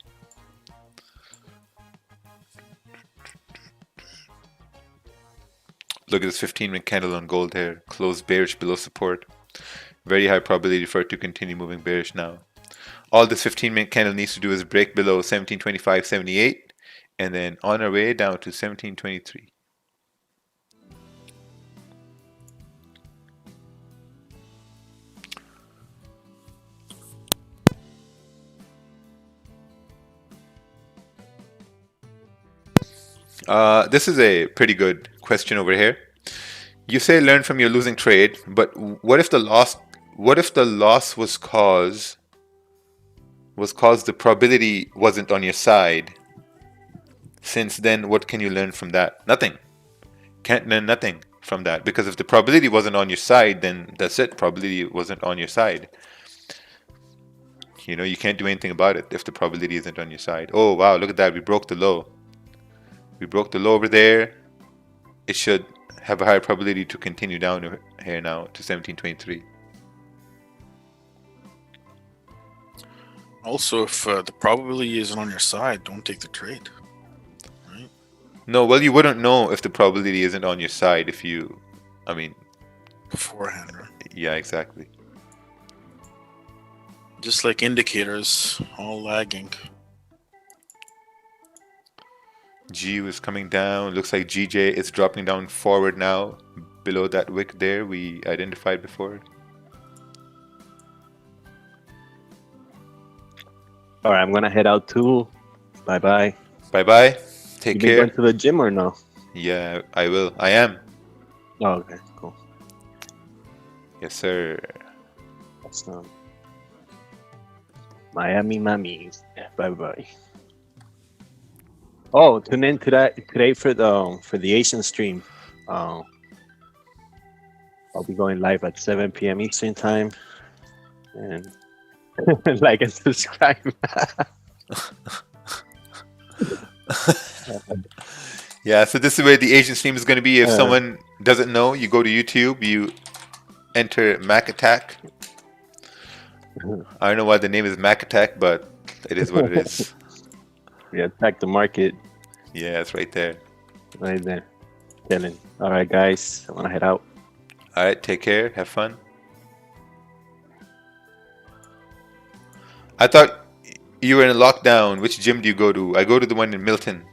Look at this 15-minute candle on gold here. Closed bearish below support. Very high probability for it to continue moving bearish now. All this 15-minute candle needs to do is break below 1725.78 and then on our way down to 1723. This is a pretty good question over here. You say learn from your losing trade, but what if the loss was caused the probability wasn't on your side? Since then, what can you learn from that? Nothing. Can't learn nothing from that, because if the probability wasn't on your side, then that's it. Probability wasn't on your side. You know, you can't do anything about it if the probability isn't on your side. Oh wow, look at that, we broke the low. We broke the low over there. It should have a higher probability to continue down here now to 1723. Also, if the probability isn't on your side, don't take the trade. Right? No, well, you wouldn't know if the probability isn't on your side if you, I mean, beforehand, right? Yeah, exactly. Just like indicators, all lagging. G was coming down. Looks like GJ is dropping down forward now, below that wick there we identified before. All right, I'm gonna head out too. Bye bye. Bye bye. Take care. You going to the gym or no? Yeah, I will. I am. Oh, okay, cool. Yes, sir. Awesome. Miami Mammies. Bye bye. Oh, tune in today for the Asian stream. I'll be going live at 7 p.m. Eastern time, and like and subscribe. Yeah, so this is where the Asian stream is going to be. If someone doesn't know, you go to YouTube, you enter Mac Attack. I don't know why the name is Mac Attack, but it is what it is. Yeah, attack the market. Yeah, it's right there. Right there. Killing. All right, guys. I want to head out. All right, take care. Have fun. I thought you were in a lockdown. Which gym do you go to? I go to the one in Milton.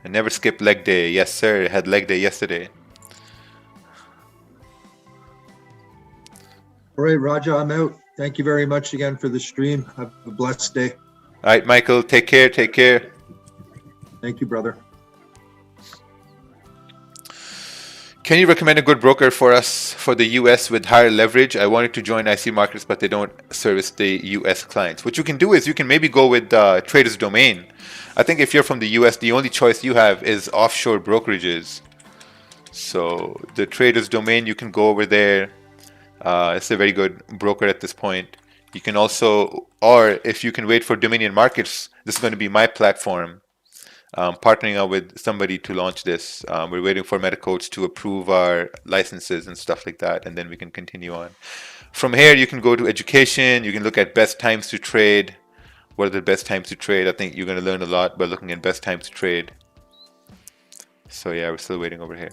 I never skip leg day. Yes, sir. Had leg day yesterday. All right, Raja, I'm out. Thank you very much again for the stream. Have a blessed day. All right, Michael. Take care. Take care. Thank you, brother. Can you recommend a good broker for us for the US with higher leverage? I wanted to join IC markets, but they don't service the US clients. What you can do is you can maybe go with Trader's Domain. I think if you're from the US, the only choice you have is offshore brokerages. So the Trader's Domain, you can go over there. It's a very good broker at this point. You can also, or if you can wait for Dominion Markets, this is going to be my platform. Partnering up with somebody to launch this. We're waiting for Metacodes to approve our licenses and stuff like that, and then we can continue on. From here, you can go to education. You can look at best times to trade. What are the best times to trade? I think you're going to learn a lot by looking at best times to trade. So yeah, we're still waiting over here.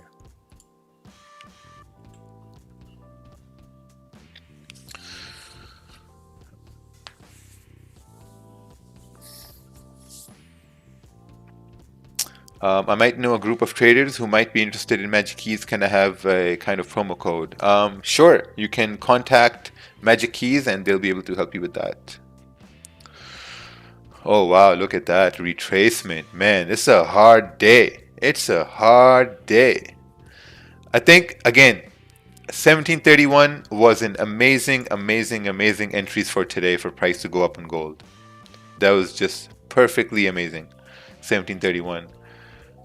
I might know a group of traders who might be interested in Magic Keys. Can I have a kind of promo code? Sure, you can contact Magic Keys and they'll be able to help you with that. Oh wow, look at that retracement. Man, it's a hard day. It's a hard day. I think, again, 1731 was an amazing entries for today for price to go up in gold. That was just perfectly amazing. 1731.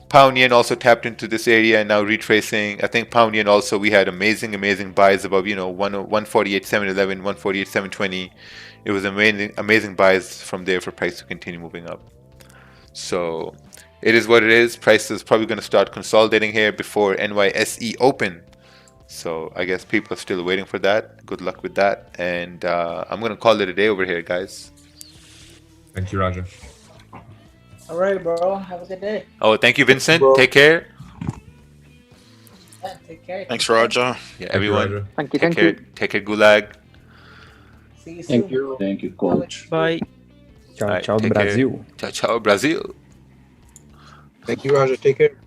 Pound yen also tapped into this area and now retracing. I think pound yen also, we had amazing buys above, 148.711, 148.720. It was amazing buys from there for price to continue moving up. So it is what it is. Price is probably going to start consolidating here before NYSE open. So I guess people are still waiting for that. Good luck with that. And I'm going to call it a day over here, guys. Thank you, Roger. All right, bro. Have a good day. Oh, thank you, Vincent. Take care. Yeah, take care. Thanks, Raja. Yeah, everyone. Thank you. Take care. Take care, Gulag. See you soon. Thank you, coach. Bye. Ciao, All right, ciao, take Brasil. care. Ciao, ciao, Brazil. Thank you, Raja. Take care.